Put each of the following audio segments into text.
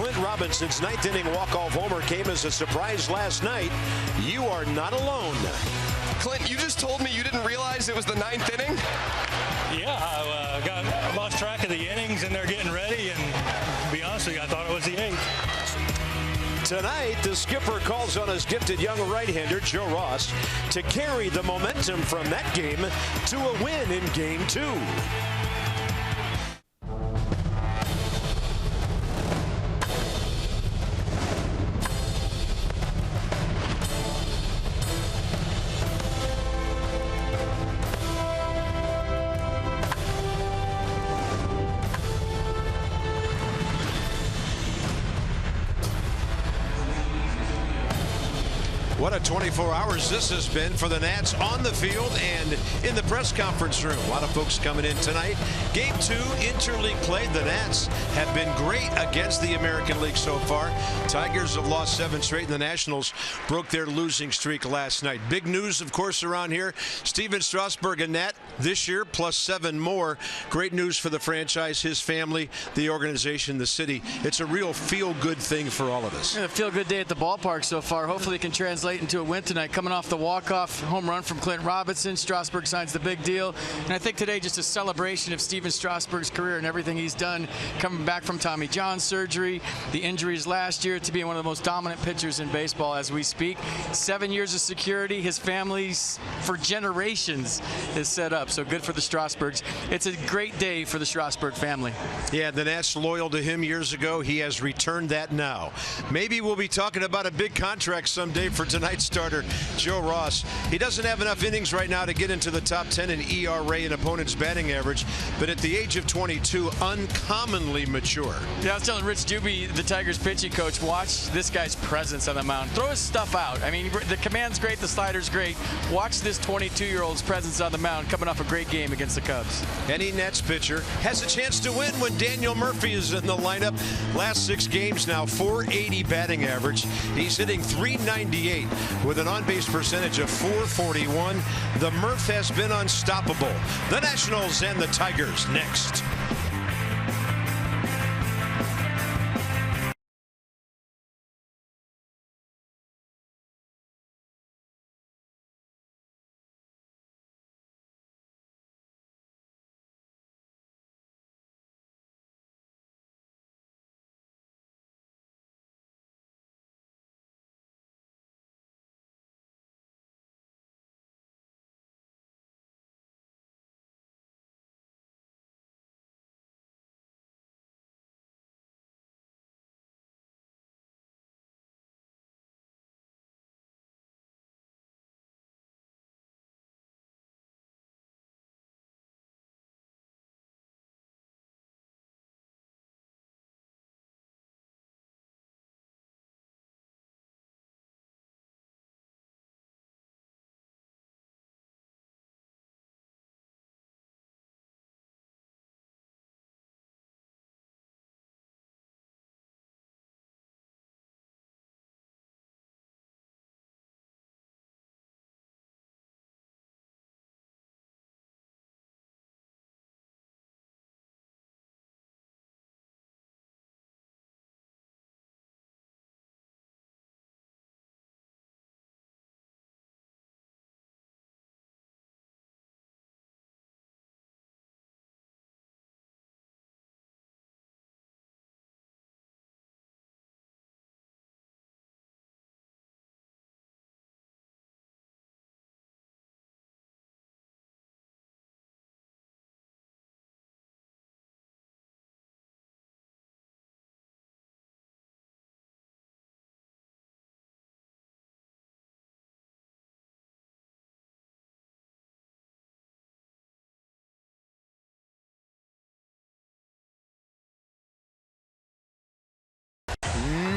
Clint Robinson's ninth inning walk-off homer came as a surprise last night. You are not alone. Clint, you just told me you didn't realize it was the ninth inning? Yeah, I lost track of the innings and they're getting ready, and to be honest with you, I thought it was the eighth. Tonight, the skipper calls on his gifted young right-hander, Joe Ross, to carry the momentum from that game to a win in Game 2. What a 24 hours this has been for the Nats on the field and in the press conference room. A lot of folks coming in tonight. Game 2 interleague play. The Nats have been great against the American League so far. Tigers have lost 7 straight, and the Nationals broke their losing streak last night. Big news, of course, around here. Stephen Strasburg, a Nat this year, plus 7 more. Great news for the franchise, his family, the organization, the city. It's a real feel-good thing for all of us. Yeah, feel-good day at the ballpark so far. Hopefully it can translate into a win tonight. Coming off the walk-off home run from Clint Robinson, Strasburg signs the big deal. And I think today just a celebration of Stephen Strasburg's career and everything he's done, coming back from Tommy John surgery, the injuries last year, to being one of the most dominant pitchers in baseball as we speak. 7 years of security. His family's for generations is set up. So good for the Strasburgs. It's a great day for the Strasburg family. Yeah, the Nats loyal to him years ago. He has returned that now. Maybe we'll be talking about a big contract someday for tonight's starter, Joe Ross. He doesn't have enough innings right now to get into the top 10 in ERA and opponent's batting average, but at the age of 22, uncommonly mature. Yeah, I was telling Rich Doobie, the Tigers pitching coach, watch this guy's presence on the mound. Throw his stuff out. I mean, the command's great, the slider's great. Watch this 22-year-old's presence on the mound coming off a great game against the Cubs. Any Nets pitcher has a chance to win when Daniel Murphy is in the lineup. Last 6 games now, .480 batting average. He's hitting .398 with an on-base percentage of .441. The Murph has been unstoppable. The Nationals and the Tigers next.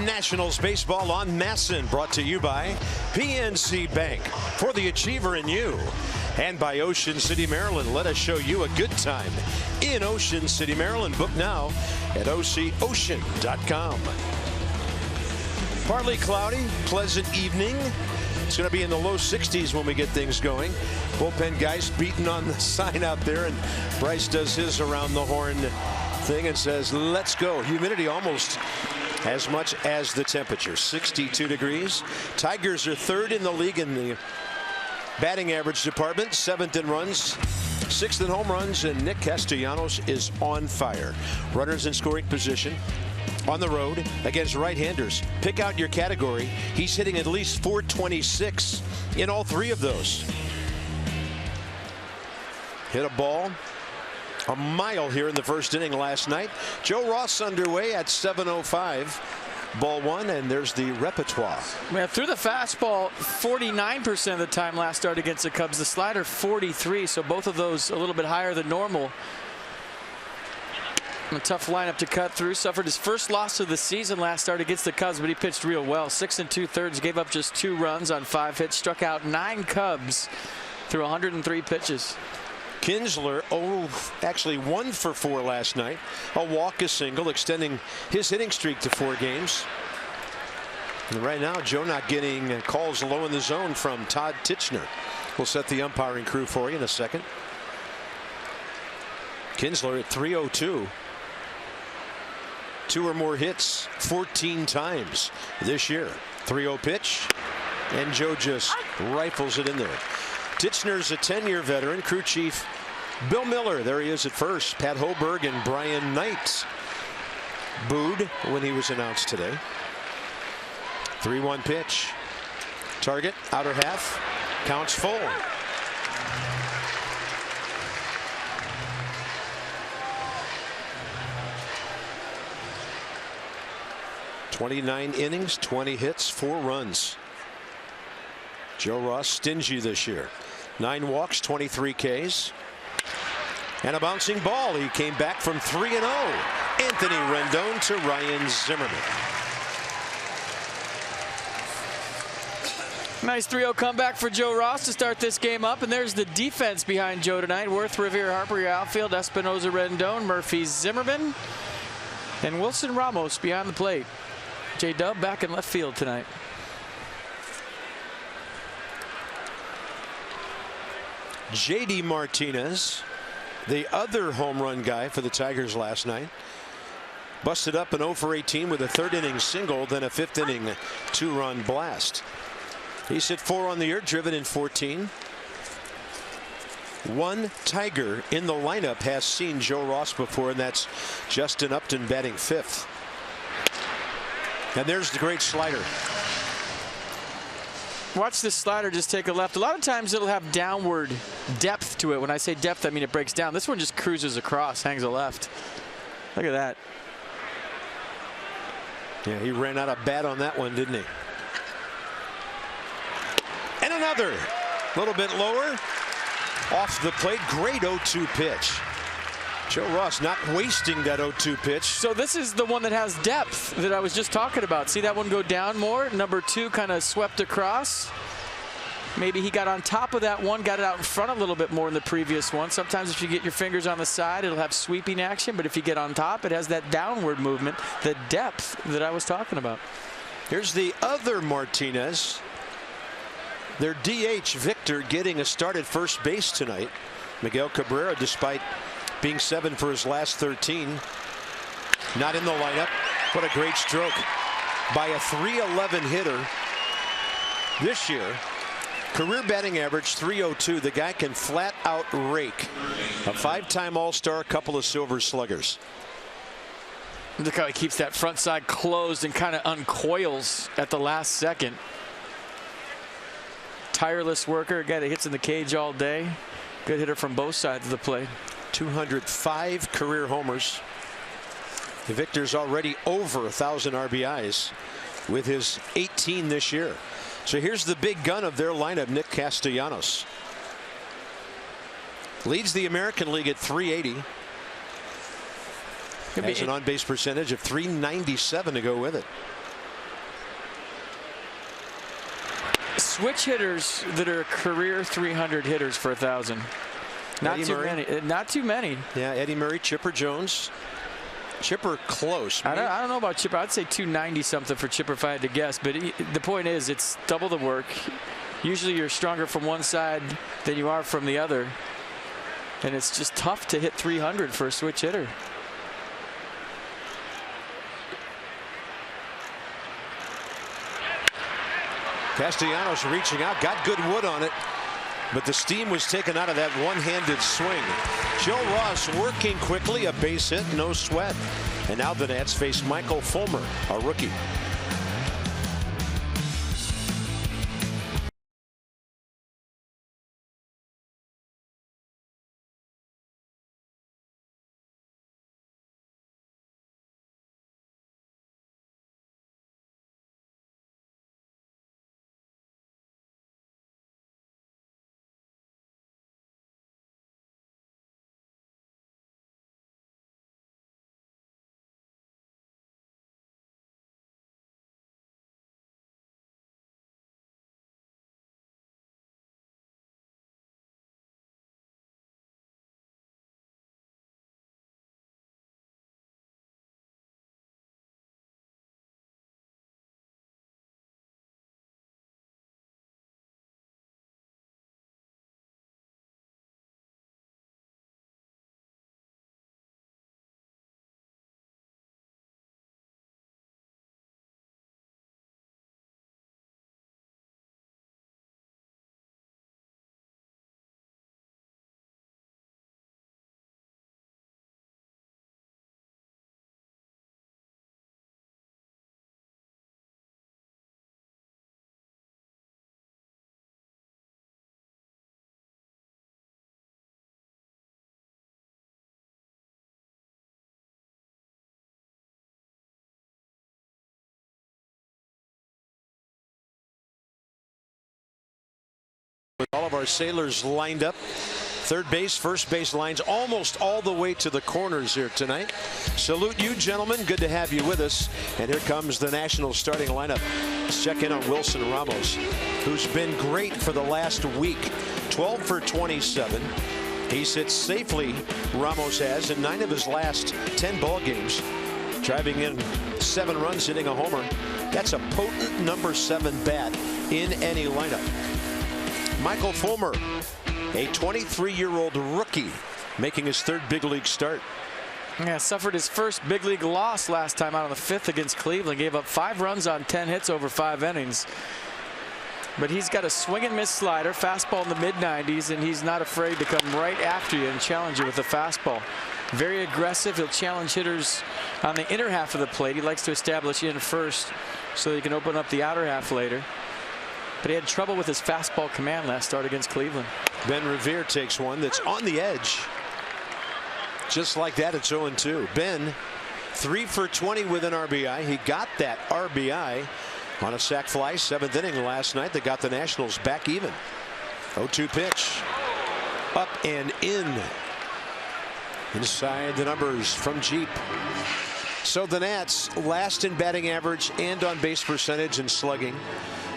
Nationals baseball on MASN, brought to you by PNC Bank, for the achiever in you, and by Ocean City, Maryland. Let us show you a good time in Ocean City, Maryland. Book now at OCOcean.com. Partly cloudy, pleasant evening. It's going to be in the low 60s when we get things going. Bullpen guys beating on the sign out there, and Bryce does his around the horn thing and says, let's go. Humidity almost as much as the temperature, 62 degrees. Tigers are third in the league in the batting average department, 7th in runs, 6th in home runs, and Nick Castellanos is on fire. Runners in scoring position on the road against right-handers. Pick out your category. He's hitting at least .426 in all 3 of those. Hit a ball a mile here in the first inning last night. Joe Ross underway at 7:05. Ball 1, and there's the repertoire. Man, threw the fastball 49% of the time last start against the Cubs. The slider 43, so both of those a little bit higher than normal. A tough lineup to cut through. Suffered his first loss of the season last start against the Cubs, but he pitched real well. 6 2/3, gave up just 2 runs on 5 hits, struck out 9 Cubs through 103 pitches. Kinsler, actually 1 for 4 last night. A walk, a single, extending his hitting streak to 4 games. And right now, Joe not getting calls low in the zone from Todd Tichenor. We'll set the umpiring crew for you in a second. Kinsler at 302. 2 or more hits 14 times this year. 3-0 pitch, and Joe just rifles it in there. Tichenor's a 10-year veteran. Crew chief Bill Miller, there he is at first. Pat Hoberg and Brian Knight booed when he was announced today. 3-1 pitch. Target, outer half, counts full. "29 innings, 20 hits, 4 runs. Joe Ross stingy this year. 9 walks, 23 Ks. And a bouncing ball. He came back from 3-0. Anthony Rendon to Ryan Zimmerman. Nice 3-0 comeback for Joe Ross to start this game up. And there's the defense behind Joe tonight. Worth, Revere, Harper, your outfield. Espinosa, Rendon, Murphy, Zimmerman, and Wilson Ramos behind the plate. J-Dub back in left field tonight. JD Martinez, the other home run guy for the Tigers last night, busted up an 0 for 18 with a 3rd inning single, then a 5th inning 2-run blast. He's hit 4 on the year, driven in 14. One Tiger in the lineup has seen Joe Ross before, and that's Justin Upton batting 5th. And there's the great slider. Watch this slider just take a left. A lot of times it'll have downward depth to it. When I say depth, I mean it breaks down. This one just cruises across, hangs a left. Look at that. Yeah, he ran out of bat on that one, didn't he? And another. A little bit lower. Off the plate. Great 0-2 pitch. Joe Ross not wasting that 0-2 pitch. So this is the one that has depth that I was just talking about. See that one go down more? Number 2 kind of swept across. Maybe he got on top of that one, got it out in front a little bit more in the previous one. Sometimes if you get your fingers on the side, it'll have sweeping action. But if you get on top, it has that downward movement, the depth that I was talking about. Here's the other Martinez. Their DH Victor getting a start at first base tonight. Miguel Cabrera, despite being 7 for his last 13, not in the lineup. What a great stroke by a .311 hitter this year. Career batting average .302. The guy can flat out rake. A 5-time All-Star, a couple of Silver Sluggers. Look how he keeps that front side closed and kind of uncoils at the last second. Tireless worker, a guy that hits in the cage all day. Good hitter from both sides of the plate. 205 career homers. Victor's already over 1,000 RBIs with his 18 this year. So here's the big gun of their lineup, Nick Castellanos. Leads the American League at .380. Has an on-base percentage of .397 to go with it. Switch hitters that are career 300 hitters for 1,000. Not too many. Not too many. Yeah, Eddie Murray, Chipper Jones. Chipper close. I don't know about Chipper. I'd say 290 something for Chipper if I had to guess. But the point is, it's double the work. Usually you're stronger from one side than you are from the other. And it's just tough to hit 300 for a switch hitter. Castellanos reaching out, got good wood on it, but the steam was taken out of that one-handed swing. Joe Ross working quickly, a base hit, no sweat. And now the Nats face Michael Fulmer, a rookie. With all of our sailors lined up, third base, first base lines almost all the way to the corners here tonight. Salute you, gentlemen. Good to have you with us. And here comes the Nationals starting lineup. Let's check in on Wilson Ramos, who's been great for the last week. 12 for 27. He sits safely, Ramos has, in 9 of his last 10 ball games, driving in 7 runs, hitting a homer. That's a potent number 7 bat in any lineup. Michael Fulmer, a 23-year-old rookie, making his 3rd big league start. Yeah, suffered his first big league loss last time out on the 5th against Cleveland. Gave up 5 runs on 10 hits over 5 innings. But he's got a swing and miss slider, fastball in the mid-90s, and he's not afraid to come right after you and challenge you with a fastball. Very aggressive. He'll challenge hitters on the inner half of the plate. He likes to establish in first so he can open up the outer half later. But he had trouble with his fastball command last start against Cleveland. Ben Revere takes one that's on the edge. Just like that, it's 0-2. Ben, 3 for 20 with an RBI. He got that RBI on a sac fly, 7th inning last night that got the Nationals back even. 0-2 pitch. Up and in. Inside the numbers from Jeep. So the Nats last in batting average and on base percentage and slugging.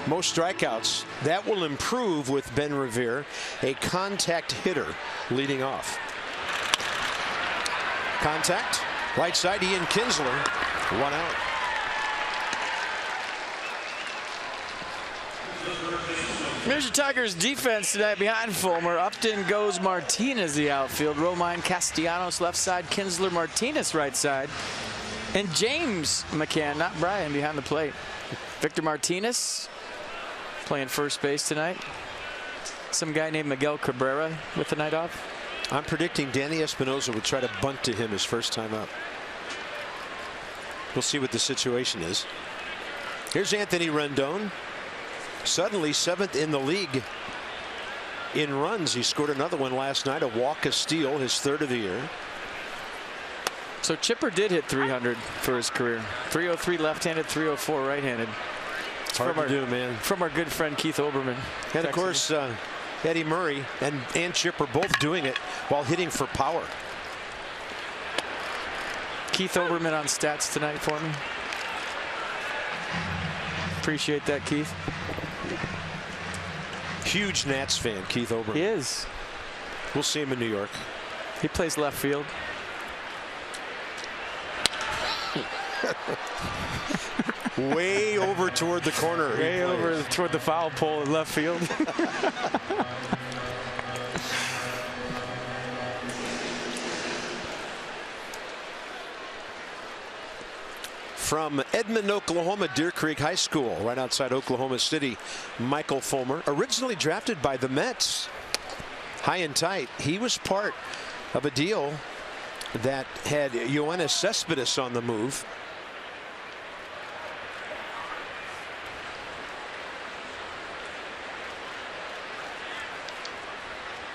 Most strikeouts. That will improve with Ben Revere, a contact hitter, leading off. Contact. Right side, Ian Kinsler. 1 out. Here's your Tigers defense tonight behind Fulmer. Upton goes Martinez the outfield. Romine Castellanos left side. Kinsler Martinez right side. And James McCann, not Brian, behind the plate. Victor Martinez playing first base tonight. Some guy named Miguel Cabrera with the night off. I'm predicting Danny Espinosa would try to bunt to him his first time up. We'll see what the situation is. Here's Anthony Rendon. Suddenly 7th in the league in runs. He scored another one last night, a walk, a steal, his 3rd of the year. So Chipper did hit 300 for his career. 303 left-handed, 304 right-handed. It's hard to do, man. From our good friend Keith Olbermann. And of course, Eddie Murray and Chipper both doing it while hitting for power. Keith Olbermann on stats tonight for me. Appreciate that, Keith. Huge Nats fan, Keith Olbermann. He is. We'll see him in New York. He plays left field. Way over toward the corner. Way over toward the foul pole in left field. from Edmond, Oklahoma, Deer Creek High School, right outside Oklahoma City. Michael Fulmer, originally drafted by the Mets. High and tight. He was part of a deal that had Yoenis Cespedes on the move.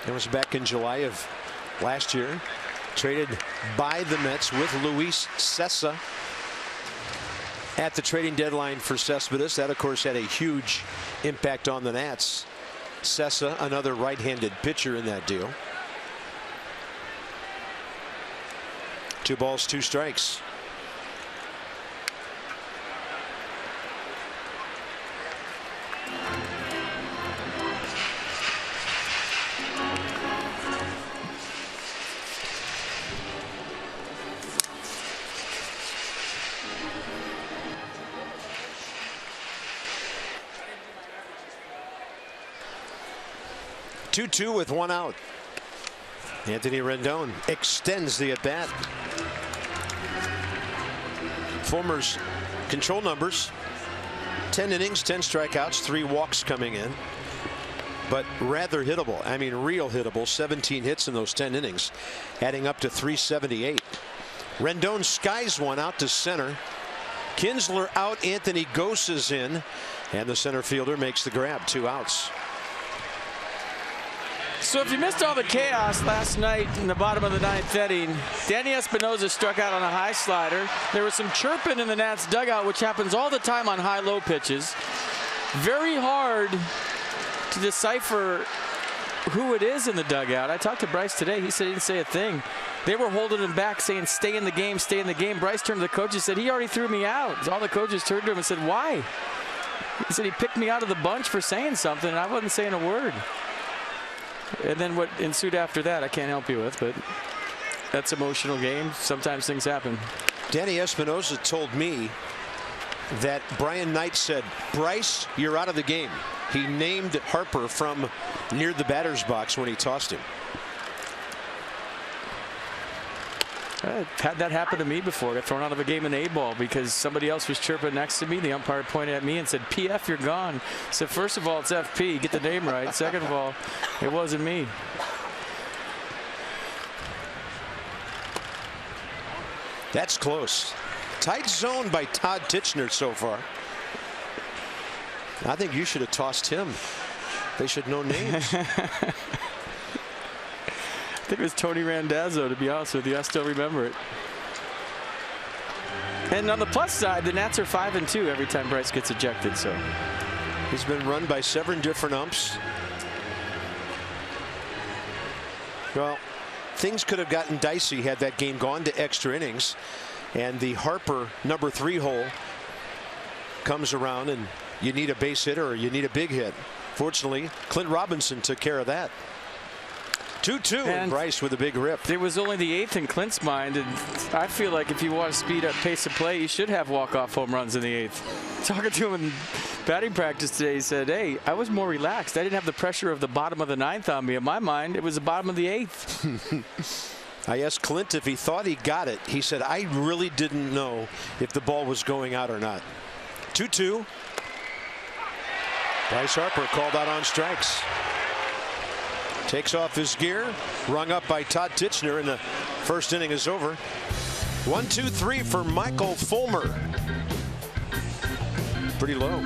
It was back in July of last year. Traded by the Mets with Luis Cessa at the trading deadline for Cespedes. That, of course, had a huge impact on the Nats. Cessa, another right-handed pitcher in that deal. 2 balls, 2 strikes. Two with 1 out. Anthony Rendon extends the at-bat. Fulmer's control numbers: 10 innings, 10 strikeouts, 3 walks coming in. But rather hittable. I mean, real hittable. 17 hits in those 10 innings, adding up to 378. Rendon skies one out to center. Kinsler out. Anthony Gose is in, and the center fielder makes the grab. 2 outs. So if you missed all the chaos last night in the bottom of the 9th inning, Danny Espinosa struck out on a high slider. There was some chirping in the Nats dugout, which happens all the time on high-low pitches. Very hard to decipher who it is in the dugout. I talked to Bryce today. He said he didn't say a thing. They were holding him back, saying, stay in the game, stay in the game. Bryce turned to the coach and said, he already threw me out. All the coaches turned to him and said, why? He said he picked me out of the bunch for saying something, and I wasn't saying a word. And then what ensued after that, I can't help you with, but that's emotional game. Sometimes things happen. Danny Espinosa told me that Brian Knight said, Bryce, you're out of the game. He named Harper from near the batter's box when he tossed him. I've had that happen to me before. I got thrown out of a game in A-ball because somebody else was chirping next to me. The umpire pointed at me and said, PF, you're gone. I said, first of all, it's FP. Get the name right. Second of all, it wasn't me. That's close. Tight zone by Todd Tichenor so far. I think you should have tossed him. They should know names. I think it was Tony Randazzo, to be honest with you. I still remember it. And on the plus side, the Nats are 5-2 every time Bryce gets ejected. So he's been run by 7 different umps. Well, things could have gotten dicey had that game gone to extra innings, and the Harper number 3 hole comes around, and you need a base hitter or you need a big hit. Fortunately, Clint Robinson took care of that. 2-2, and Bryce with a big rip. It was only the 8th in Clint's mind, and I feel like if you want to speed up pace of play, you should have walk-off home runs in the 8th. Talking to him in batting practice today, he said, hey, I was more relaxed. I didn't have the pressure of the bottom of the 9th on me. In my mind, it was the bottom of the 8th. I asked Clint if he thought he got it. He said, I really didn't know if the ball was going out or not. 2-2. Bryce Harper called out on strikes. Takes off his gear, rung up by Todd Tichenor, and the first inning is over. 1-2-3 for Michael Fulmer. Pretty low.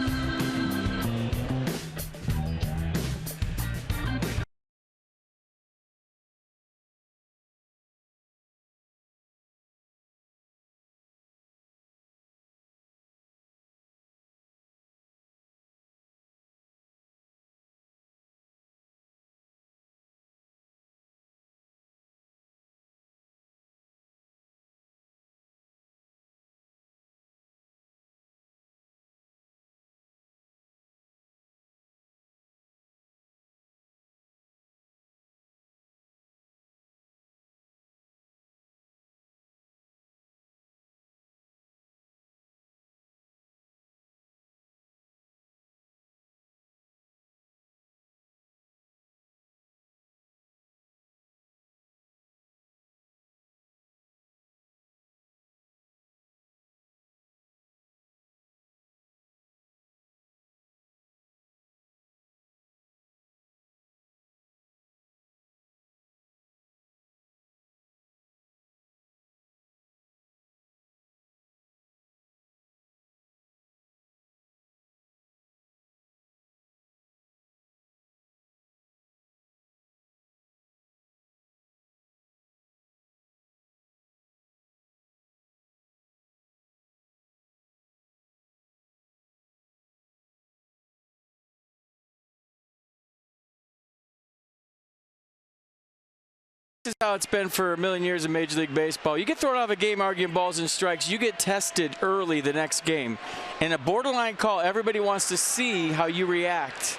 is how it's been for a million years in Major League Baseball. You get thrown out of a game arguing balls and strikes, you get tested early the next game. In a borderline call, everybody wants to see how you react.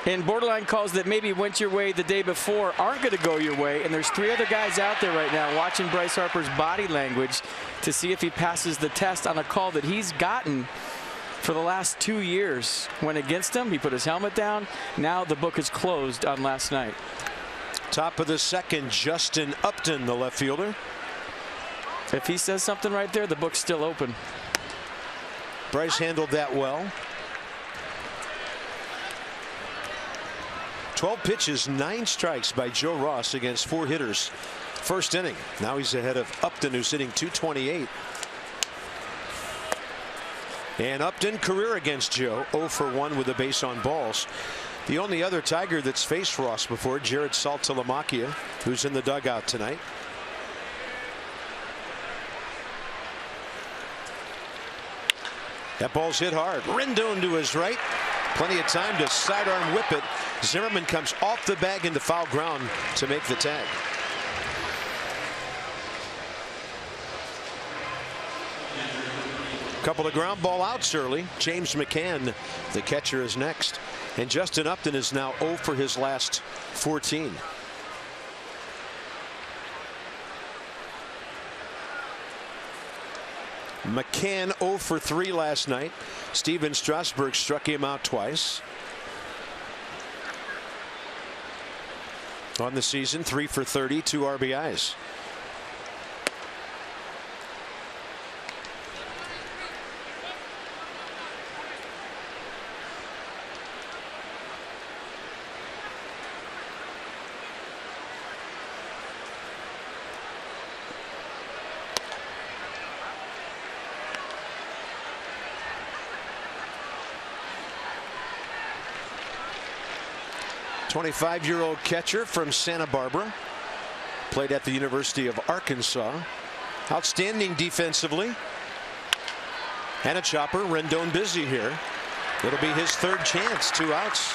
And borderline calls that maybe went your way the day before aren't going to go your way. And there's 3 other guys out there right now watching Bryce Harper's body language to see if he passes the test on a call that he's gotten for the last 2 years. Went against him, he put his helmet down. Now the book is closed on last night. Top of the second, Justin Upton, the left fielder. If he says something right there, the book's still open. Bryce handled that well. 12 pitches, 9 strikes by Joe Ross against 4 hitters. First inning. Now he's ahead of Upton, who's hitting .228. And Upton, career against Joe, 0 for 1 with a base on balls. The only other Tiger that's faced Ross before, Jared Saltalamacchia, who's in the dugout tonight. That ball's hit hard. Rendon to his right. Plenty of time to sidearm whip it. Zimmerman comes off the bag into foul ground to make the tag. Couple of ground ball outs early. James McCann, the catcher, is next. And Justin Upton is now 0 for his last 14. McCann 0 for 3 last night. Steven Strasburg struck him out twice. On the season, 3 for 30, 2 RBIs. .25-year-old catcher from Santa Barbara. Played at the University of Arkansas. Outstanding defensively. And a chopper. Rendon busy here. It'll be his 3rd chance. 2 outs.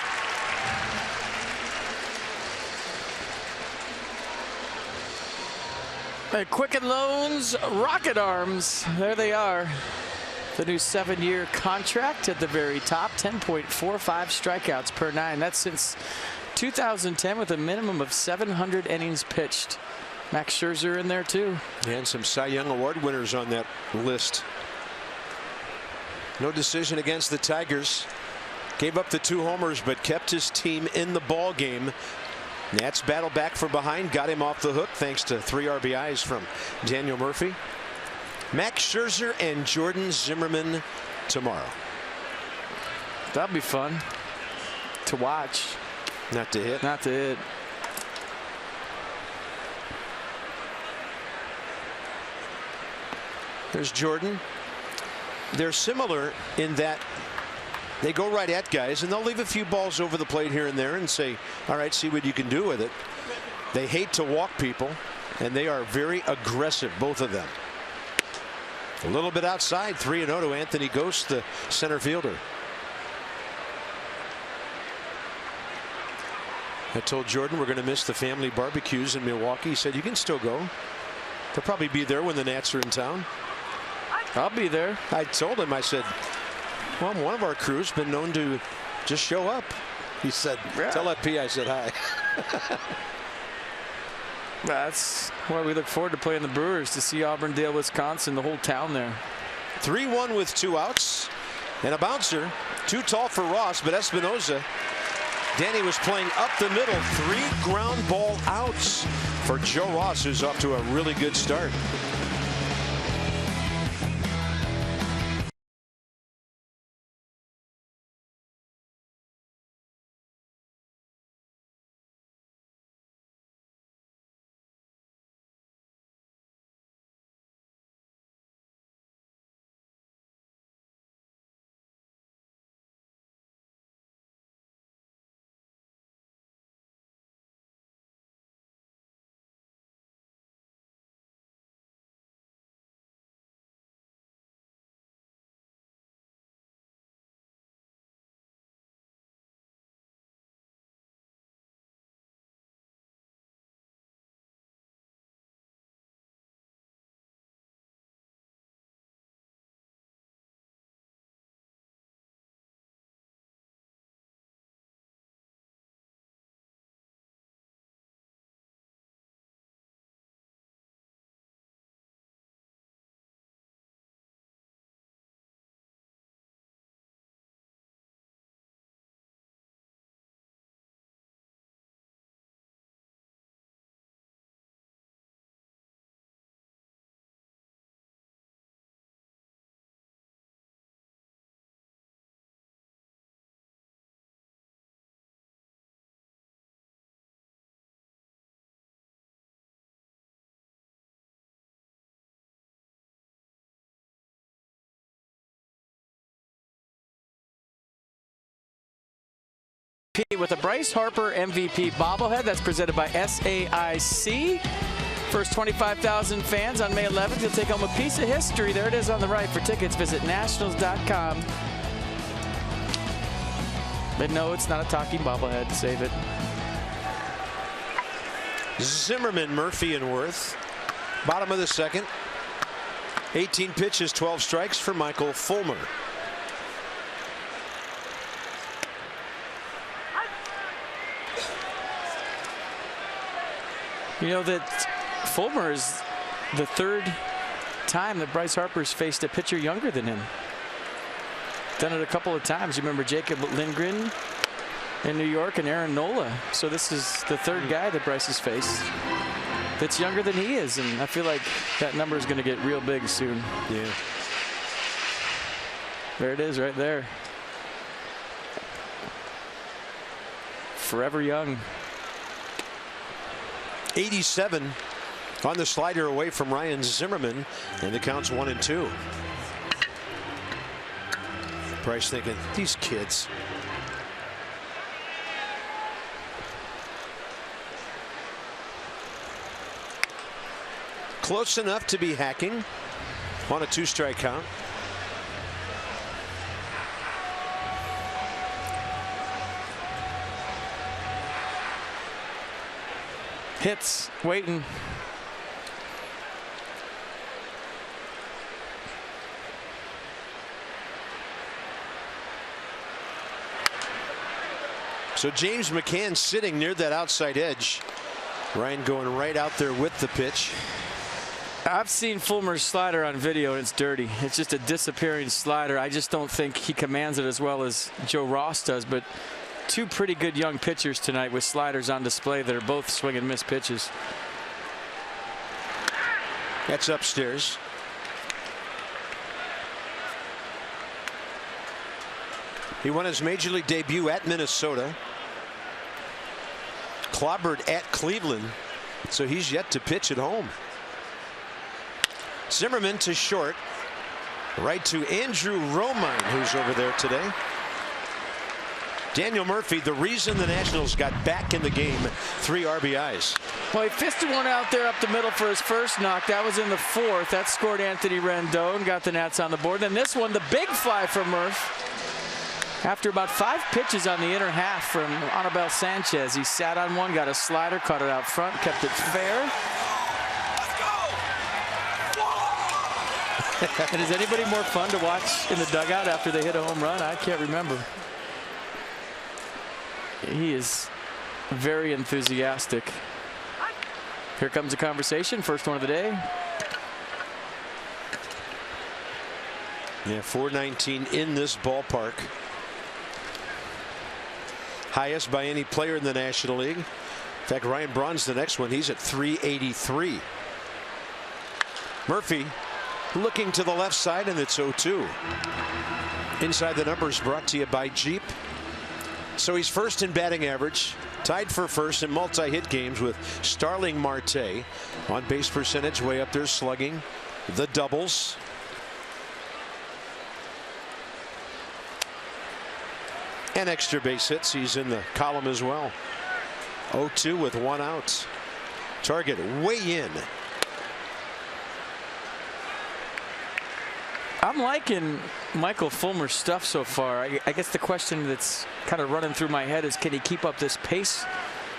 Quicken Loans Rocket Arms. There they are. The new 7-year contract at the very top. 10.45 strikeouts per 9. That's since 2010 with a minimum of 700 innings pitched. Max Scherzer in there too. And some Cy Young Award winners on that list. No decision against the Tigers. Gave up the 2 homers but kept his team in the ball game. Nats battled back from behind, got him off the hook thanks to 3 RBIs from Daniel Murphy. Max Scherzer and Jordan Zimmerman tomorrow. That'll be fun to watch. Not to hit. Not to hit. There's Jordan. They're similar in that they go right at guys and they'll leave a few balls over the plate here and there and say, all right, see what you can do with it. They hate to walk people and they are very aggressive, both of them. A little bit outside, 3-0 to Anthony Ghost, the center fielder. I told Jordan we're going to miss the family barbecues in Milwaukee. He said you can still go. They'll probably be there when the Nats are in town. I'll be there. I told him, I said, well, one of our crew's been known to just show up. He said, yeah. Tell that P I said hi. That's why we look forward to playing the Brewers, to see Auburndale, Wisconsin, the whole town there. 3-1 with 2 outs and a bouncer. Too tall for Ross, but Espinoza. Danny was playing up the middle. 3 ground ball outs for Joe Ross, who's off to a really good start. MVP with a Bryce Harper MVP bobblehead. That's presented by SAIC. First 25,000 fans on May 11th. You'll take home a piece of history. There it is on the right. For tickets, visit nationals.com. But no, it's not a talking bobblehead. Save it. Zimmerman, Murphy, and Worth. Bottom of the second. 18 pitches, 12 strikes for Michael Fulmer. You know that Fulmer is the third time that Bryce Harper's faced a pitcher younger than him. Done it a couple of times. You remember Jacob Lindgren in New York and Aaron Nola. So this is the third guy that Bryce has faced that's younger than he is, and I feel like that number is going to get real big soon. Yeah. There it is right there. Forever young. 87 on the slider away from Ryan Zimmerman, and the count's 1-2. Bryce thinking, these kids. Close enough to be hacking on a 2-strike count. Hits, waiting. So James McCann sitting near that outside edge. Ryan going right out there with the pitch. I've seen Fulmer's slider on video, and it's dirty. It's just a disappearing slider. I just don't think he commands it as well as Joe Ross does, but two pretty good young pitchers tonight with sliders on display that are both swing and miss pitches. That's upstairs. He won his major league debut at Minnesota. Clobbered at Cleveland, so he's yet to pitch at home. Zimmerman to short. Right to Andrew Romine, who's over there today. Daniel Murphy, the reason the Nationals got back in the game, 3 RBIs. Well, he fisted one out there up the middle for his first knock. That was in the 4th. That scored Anthony Rendon, got the Nats on the board. And this one, the big fly for Murph. After about 5 pitches on the inner half from Anibal Sanchez, he sat on one, got a slider, caught it out front, kept it fair. And is anybody more fun to watch in the dugout after they hit a home run? I can't remember. He is very enthusiastic. Here comes the conversation. First one of the day. Yeah, 419 in this ballpark. Highest by any player in the National League. In fact, Ryan Braun's the next one. He's at 383. Murphy looking to the left side, and it's 0-2. Inside the Numbers brought to you by Jeep. So he's first in batting average, tied for first in multi-hit games with Starling Marte. On base percentage way up there, slugging, the doubles. And extra base hits. He's in the column as well. 0-2 with 1 out. Target way in. I'm liking Michael Fulmer's stuff so far. I guess the question that's kind of running through my head is, can he keep up this pace?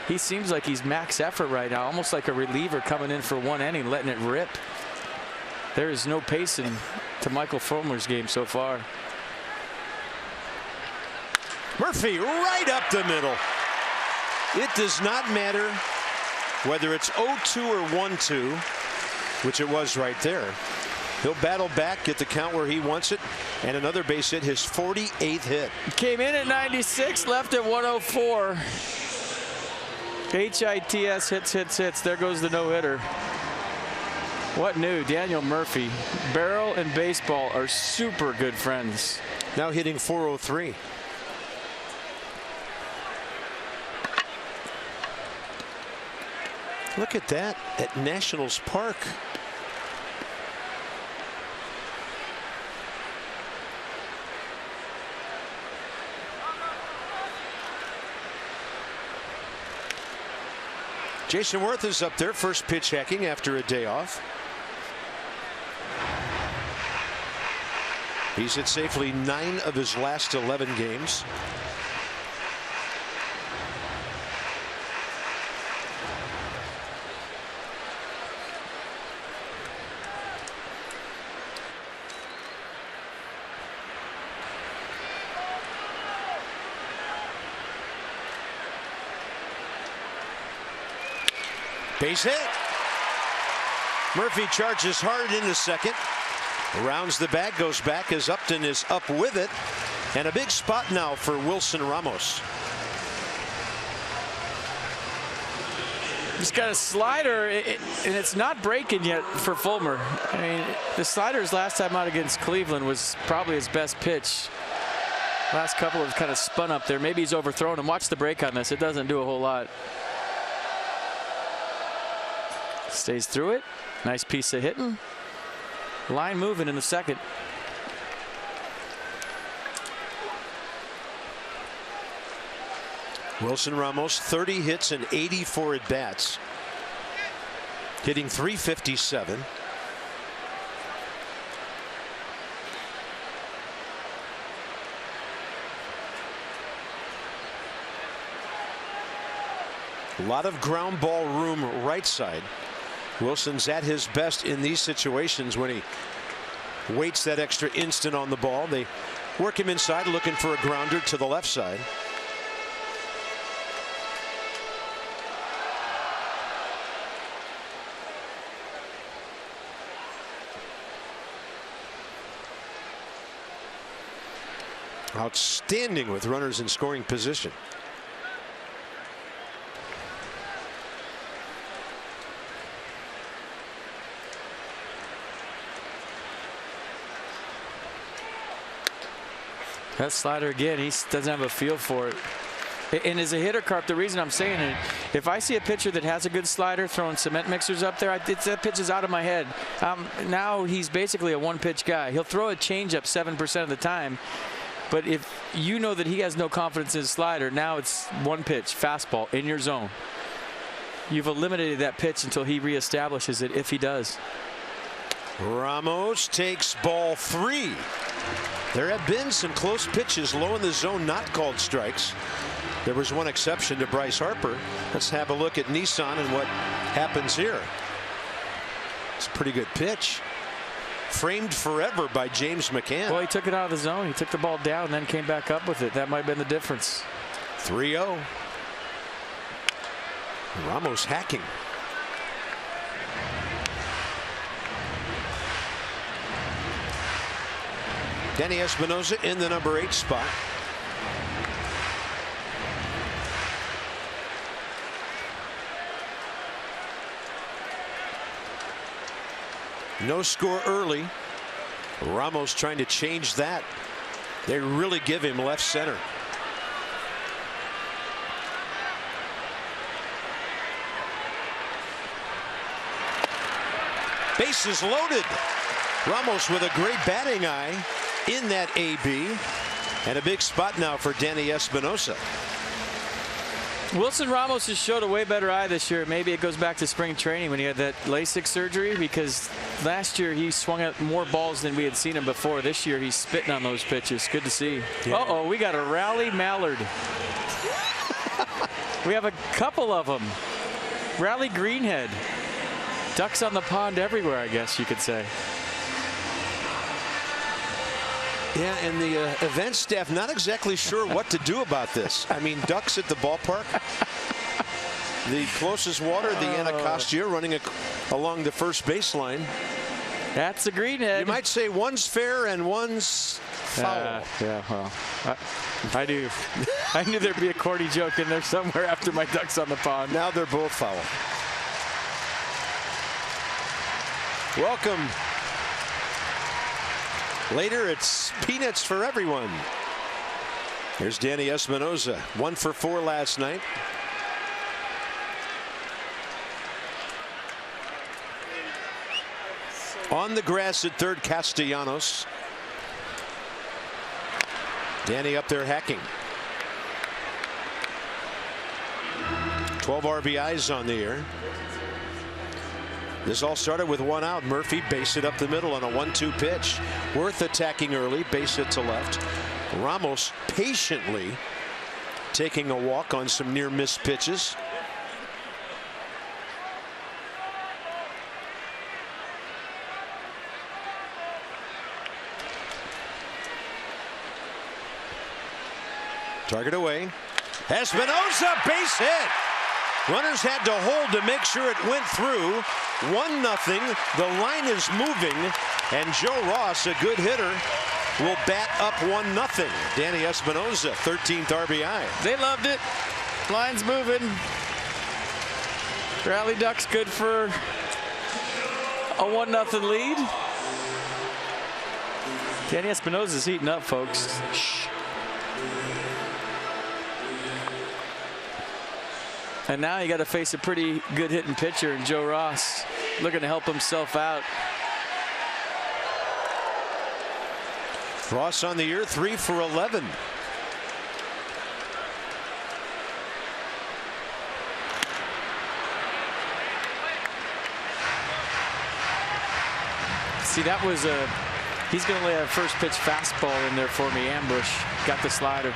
He seems like he's max effort right now, almost like a reliever coming in for 1 inning, letting it rip. There is no pacing to Michael Fulmer's game so far. Murphy right up the middle. It does not matter whether it's 0-2 or 1-2, which it was right there. He'll battle back, get the count where he wants it, and another base hit, his 48th hit. Came in at 96, left at 104. HITS, hits. There goes the no-hitter. What new? Daniel Murphy. Barrel and baseball are super good friends. Now hitting 403. Look at that at Nationals Park. Jason Worth is up there, first pitch hacking after a day off. He's hit safely 9 of his last 11 games. Base hit. Murphy charges hard into second. Rounds the bag, goes back as Upton is up with it. And a big spot now for Wilson Ramos. He's got a slider, and it's not breaking yet for Fulmer. I mean, the slider's last time out against Cleveland was probably his best pitch. Last couple have kind of spun up there. Maybe he's overthrown him. Watch the break on this. It doesn't do a whole lot. Stays through it. Nice piece of hitting. Line moving in the second. Wilson Ramos, 30 hits and 84 at bats. Hitting .357. A lot of ground ball room right side. Wilson's at his best in these situations when he waits that extra instant on the ball. They work him inside looking for a grounder to the left side. Outstanding with runners in scoring position. That slider again, he doesn't have a feel for it. And as a hitter, Carp, the reason I'm saying it, if I see a pitcher that has a good slider throwing cement mixers up there, that pitch is out of my head. Now he's basically a one-pitch guy. He'll throw a changeup 7% of the time. But if you know that he has no confidence in his slider, now it's one pitch, fastball, in your zone. You've eliminated that pitch until he reestablishes it, if he does. Ramos takes ball 3. There have been some close pitches low in the zone not called strikes. There was one exception to Bryce Harper. Let's have a look at Nissan and what happens here. It's a pretty good pitch. Framed forever by James McCann. Well, he took it out of the zone. He took the ball down and then came back up with it. That might have been the difference. 3-0. Ramos hacking. Danny Espinosa in the number 8 spot. No score early. Ramos trying to change that. They really give him left center. Bases loaded. Ramos with a great batting eye in that AB. And a big spot now for Danny Espinosa. Wilson Ramos has showed a way better eye this year. Maybe it goes back to spring training when he had that LASIK surgery, because last year he swung at more balls than we had seen him before. This year he's spitting on those pitches. Good to see. Yeah. Uh-oh, we got a rally mallard. We have a couple of them. Rally greenhead. Ducks on the pond everywhere, I guess you could say. Yeah, and the event staff not exactly sure what to do about this. I mean, ducks at the ballpark. The closest water, the Anacostia, running along the first baseline. That's a greenhead. You might say one's fair and one's foul. Yeah, well, I do. I knew there'd be a corny joke in there somewhere after my ducks on the pond. Now they're both foul. Welcome. Later, it's peanuts for everyone. Here's Danny Espinosa, 1 for 4 last night. On the grass at third, Castellanos. Danny up there hacking. 12 RBIs on the year. This all started with one out. Murphy base it up the middle on a 1-2 pitch. Worth attacking early, base hit to left. Ramos patiently taking a walk on some near miss pitches. Target away. Espinosa, base hit. Runners had to hold to make sure it went through. 1-0. The line is moving, and Joe Ross, a good hitter, will bat up 1-0. Danny Espinosa, 13th RBI. They loved it. Line's moving. Rally Ducks good for a 1-0 lead. Danny Espinosa's heating up, folks. And now you got to face a pretty good hitting pitcher in Joe Ross, looking to help himself out. Ross on the year, 3 for 11. See, that was he's going to lay a first pitch fastball in there for me. Ambush, got the slider.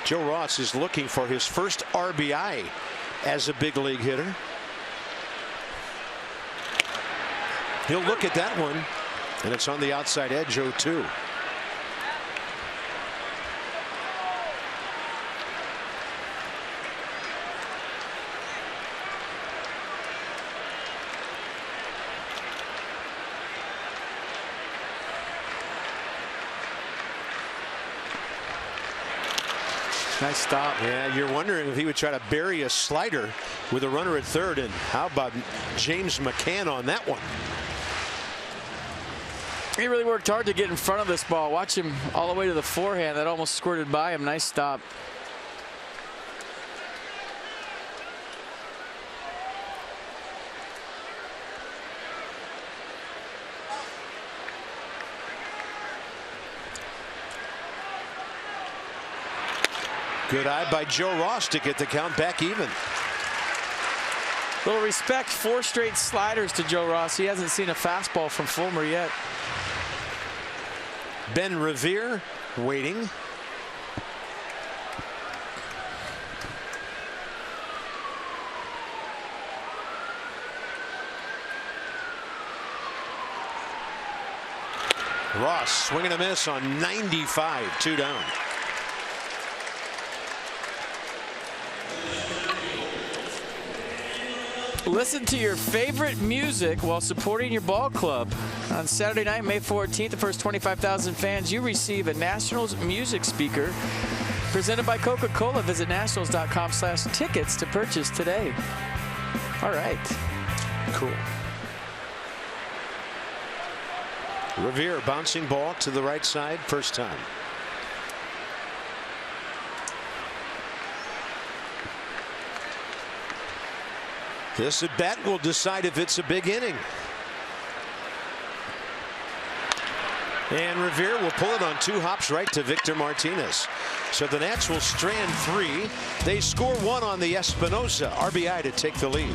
Joe Ross is looking for his first RBI as a big league hitter. He'll look at that one, and it's on the outside edge, 0-2. Nice stop. Yeah, you're wondering if he would try to bury a slider with a runner at third, and how about James McCann on that one? He really worked hard to get in front of this ball. Watch him all the way to the forehand. That almost squirted by him. Nice stop. Good eye by Joe Ross to get the count back even. Little respect, 4 straight sliders to Joe Ross. He hasn't seen a fastball from Fulmer yet. Ben Revere waiting. Ross swinging a miss on 95, 2 down. Listen to your favorite music while supporting your ball club. On Saturday night, May 14th, the first 25,000 fans, you receive a Nationals music speaker presented by Coca-Cola. Visit nationals.com/tickets to purchase today. All right. Cool. Revere bouncing ball to the right side, first time. This at bat will decide if it's a big inning. And Revere will pull it on 2 hops right to Victor Martinez. So the Nats will strand 3. They score 1 on the Espinosa RBI to take the lead.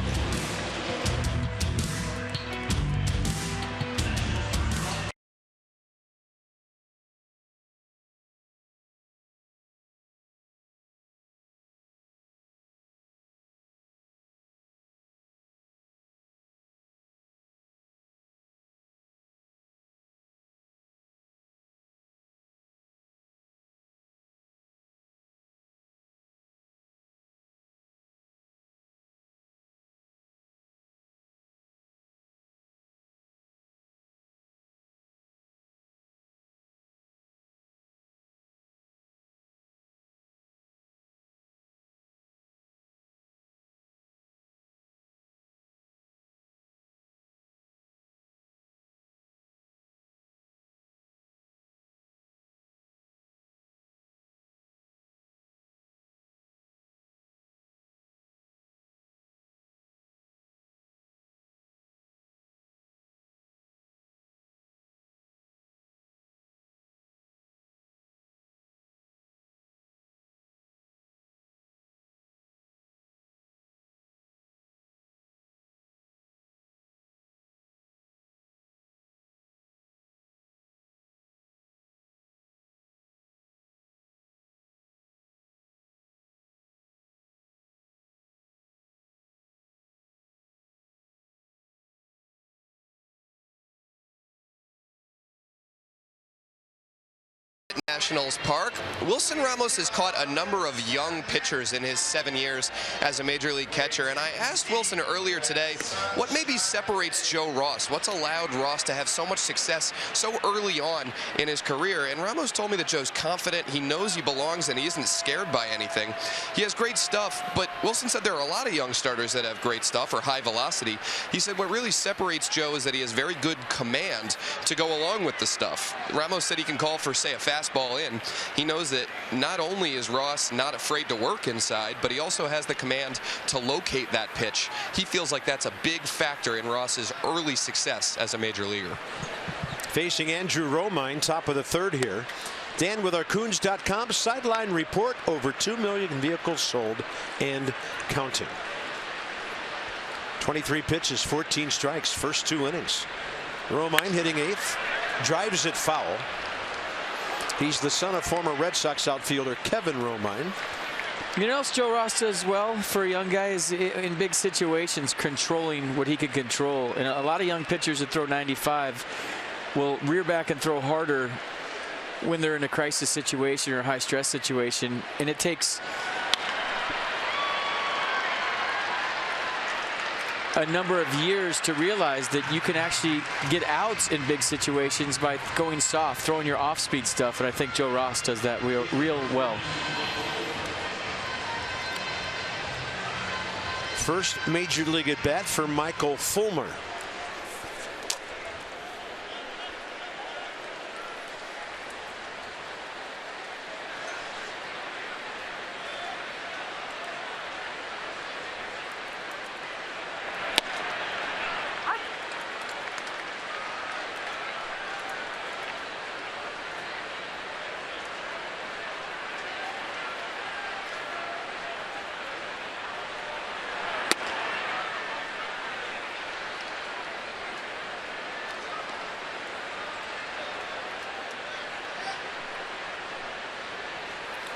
Nationals Park. Wilson Ramos has caught a number of young pitchers in his 7 years as a major league catcher, and I asked Wilson earlier today what maybe separates Joe Ross, what's allowed Ross to have so much success so early on in his career, and Ramos told me that Joe's confident, he knows he belongs, and he isn't scared by anything. He has great stuff, but Wilson said there are a lot of young starters that have great stuff or high velocity. He said what really separates Joe is that he has very good command to go along with the stuff. Ramos said he can call for, say, a fastball in. He knows that not only is Ross not afraid to work inside, but he also has the command to locate that pitch. He feels like that's a big factor in Ross's early success as a major leaguer. Facing Andrew Romine, top of the third here. Dan with our Coons.com sideline report. Over 2 million vehicles sold and counting. 23 pitches, 14 strikes, first 2 innings. Romine hitting 8th, drives it foul. He's the son of former Red Sox outfielder Kevin Romine. You know, Joe Ross does well for a young guy is in big situations, controlling what he can control. And a lot of young pitchers that throw 95 will rear back and throw harder when they're in a crisis situation or a high stress situation. And it takes a number of years to realize that you can actually get outs in big situations by going soft, throwing your off-speed stuff, and I think Joe Ross does that real well. First major league at bat for Michael Fulmer.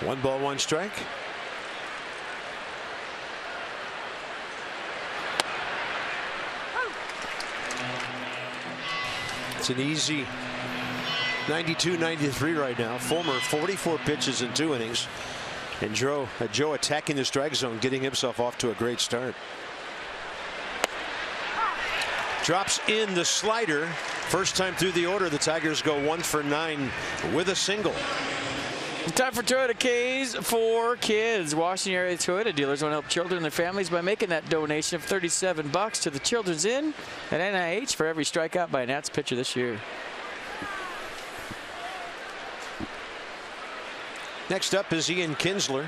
One ball, one strike. It's an easy 92-93 right now. Fulmer 44 pitches in 2 innings. And Joe attacking the strike zone, getting himself off to a great start. Drops in the slider. First time through the order, the Tigers go 1 for 9 with a single. Time for Toyota K's for Kids. Washington area Toyota dealers want to help children and their families by making that donation of $37 to the Children's Inn at NIH for every strikeout by a Nats pitcher this year. Next up is Ian Kinsler.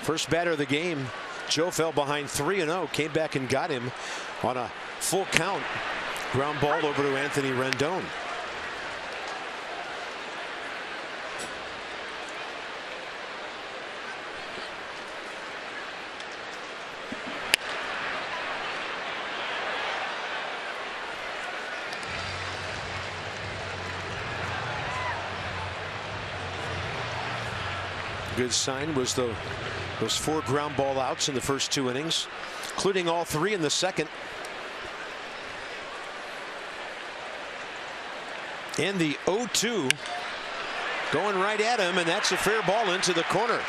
First batter of the game. Joe fell behind 3-0, came back and got him on a full count. Ground ball over to Anthony Rendon. Good sign was those 4 ground ball outs in the first 2 innings, including all 3 in the second. And the 0-2 going right at him, and that's a fair ball into the corner.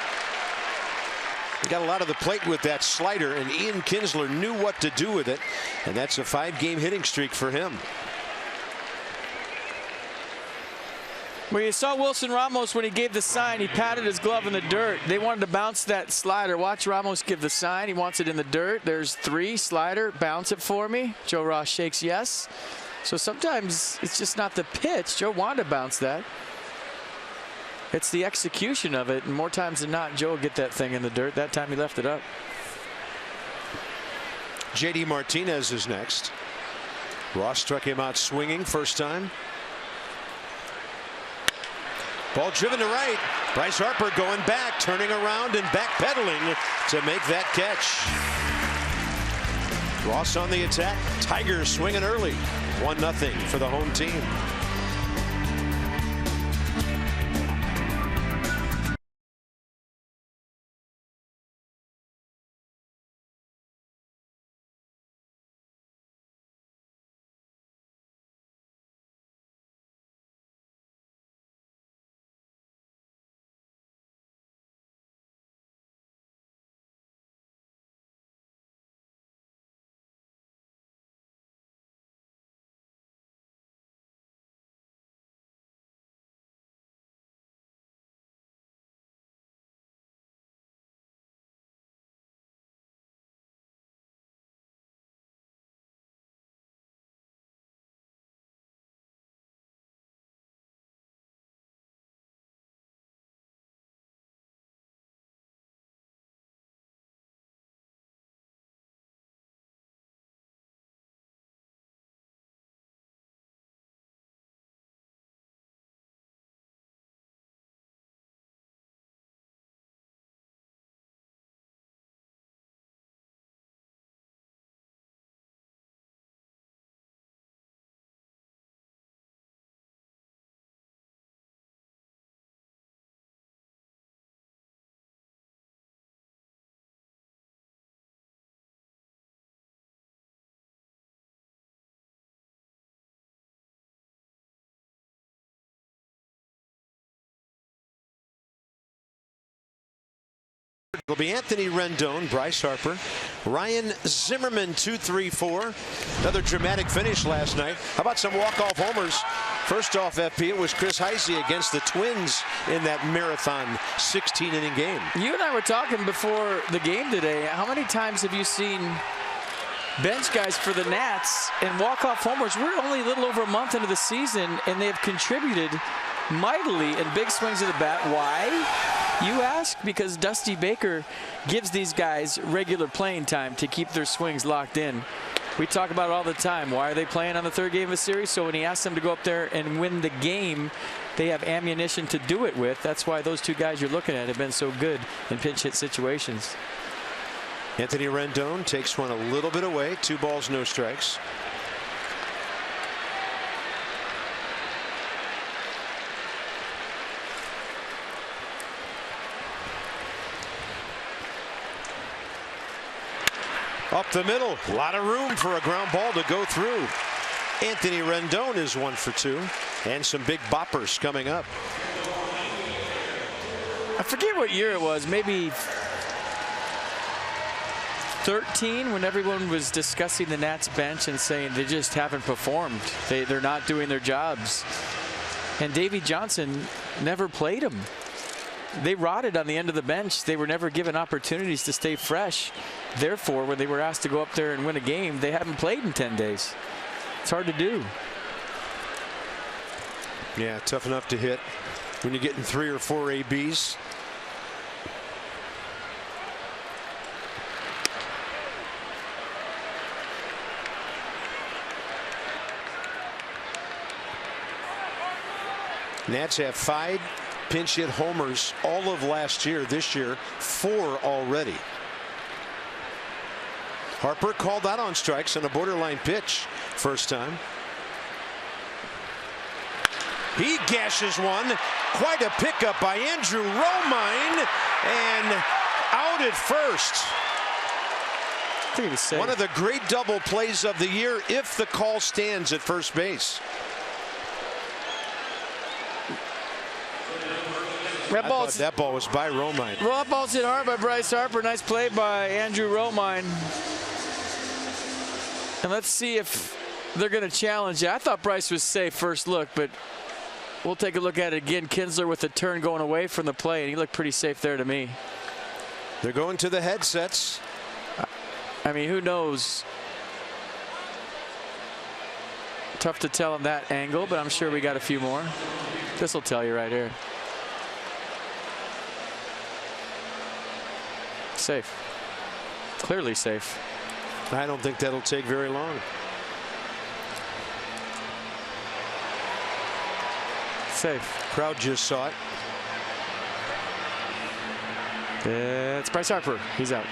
He got a lot of the plate with that slider, and Ian Kinsler knew what to do with it, and that's a 5-game hitting streak for him. Well, you saw Wilson Ramos when he gave the sign. He patted his glove in the dirt. They wanted to bounce that slider. Watch Ramos give the sign. He wants it in the dirt. There's 3, slider, bounce it for me. Joe Ross shakes yes. So sometimes it's just not the pitch. Joe wanted to bounce that. It's the execution of it, and more times than not, Joe will get that thing in the dirt. That time he left it up. JD Martinez is next. Ross struck him out swinging first time. Ball driven to right. Bryce Harper going back, turning around and backpedaling to make that catch. Ross on the attack. Tigers swinging early. 1-0 for the home team. It'll be Anthony Rendon, Bryce Harper, Ryan Zimmerman, 2-3-4. Another dramatic finish last night. How about some walk-off homers? First off, FP, it was Chris Heisey against the Twins in that marathon 16-inning game. You and I were talking before the game today. How many times have you seen bench guys for the Nats and walk-off homers? We're only a little over a month into the season, and they have contributed mightily in big swings of the bat. Why? You ask? Because Dusty Baker gives these guys regular playing time to keep their swings locked in. We talk about it all the time. Why are they playing on the third game of a series? So when he asks them to go up there and win the game, they have ammunition to do it with. That's why those two guys you're looking at have been so good in pinch hit situations. Anthony Rendon takes one a little bit away. 2 balls, no strikes. Up the middle, a lot of room for a ground ball to go through. Anthony Rendon is 1 for 2, and some big boppers coming up. I forget what year it was, maybe 13, when everyone was discussing the Nats bench and saying they just haven't performed. They're not doing their jobs. And Davey Johnson never played them. They rotted on the end of the bench. They were never given opportunities to stay fresh. Therefore, when they were asked to go up there and win a game, they haven't played in 10 days. It's hard to do. Yeah, tough enough to hit when you're getting 3 or 4 ABs. Nats have 5 pinch hit homers all of last year. This year, 4 already. Harper called out on strikes on a borderline pitch first time. He gashes one. Quite a pickup by Andrew Romine, and out at first. I think he was safe. One of the great double plays of the year if the call stands at first base. That ball was by Romine. Well, that ball's hit hard by Bryce Harper. Nice play by Andrew Romine. And let's see if they're going to challenge it. I thought Bryce was safe first look, but we'll take a look at it again. Kinsler with the turn going away from the play, and he looked pretty safe there to me. They're going to the headsets. I mean, who knows? Tough to tell on that angle, but I'm sure we got a few more. This will tell you right here. Safe. Clearly safe. I don't think that'll take very long. Safe. Crowd just saw it. It's Bryce Harper. He's out.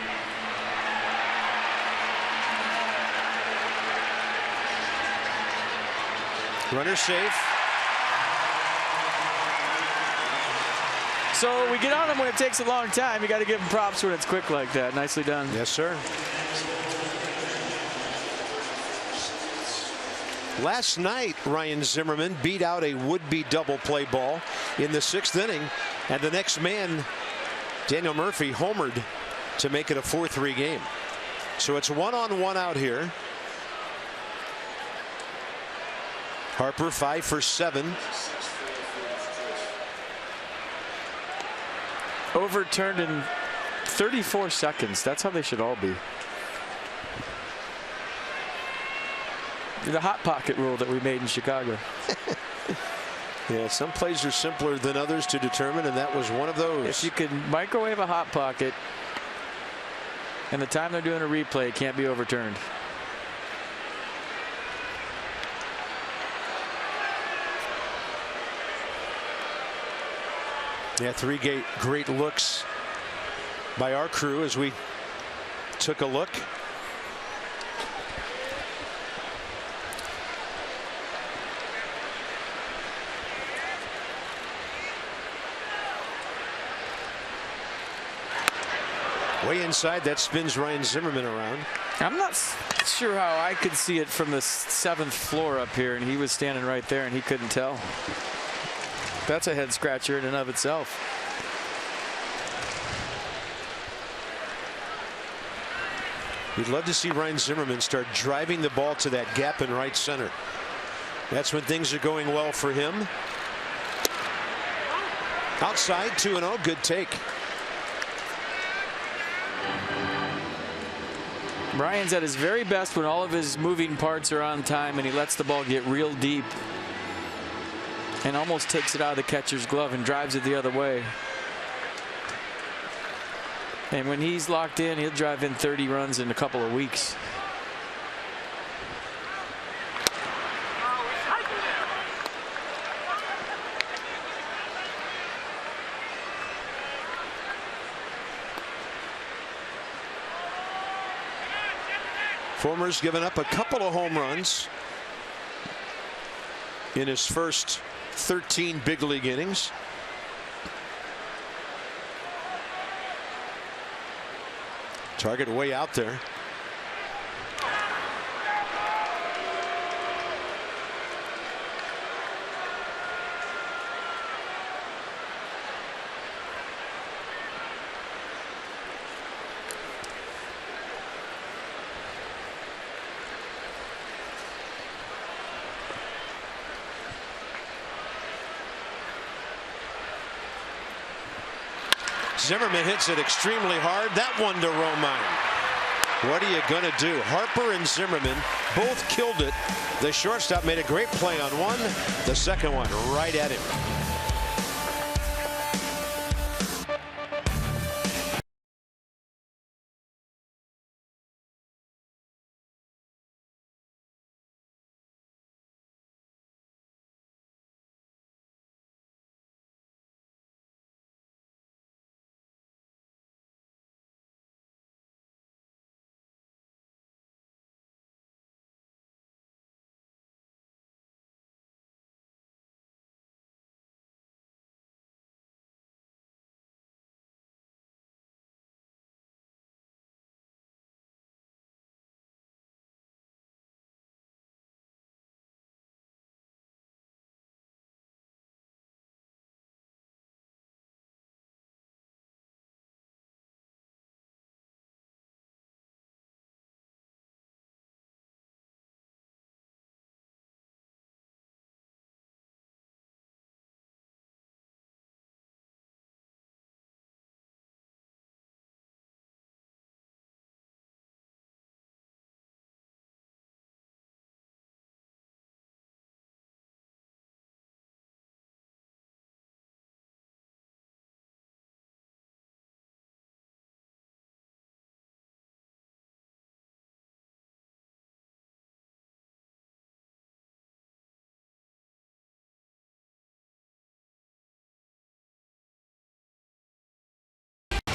Runner safe. So we get on him when it takes a long time. You got to give him props when it's quick like that. Nicely done. Yes, sir. Last night, Ryan Zimmerman beat out a would-be double play ball in the 6th inning, and the next man, Daniel Murphy, homered to make it a 4-3 game. So it's 1-on-1 out here. Harper 5 for 7. Overturned in 34 seconds. That's how they should all be. The hot pocket rule that we made in Chicago. Yeah, some plays are simpler than others to determine, and that was one of those. If you can microwave a hot pocket, and the time they're doing a replay, it can't be overturned. Yeah, 3 great looks by our crew as we took a look. Way inside, that spins Ryan Zimmerman around. I'm not sure how I could see it from the 7th floor up here, and he was standing right there and he couldn't tell. That's a head scratcher in and of itself. You'd love to see Ryan Zimmerman start driving the ball to that gap in right center. That's when things are going well for him. Outside, 2-0, good take. Ryan's at his very best when all of his moving parts are on time and he lets the ball get real deep and almost takes it out of the catcher's glove and drives it the other way. And when he's locked in, he'll drive in 30 runs in a couple of weeks. Fulmer's given up a couple of home runs in his first 13 big league innings. Target way out there. Zimmerman hits it extremely hard. That one to Romine. What are you going to do? Harper and Zimmerman both killed it. The shortstop made a great play on one. The second one right at him.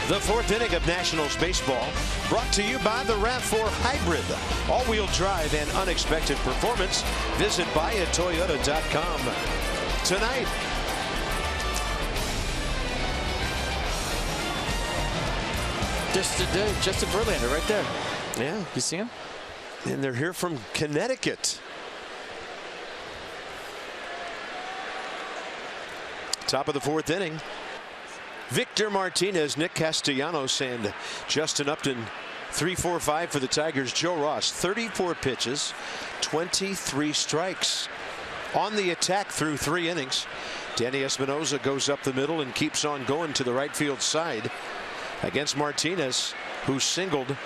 The fourth inning of Nationals baseball brought to you by the RAV4 Hybrid. All-wheel drive and unexpected performance. Visit buyatoyota.com tonight. Justin Verlander right there. Yeah. You see him? And they're here from Connecticut. Top of the fourth inning. Victor Martinez, Nick Castellanos, and Justin Upton 3-4-5 for the Tigers. Joe Ross 34 pitches, 23 strikes on the attack through 3 innings. Danny Espinosa goes up the middle and keeps on going to the right field side against Martinez, who singled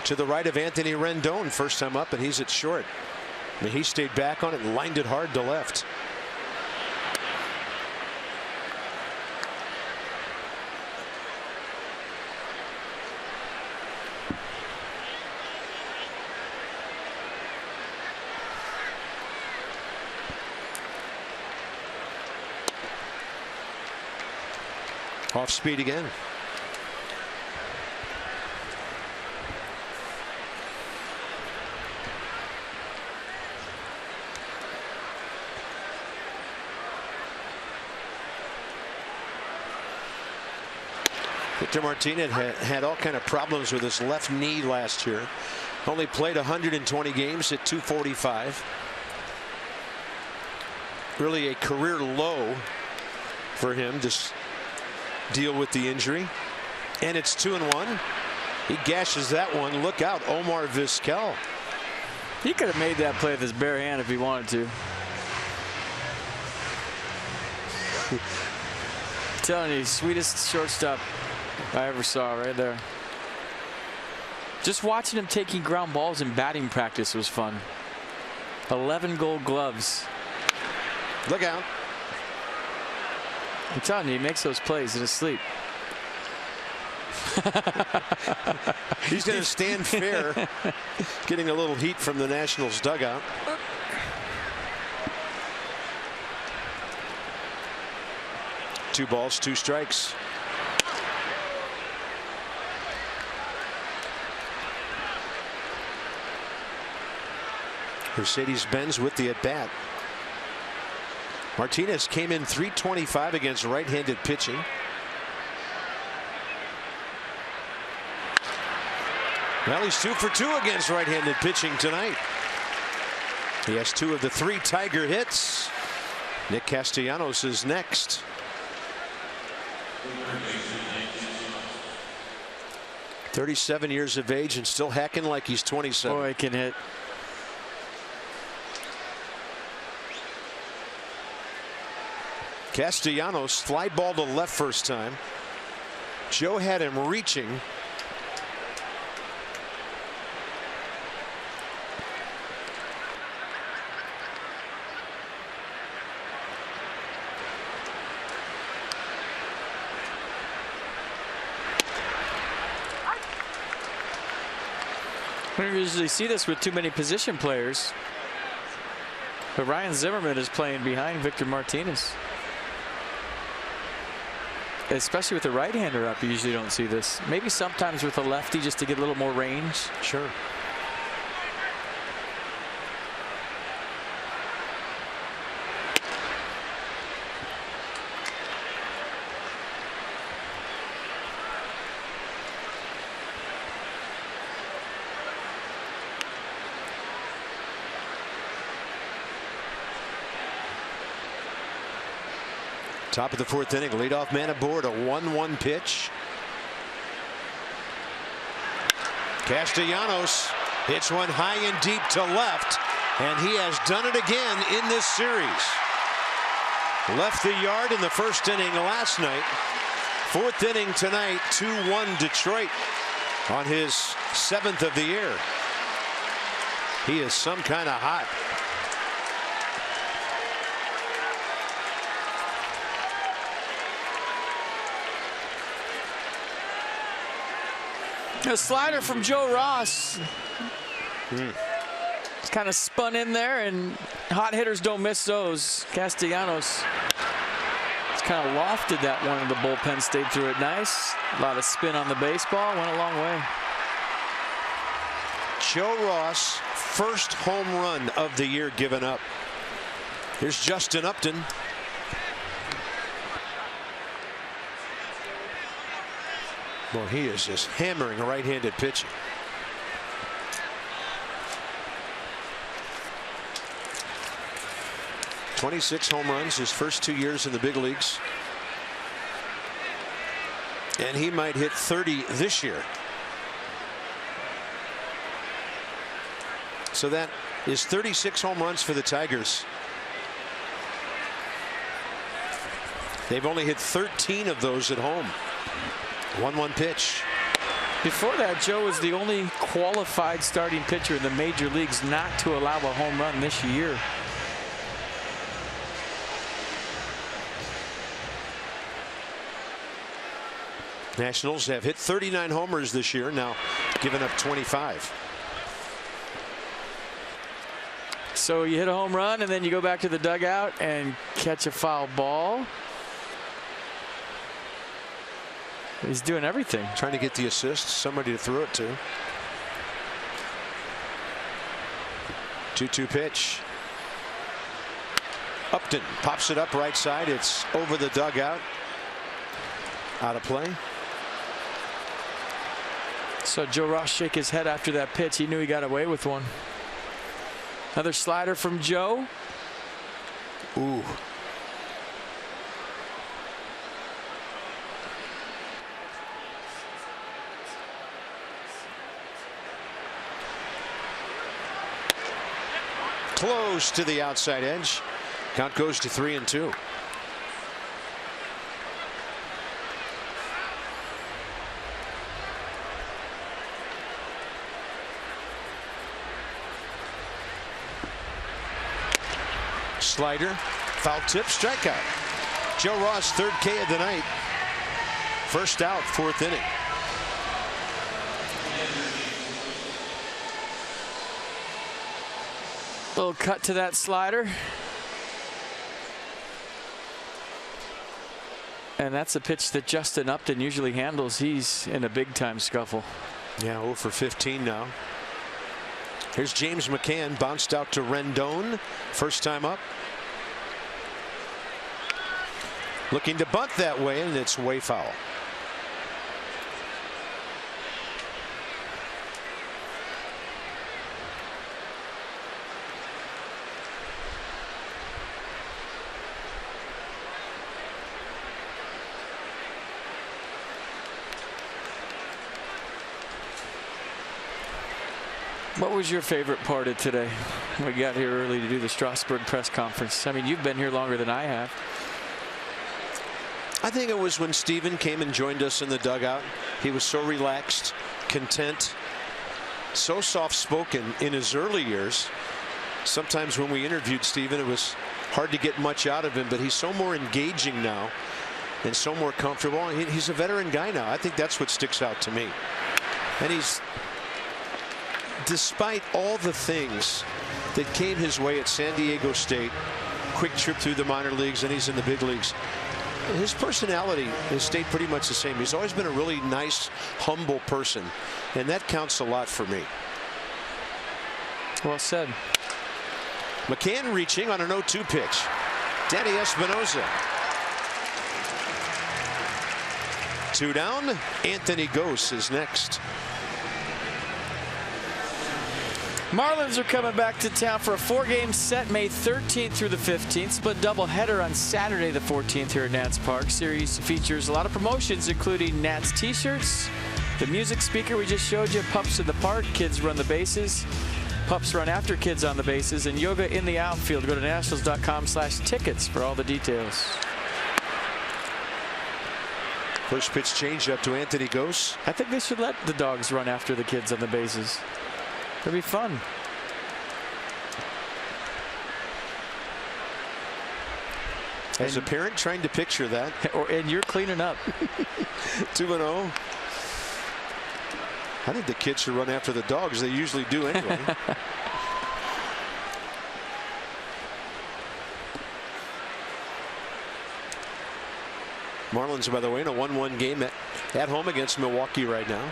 to the right of Anthony Rendon first time up, and he's at short. I mean, he stayed back on it and lined it hard to left. Off speed again. Victor Martinez had all kind of problems with his left knee last year. Only played 120 games at 245. Really a career low for him to deal with the injury. And it's 2-1. He gashes that one. Look out, Omar Vizquel. He could have made that play with his bare hand if he wanted to. I'm telling you, sweetest shortstop I ever saw right there. Just watching him taking ground balls in batting practice was fun. 11 gold gloves. Look out. I'm telling you, he makes those plays in his sleep. He's going to stand fair, getting a little heat from the Nationals dugout. Two balls, two strikes. Mercedes-Benz with the at-bat. Martinez came in .325 against right-handed pitching. Well, he's 2 for 2 against right-handed pitching tonight. He has 2 of the 3 Tiger hits. Nick Castellanos is next. .37 years of age and still hacking like he's 27. Boy, he can hit. Castellanos fly ball to left first time. Joe had him reaching. We don't usually see this with too many position players. But Ryan Zimmerman is playing behind Victor Martinez. Especially with the right-hander up, you usually don't see this. Maybe sometimes with a lefty just to get a little more range. Sure. Top of the 4th inning, leadoff man aboard, a 1-1 pitch. Castellanos hits one high and deep to left, and he has done it again in this series. Left the yard in the 1st inning last night. 4th inning tonight, 2-1 Detroit on his 7th of the year. He is some kind of hot. A slider from Joe Ross. It's kind of spun in there, and hot hitters don't miss those. Castellanos it's kind of lofted that one in the bullpen, stayed through it nice. A lot of spin on the baseball, went a long way. Joe Ross, first home run of the year given up. Here's Justin Upton. Boy, he is just hammering right-handed pitching. .26 home runs his first 2 years in the big leagues. And he might hit 30 this year. So that is 36 home runs for the Tigers. They've only hit 13 of those at home. 1-1 pitch. Before that, Joe was the only qualified starting pitcher in the major leagues not to allow a home run this year. Nationals have hit 39 homers this year, now given up 25. So you hit a home run and then you go back to the dugout and catch a foul ball. He's doing everything. Trying to get the assist, somebody to throw it to. 2-2 pitch. Upton pops it up right side. It's over the dugout. Out of play. So Joe Ross shake his head after that pitch. He knew he got away with one. Another slider from Joe. Ooh. close to the outside edge. Count goes to 3-2. Slider, foul tip, strikeout. Joe Ross, 3rd K of the night. First out, 4th inning. Little cut to that slider. And that's a pitch that Justin Upton usually handles. He's in a big time scuffle. Yeah, 0 for 15 now. Here's James McCann, bounced out to Rendon. First time up. Looking to bunt that way, and it's way foul. What was your favorite part of today? We got here early to do the Strasburg press conference. I mean, you've been here longer than I have. I think it was when Steven came and joined us in the dugout. He was so relaxed, content, so soft-spoken in his early years. Sometimes when we interviewed Steven, it was hard to get much out of him, but he's so more engaging now and so more comfortable. He's a veteran guy now. I think that's what sticks out to me. And he's, despite all the things that came his way at San Diego State, quick trip through the minor leagues, and he's in the big leagues, his personality has stayed pretty much the same. He's always been a really nice, humble person, and that counts a lot for me. Well said. McCann reaching on an 0-2 pitch. Danny Espinosa. 2 down. Anthony Gose is next. Marlins are coming back to town for a 4-game set May 13th through the 15th. Split doubleheader on Saturday the 14th here at Nats Park. Series features a lot of promotions, including Nats t-shirts, the music speaker we just showed you, Pups in the Park, Kids Run the Bases, Pups Run After Kids on the Bases, and Yoga in the Outfield. Go to nationals.com/tickets for all the details. First pitch change up to Anthony Gose. I think they should let the dogs run after the kids on the bases. It'll be fun. As a parent trying to picture that. And you're cleaning up. 2-0. I think the kids should run after the dogs. They usually do anyway. Marlins, by the way, in a 1-1 game at home against Milwaukee right now.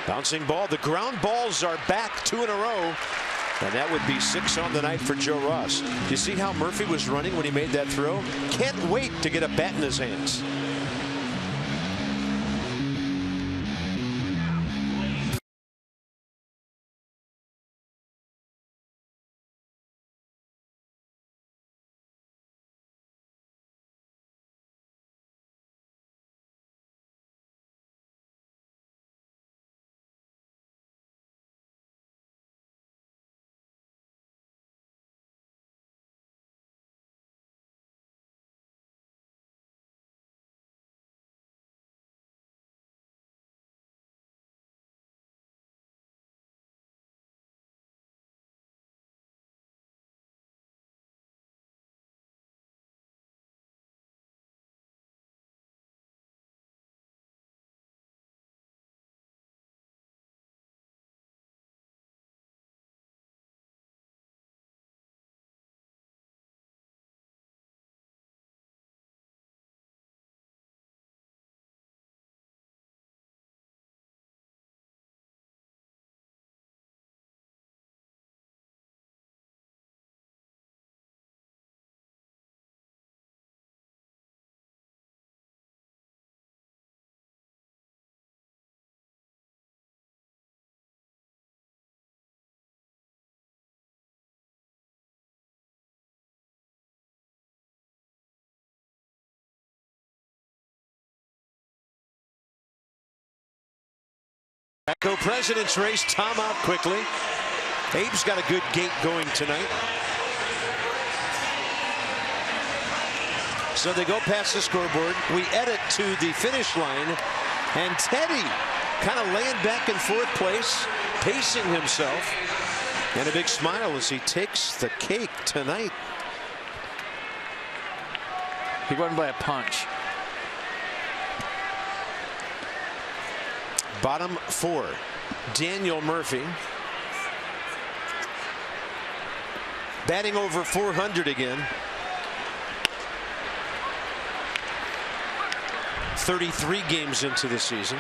Bouncing ball. The ground balls are back 2 in a row. And that would be 6 on the night for Joe Ross. You see how Murphy was running when he made that throw? Can't wait to get a bat in his hands. Echo President's race. Tom out quickly. Abe's got a good gait going tonight. So they go past the scoreboard. We edit to the finish line. And Teddy kind of laying back in fourth place, pacing himself. And a big smile as he takes the cake tonight. He won by a punch. Bottom four. Daniel Murphy. Batting over 400 again. 33 games into the season.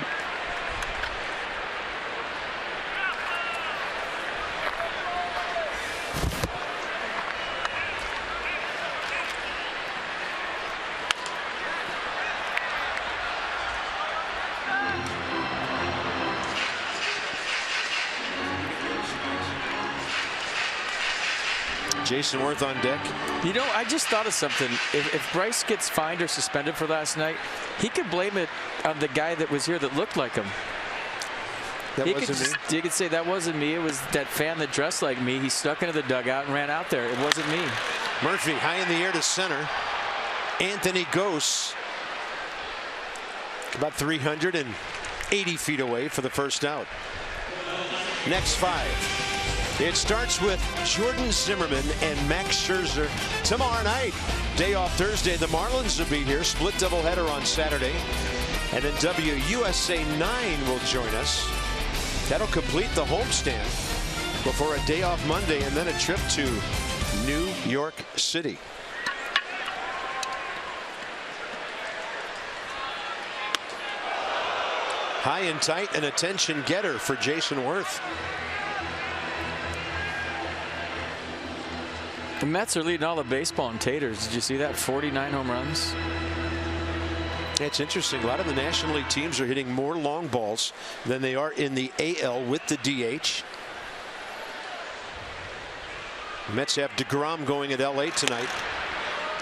Jason Worth on deck. You know, I just thought of something. If Bryce gets fined or suspended for last night, he could blame it on the guy that was here that looked like him. That wasn't me. You could say that wasn't me. It was that fan that dressed like me. He snuck into the dugout and ran out there. It wasn't me. Murphy high in the air to center. Anthony Gose about 380 feet away for the first out. Next five. It starts with Jordan Zimmermann and Max Scherzer tomorrow night. Day off Thursday. The Marlins will be here. Split doubleheader on Saturday. And then WUSA 9 will join us. That'll complete the homestand before a day off Monday and then a trip to New York City. High and tight, an attention getter for Jason Worth. The Mets are leading all the baseball in taters. Did you see that? 49 home runs. It's interesting. A lot of the National League teams are hitting more long balls than they are in the AL with the DH. Mets have DeGrom going at LA tonight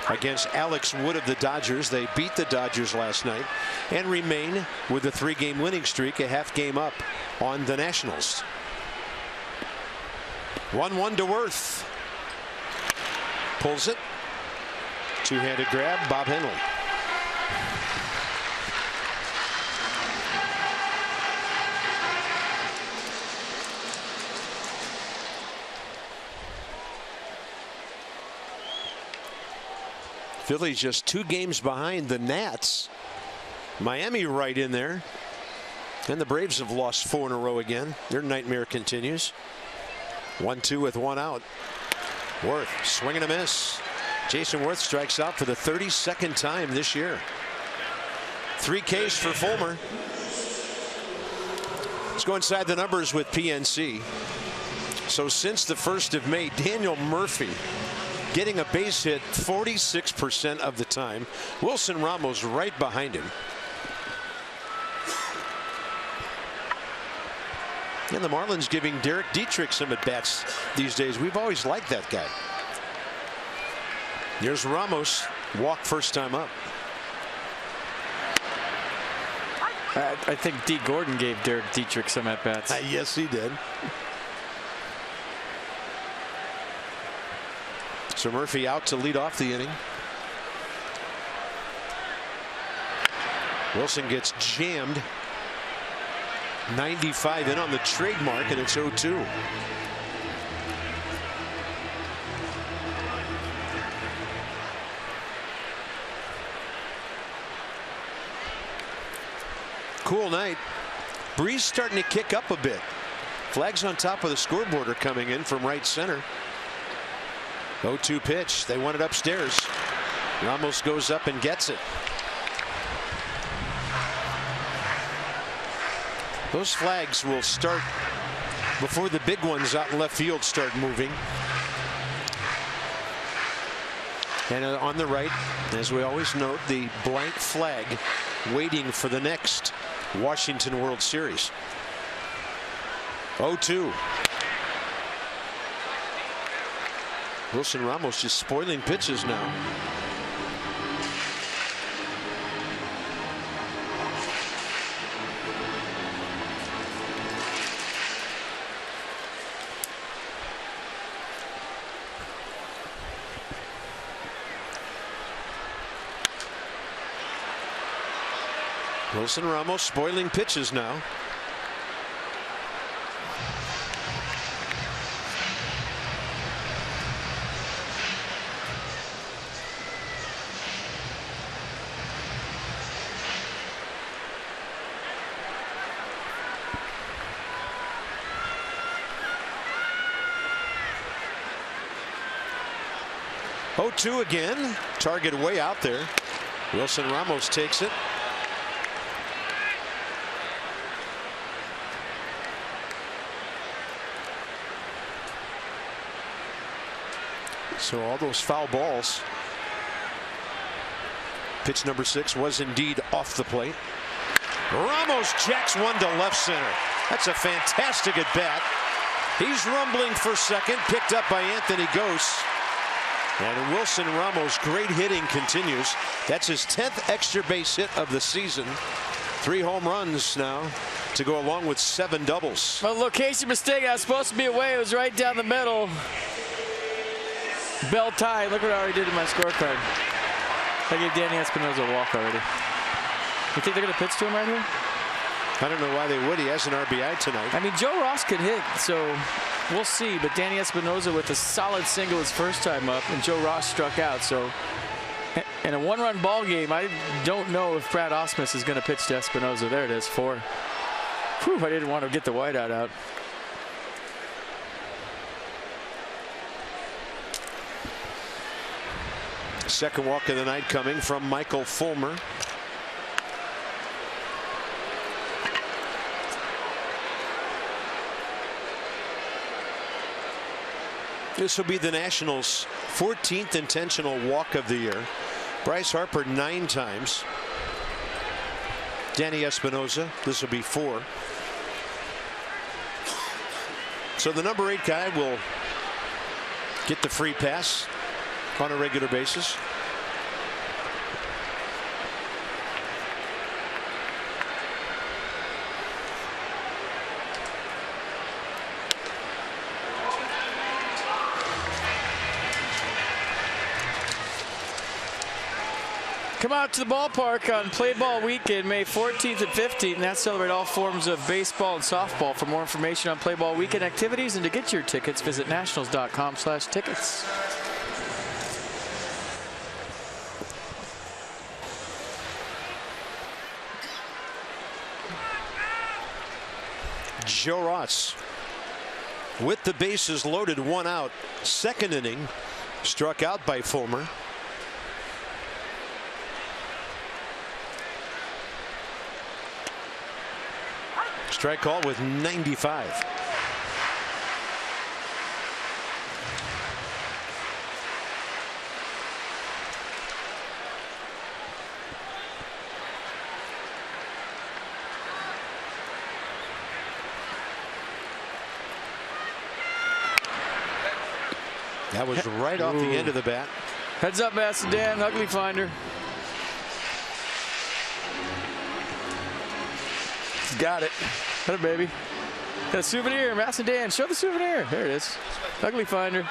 against Alex Wood of the Dodgers. They beat the Dodgers last night and remain with a 3-game winning streak, a half game up on the Nationals. 1-1 to Worth. Pulls it. Two-handed grab, Bob Henley. Philly's just 2 games behind the Nats. Miami right in there. And the Braves have lost 4 in a row again. Their nightmare continues. 1-2 with 1 out. Worth swing and a miss. Jason Worth strikes out for the 32nd time this year. 3 Ks for Fulmer. Let's go inside the numbers with PNC. So since the 1st of May, Daniel Murphy getting a base hit 46% of the time. Wilson Ramos right behind him. And the Marlins giving Derek Dietrich some at-bats these days. We've always liked that guy. Here's Ramos. Walk first time up. I think Dee Gordon gave Derek Dietrich some at-bats. Yes, he did. So Murphy out to lead off the inning. Wilson gets jammed. 95 in on the trademark, and it's 0-2. Cool night. Breeze starting to kick up a bit. Flags on top of the scoreboard are coming in from right center. 0-2 pitch. They want it upstairs. Ramos goes up and gets it. Those flags will start before the big ones out in left field start moving. And on the right, as we always note, the blank flag waiting for the next Washington World Series. 0-2. Wilson Ramos just spoiling pitches now. Wilson Ramos spoiling pitches now. Oh, 2 again. Target way out there. Wilson Ramos takes it. So all those foul balls. Pitch number 6 was indeed off the plate. Ramos jacks one to left center. That's a fantastic at bat. He's rumbling for second, picked up by Anthony Gose. And Wilson Ramos, great hitting continues. That's his 10th extra base hit of the season. 3 home runs now to go along with 7 doubles. Well, location mistake. I was supposed to be away. It was right down the middle. Bell tie. Look what I already did in my scorecard. I gave Danny Espinosa a walk already. You think they're going to pitch to him right here? I don't know why they would. He has an RBI tonight. I mean, Joe Ross could hit, so we'll see. But Danny Espinosa with a solid single his first time up, and Joe Ross struck out. So in a 1-run ball game, I don't know if Brad Ausmus is going to pitch to Espinosa. There it is, 4. Whew, I didn't want to get the whiteout out. Second walk of the night coming from Michael Fulmer. This will be the Nationals' 14th intentional walk of the year. Bryce Harper 9 times. Danny Espinosa, this will be 4. So the number 8 guy will get the free pass on a regular basis. Come out to the ballpark on Play Ball Weekend, May 14th and 15th, and that's celebrate all forms of baseball and softball. For more information on Play Ball Weekend activities and to get your tickets, visit nationals.com/tickets. Joe Ross with the bases loaded, 1 out. Second inning, struck out by Fulmer. Strike call with 95. That was right off the end of the bat. Heads up, Dan, ugly finder. Got it. Got it, baby. Got a souvenir, Dan. Show the souvenir. There it is. Ugly finder.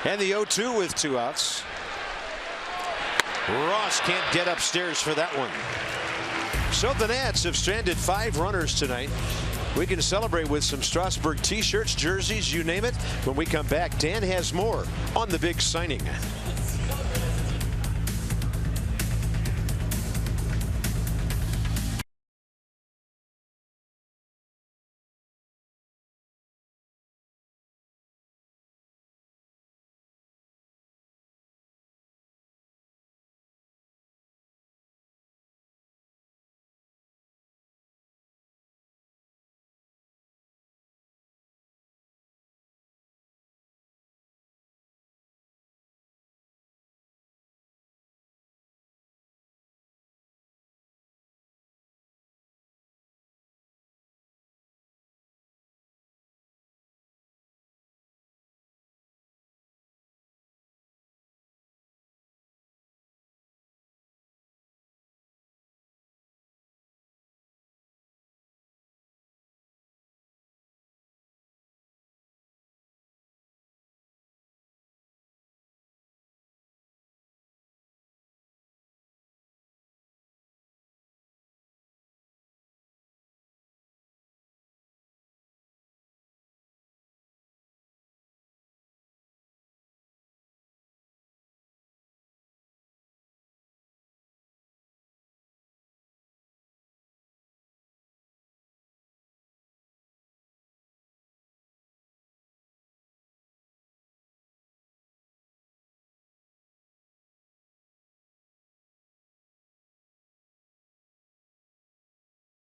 And the 0-2 with 2 outs. Ross can't get upstairs for that one. So the Nats have stranded 5 runners tonight. We can celebrate with some Strasburg t-shirts, jerseys, you name it. When we come back, Dan has more on the big signing.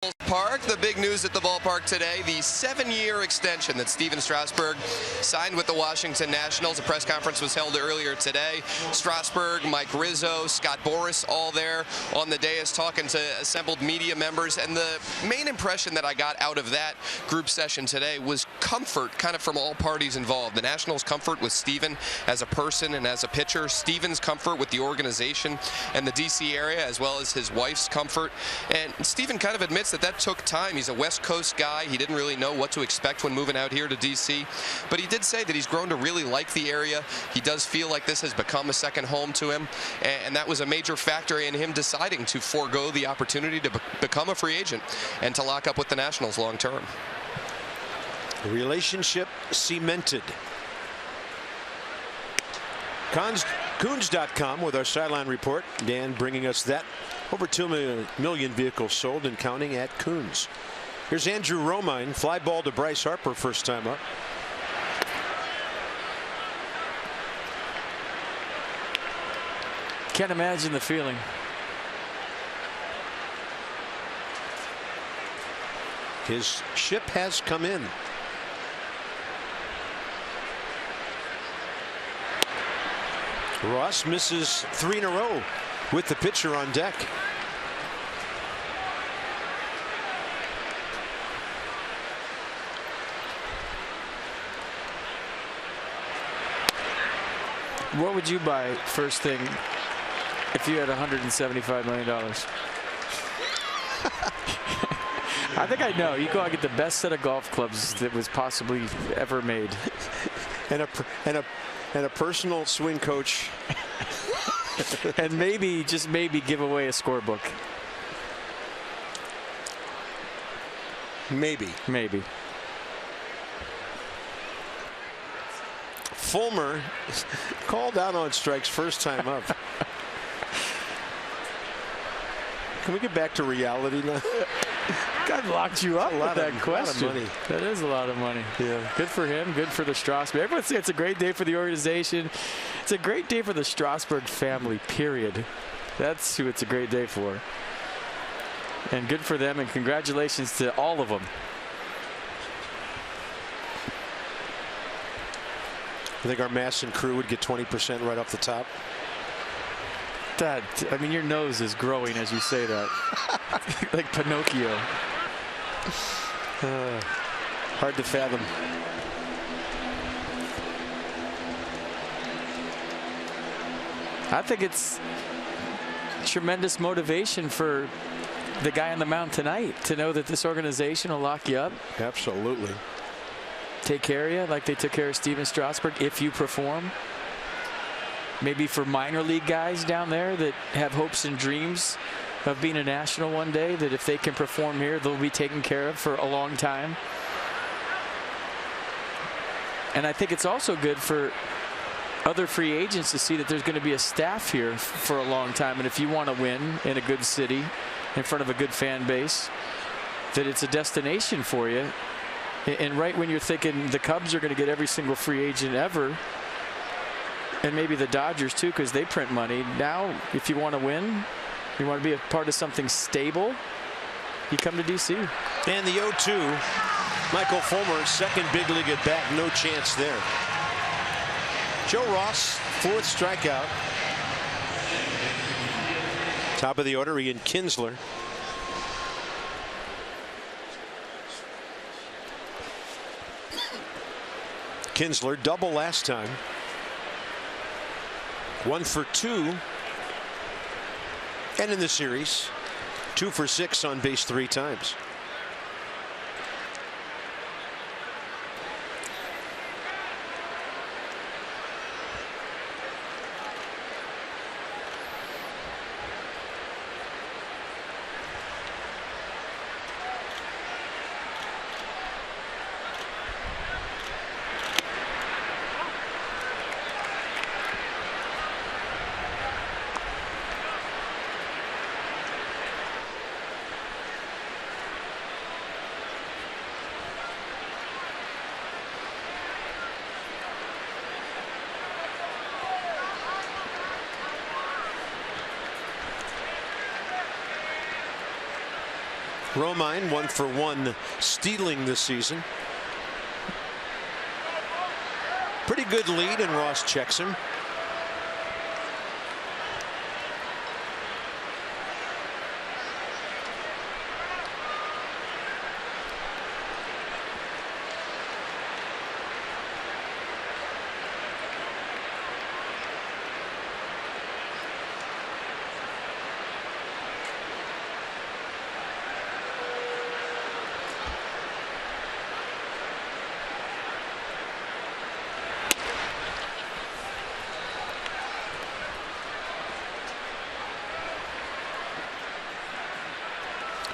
Park. The big news at the ballpark today, the 7-year extension that Stephen Strasburg signed with the Washington Nationals. A press conference was held earlier today. Strasburg, Mike Rizzo, Scott Boras, all there on the dais talking to assembled media members. And the main impression that I got out of that group session today was comfort kind of from all parties involved. The Nationals' comfort with Stephen as a person and as a pitcher, Stephen's comfort with the organization and the D.C. area, as well as his wife's comfort. And Stephen kind of admits that took time. He's a West Coast guy. He didn't really know what to expect when moving out here to D.C. But he did say that he's grown to really like the area. He does feel like this has become a second home to him. And that was a major factor in him deciding to forego the opportunity to become a free agent and to lock up with the Nationals long term. The relationship cemented. Coons.com with our sideline report. Dan bringing us that. Over 2 million vehicles sold and counting at Coons. Here's Andrew Romine. Fly ball to Bryce Harper, first time up. Can't imagine the feeling. His ship has come in. Ross misses 3 in a row with the pitcher on deck. What would you buy first thing if you had $175 million? I think I know. You go out and get the best set of golf clubs that was possibly ever made. And a personal swing coach. And maybe, just maybe, give away a scorebook. Maybe. Maybe. Fulmer called out on strikes first time up. Can we get back to reality now? God locked you up with that question. A lot of money. That is a lot of money. Yeah. Good for him. Good for the Strasburg. Everyone says it's a great day for the organization. It's a great day for the Strasburg family, period. That's who it's a great day for. And good for them, and congratulations to all of them. I think our Masson crew would get 20% right off the top. That, I mean, your nose is growing as you say that. Like Pinocchio. Hard to fathom. I think it's tremendous motivation for the guy on the mound tonight to know that this organization will lock you up. Absolutely. Take care of you like they took care of Stephen Strasburg if you perform. Maybe for minor league guys down there that have hopes and dreams of being a national one day, that if they can perform here, they'll be taken care of for a long time. And I think it's also good for other free agents to see that there's going to be a staff here for a long time. And if you want to win in a good city in front of a good fan base, that it's a destination for you. And right when you're thinking the Cubs are going to get every single free agent ever, and maybe the Dodgers too, because they print money. Now, if you want to win, you want to be a part of something stable, you come to D.C. And the 0-2, Michael Fulmer, second big league at bat, no chance there. Joe Ross, 4th strikeout. Top of the order, Ian Kinsler. Kinsler, double last time. 1 for 2. And in the series, 2 for 6 on base 3 times. Romine 1-for-1 stealing this season. Pretty good lead, and Ross checks him.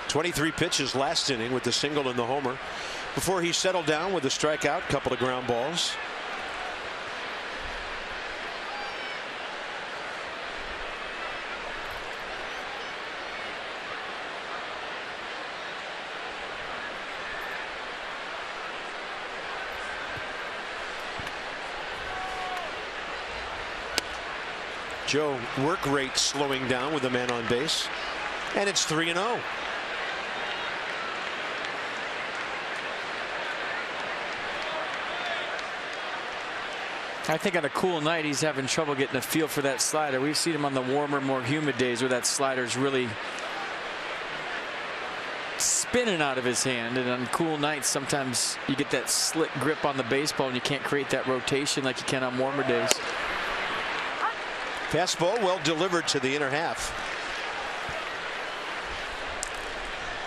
.23 pitches last inning with the single and the homer before he settled down with a strikeout, couple of ground balls. Joe work rate slowing down with a man on base, and it's 3-0. I think on a cool night he's having trouble getting a feel for that slider. We've seen him on the warmer, more humid days where that slider's really spinning out of his hand, and on cool nights sometimes you get that slick grip on the baseball and you can't create that rotation like you can on warmer days. Fastball well delivered to the inner half.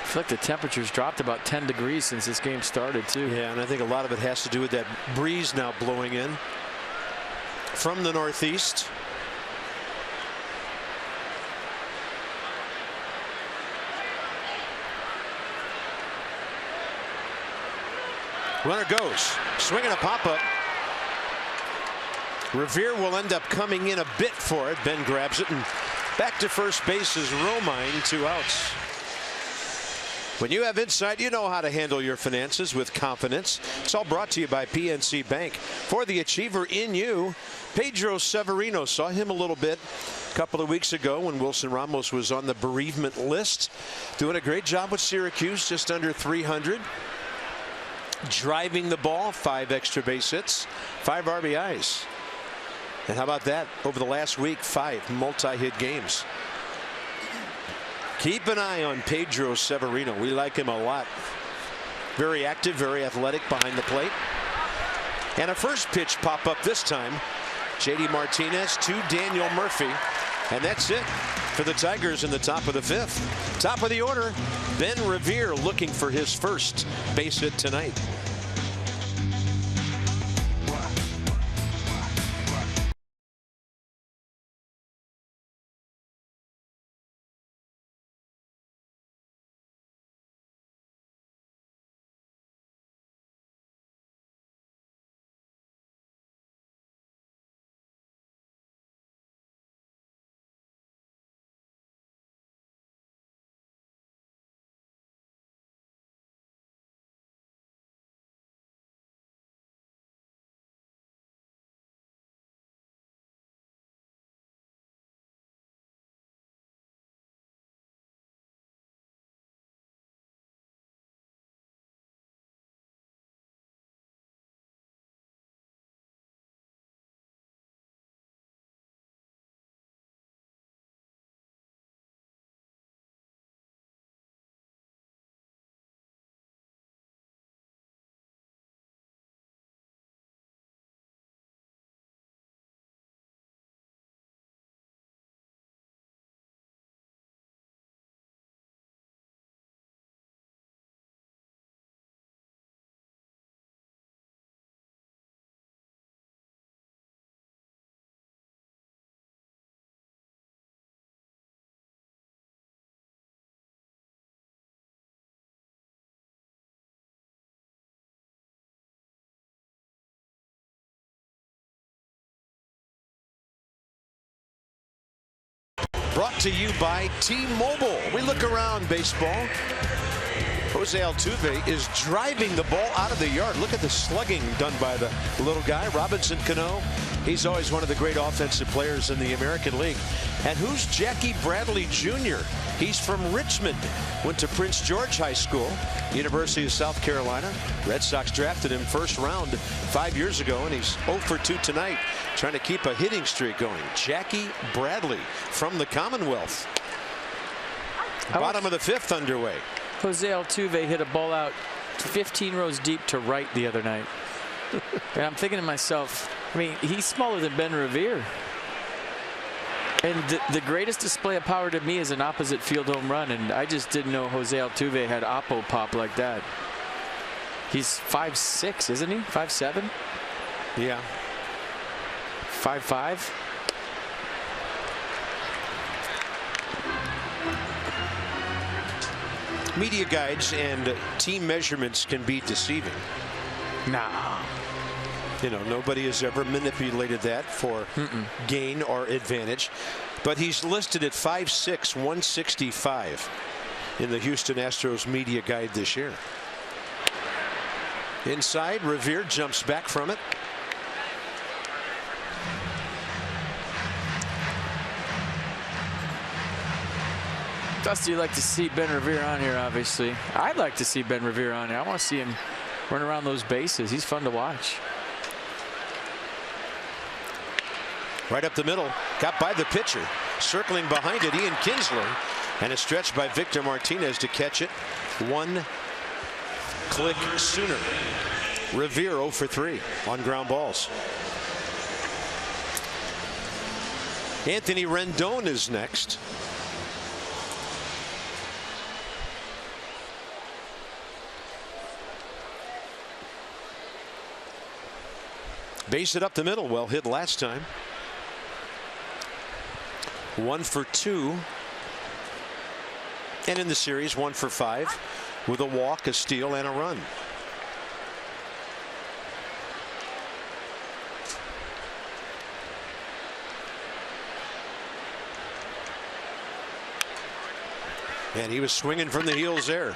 I feel like the temperature's dropped about 10 degrees since this game started too. Yeah, and I think a lot of it has to do with that breeze now blowing in from the northeast. Runner goes, swinging a pop-up. Revere will end up coming in a bit for it. Ben grabs it, and back to first base is Romine, 2 outs. When you have insight, you know how to handle your finances with confidence. It's all brought to you by PNC Bank. For the achiever in you, Pedro Severino. Saw him a little bit a couple of weeks ago when Wilson Ramos was on the bereavement list. Doing a great job with Syracuse, just under 300. Driving the ball, 5 extra base hits, 5 RBIs. And how about that? Over the last week, 5 multi-hit games. Keep an eye on Pedro Severino. We like him a lot. Very active, very athletic behind the plate. And a first pitch pop up this time. JD Martinez to Daniel Murphy. And that's it for the Tigers in the top of the 5th. Top of the order, Ben Revere looking for his first base hit tonight. Brought to you by T-Mobile. We look around baseball. Jose Altuve is driving the ball out of the yard. Look at the slugging done by the little guy. Robinson Cano, he's always one of the great offensive players in the American League. And who's Jackie Bradley Jr.? He's from Richmond, went to Prince George High School, University of South Carolina. Red Sox drafted him first round 5 years ago, and he's 0 for 2 tonight, trying to keep a hitting streak going. Jackie Bradley from the Commonwealth. Bottom of the 5th underway. Jose Altuve hit a ball out 15 rows deep to right the other night. And I'm thinking to myself, I mean, he's smaller than Ben Revere. And the greatest display of power to me is an opposite field home run, and I just didn't know Jose Altuve had oppo pop like that. He's 5'6", isn't he? 5'7"? Yeah. 5'5". Media guides and team measurements can be deceiving. Nah. You know, nobody has ever manipulated that for gain or advantage. But he's listed at 5'6", 165 in the Houston Astros media guide this year. Inside, Revere jumps back from it. Dusty, you'd like to see Ben Revere on here, obviously. I'd like to see Ben Revere on here. I want to see him run around those bases. He's fun to watch. Right up the middle, got by the pitcher. Circling behind it, Ian Kinsler. And a stretch by Victor Martinez to catch it 1 click sooner. Revere 0 for 3 on ground balls. Anthony Rendon is next. Base it up the middle. Well hit last time. 1 for 2. And in the series, 1 for 5 with a walk, a steal, and a run. And he was swinging from the heels there.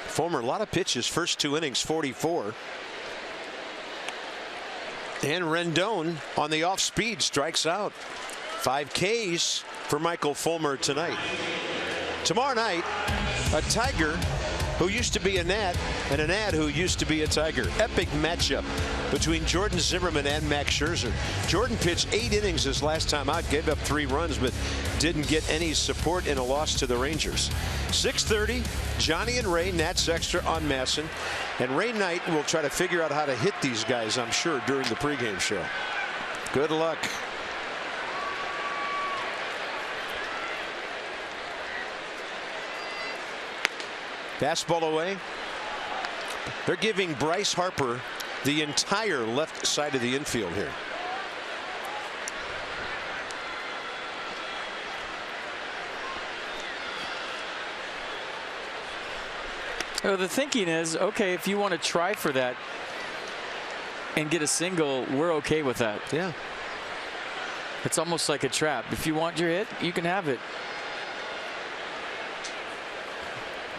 Fulmer, a lot of pitches, first 2 innings, 44. And Rendon on the off speed strikes out. 5 Ks for Michael Fulmer tonight. Tomorrow night, a Tiger who used to be a Nat and a Nat who used to be a Tiger. Epic matchup between Jordan Zimmermann and Max Scherzer. Jordan pitched 8 innings his last time out, gave up 3 runs, but didn't get any support in a loss to the Rangers. 6:30, Johnny and Ray, Nats Extra on Masson. And Ray Knight will try to figure out how to hit these guys, I'm sure, during the pregame show. Good luck. Fastball away. They're giving Bryce Harper the entire left side of the infield here. So the thinking is, okay, if you want to try for that and get a single, we're okay with that. Yeah. It's almost like a trap. If you want your hit, you can have it.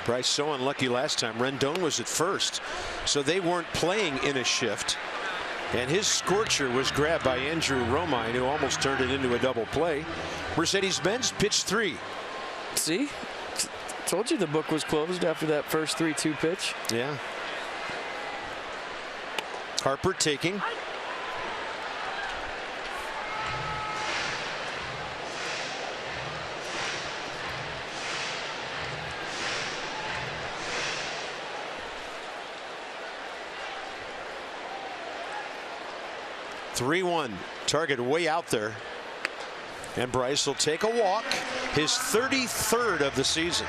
Bryce so unlucky last time. Rendon was at first, so they weren't playing in a shift. And his scorcher was grabbed by Andrew Romine, who almost turned it into a double play. Mercedes-Benz pitched 3. See? Told you the book was closed after that first 3-2 pitch. Yeah. Harper taking. (3-1). Target way out there. And Bryce will take a walk. His 33rd of the season.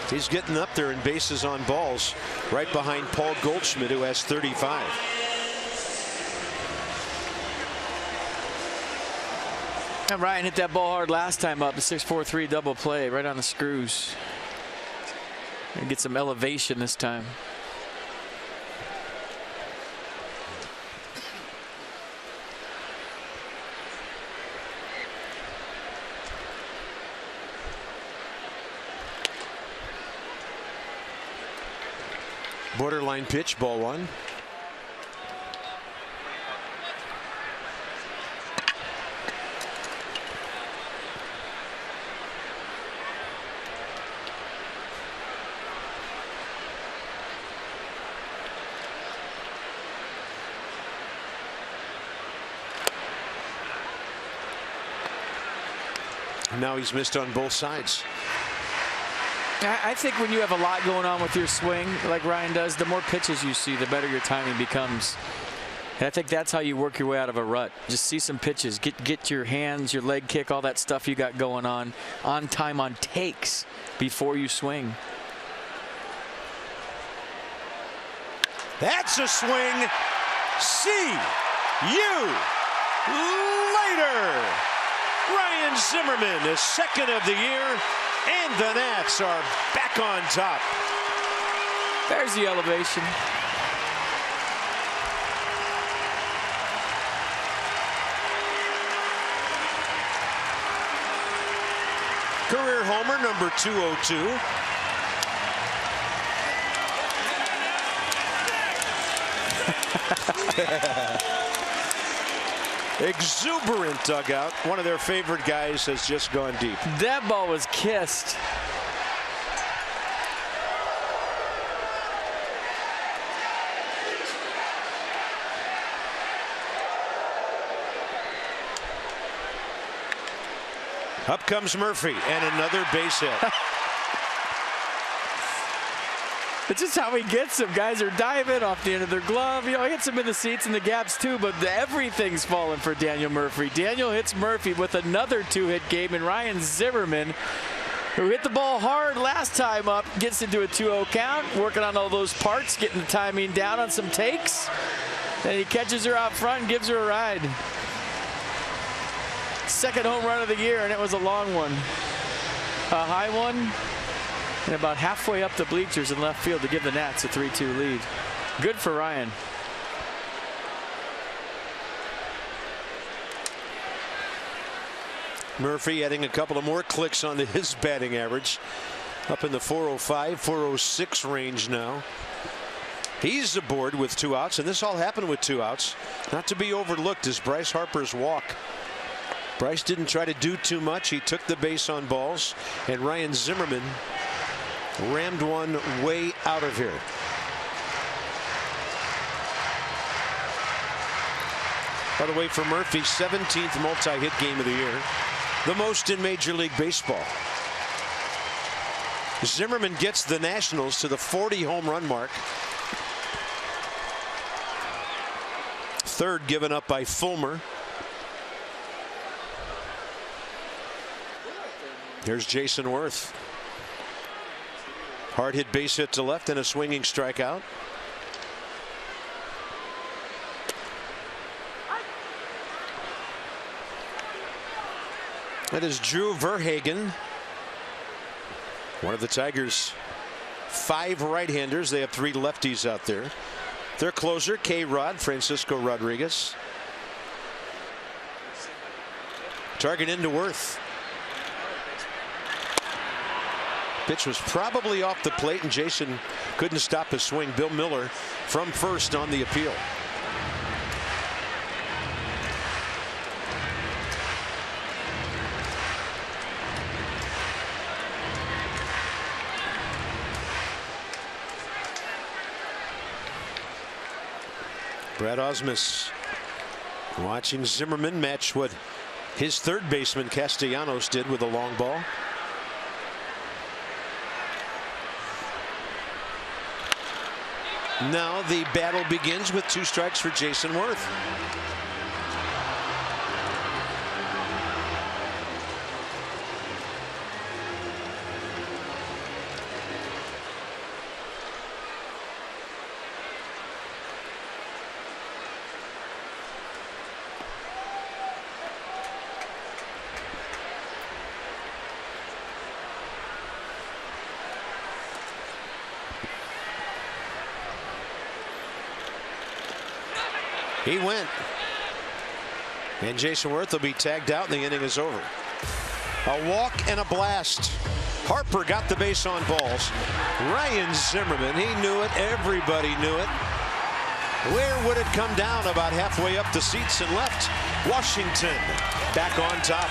He's getting up there in bases on balls, right behind Paul Goldschmidt, who has 35. And Ryan hit that ball hard last time up, a 6-4-3 double play right on the screws. And get some elevation this time. Borderline pitch, ball one. Now he's missed on both sides. I think when you have a lot going on with your swing, like Ryan does, the more pitches you see, the better your timing becomes. And I think that's how you work your way out of a rut. Just see some pitches, get your hands, your leg kick, all that stuff you got going on time on takes before you swing. That's a swing. See you later. Ryan Zimmerman is second of the year, and the Nats are back on top. There's the elevation. Career homer number 202. Exuberant dugout. One of their favorite guys has just gone deep. That ball was kissed. Up comes Murphy and another base hit. It's just how he gets them. Guys are diving off the end of their glove. You know, he hits them in the seats and the gaps too, but everything's falling for Daniel Murphy. Daniel hits Murphy with another two-hit game, and Ryan Zimmerman, who hit the ball hard last time up, gets into a 2-0 count, working on all those parts, getting the timing down on some takes, and he catches her out front and gives her a ride. Second home run of the year, and it was a long one. A high one. And about halfway up the bleachers in left field to give the Nats a 3-2 lead. Good for Ryan. Murphy adding a couple of more clicks on his batting average. Up in the 405, 406 range now. He's aboard with 2 outs, and this all happened with 2 outs. Not to be overlooked is Bryce Harper's walk. Bryce didn't try to do too much. He took the base on balls, and Ryan Zimmerman rammed one way out of here. By the way, for Murphy, 17th multi-hit game of the year, the most in Major League Baseball. Zimmerman gets the Nationals to the 40 home run mark. Third given up by Fulmer. Here's Jason Worth. Hard hit base hit to left and a swinging strikeout. That is Drew Verhagen, one of the Tigers' 5 right-handers. They have 3 lefties out there. Their closer, K-Rod, Francisco Rodriguez. Target into Worth. Pitch was probably off the plate, and Jason couldn't stop his swing. Bill Miller from first on the appeal. Brad Ausmus watching Zimmerman match what his third baseman Castellanos did with a long ball. Now the battle begins with 2 strikes for Jason Worth. He went. And Jason Worth will be tagged out, and the inning is over. A walk and a blast. Harper got the base on balls. Ryan Zimmerman, he knew it. Everybody knew it. Where would it come down? About halfway up the seats and left. Washington back on top.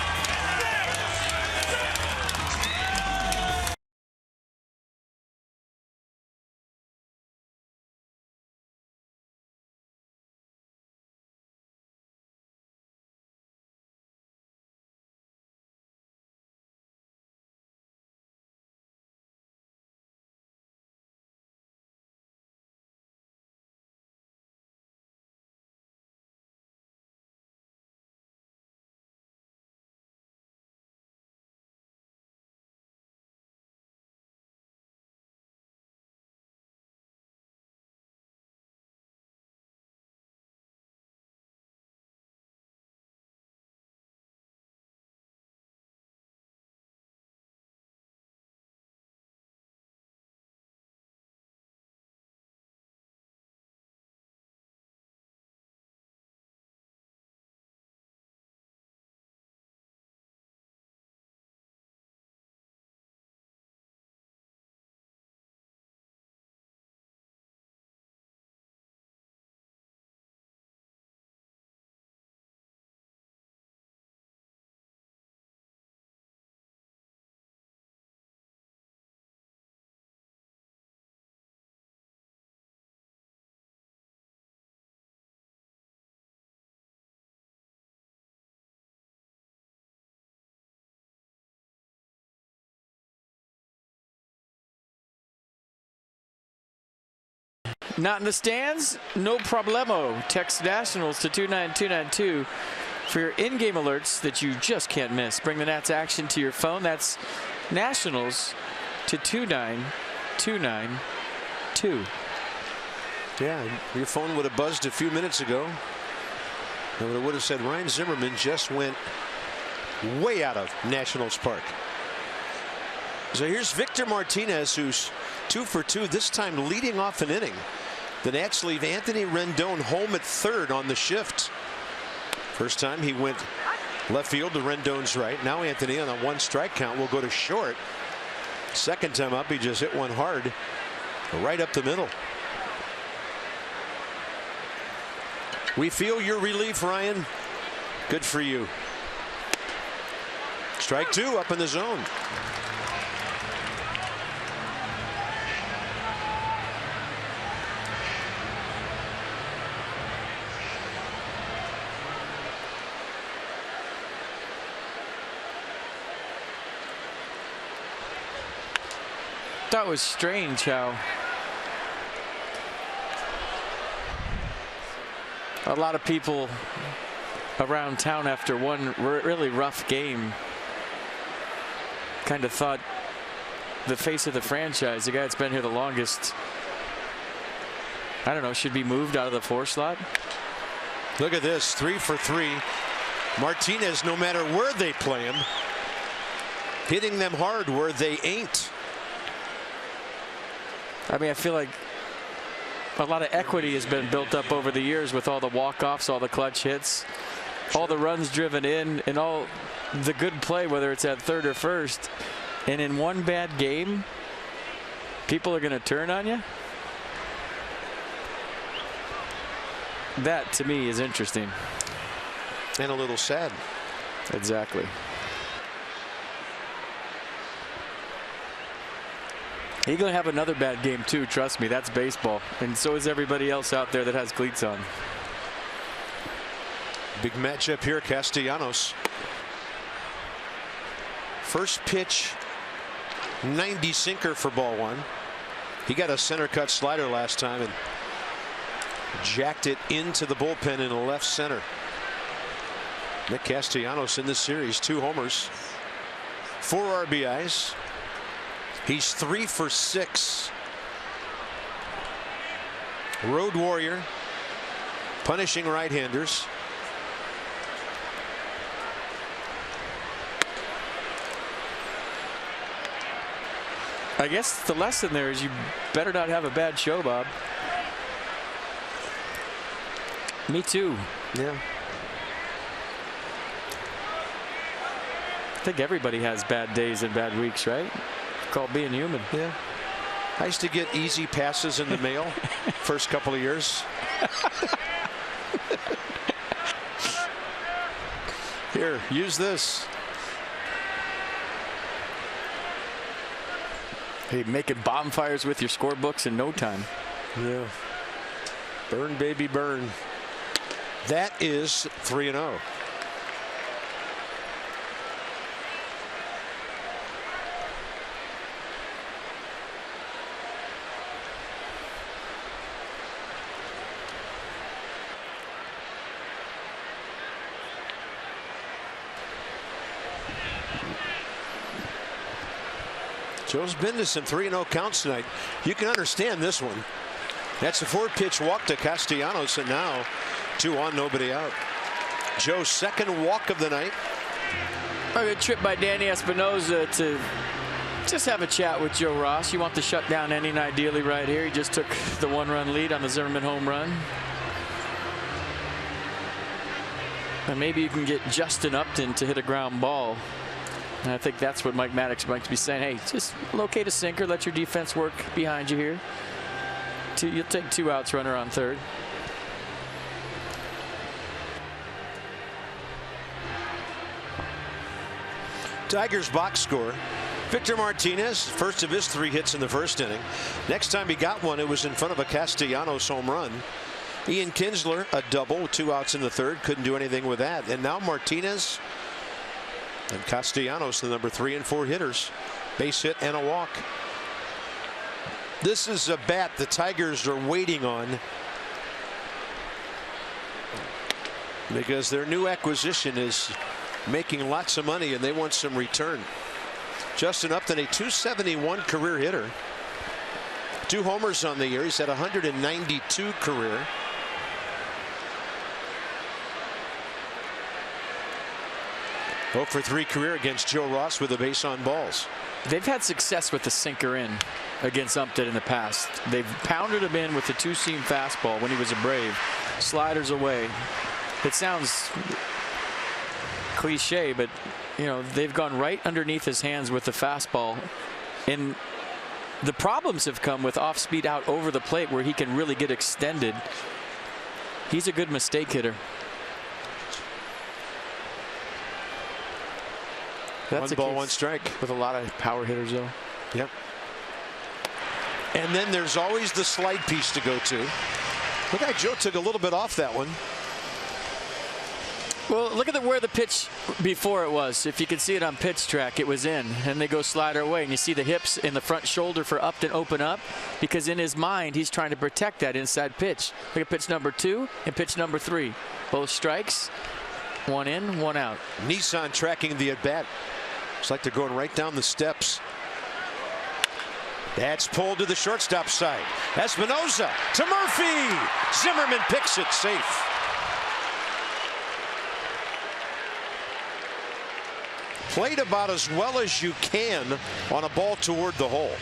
Not in the stands? No problemo. Text Nationals to 29292 for your in-game alerts that you just can't miss. Bring the Nats action to your phone. That's Nationals to 29292. Yeah, your phone would have buzzed a few minutes ago. And it would have said Ryan Zimmerman just went way out of Nationals Park. So here's Victor Martinez, who's 2 for 2, this time leading off an inning. The Nats leave Anthony Rendon home at third on the shift. First time he went left field to Rendon's right. Now Anthony on a 1 strike count will go to short. Second time up, he just hit one hard right up the middle. We feel your relief, Ryan. Good for you. Strike 2 up in the zone. That was strange how a lot of people around town after one really rough game kind of thought the face of the franchise, the guy that's been here the longest, I don't know, should be moved out of the 4 slot. Look at this, 3 for 3. Martinez, no matter where they play him, hitting them hard where they ain't. I mean, I feel like a lot of equity has been built up over the years with all the walk-offs, all the clutch hits, all the runs driven in, and all the good play, whether it's at third or first. And in one bad game, people are going to turn on you. That, to me, is interesting. And a little sad. Exactly. He's going to have another bad game, too. Trust me, that's baseball. And so is everybody else out there that has cleats on. Big matchup here, Castellanos. First pitch, 90 sinker for ball 1. He got a center cut slider last time and jacked it into the bullpen in the left center. Nick Castellanos in this series, 2 homers, 4 RBIs. He's 3 for 6. Road warrior, punishing right-handers. I guess the lesson there is you better not have a bad show, Bob. Me too. Yeah. I think everybody has bad days and bad weeks, right? It's called being human. Yeah. I used to get easy passes in the mail first couple of years. Here, use this. Hey, making bonfires with your scorebooks in no time. Yeah. Burn, baby, burn. That is 3-0. Joe's been to some 3-0 counts tonight. You can understand this one. That's a 4-pitch walk to Castellanos, and now 2 on, nobody out. Joe's second walk of the night. A good trip by Danny Espinosa to just have a chat with Joe Ross. You want to shut down inning ideally right here. He just took the 1-run lead on the Zimmerman home run. And maybe you can get Justin Upton to hit a ground ball. And I think that's what Mike Maddox might be saying. Hey, just locate a sinker. Let your defense work behind you here. You'll take 2 outs, runner on third. Tigers box score. Victor Martinez, first of his 3 hits in the first inning. Next time he got one, it was in front of a Castellanos home run. Ian Kinsler, a double, 2 outs in the third. Couldn't do anything with that. And now Martinez and Castellanos, the number 3 and 4 hitters. Base hit and a walk. This is a bat the Tigers are waiting on, because their new acquisition is making lots of money and they want some return. Justin Upton, a .271 career hitter. 2 homers on the year. He's had 192 career. Oh for 3 career against Joe Ross with a base on balls. They've had success with the sinker in against Upton in the past. They've pounded him in with the 2-seam fastball when he was a Brave. Sliders away. It sounds cliche, but you know, they've gone right underneath his hands with the fastball. And the problems have come with off-speed out over the plate where he can really get extended. He's a good mistake hitter. That's 1 ball, 1 strike. With a lot of power hitters, though. Yep. And then there's always the slide piece to go to. Look how Joe took a little bit off that one. Well, look at where the pitch before it was. If you can see it on pitch track, it was in. And they go slider away. And you see the hips in the front shoulder for Upton open up. Because in his mind, he's trying to protect that inside pitch. Look at pitch number 2 and pitch number 3. Both strikes. 1 in, 1 out. Nissan tracking the at-bat. It's like they're going right down the steps. That's pulled to the shortstop side. Espinosa to Murphy. Zimmerman picks it safe. Played about as well as you can on a ball toward the hole.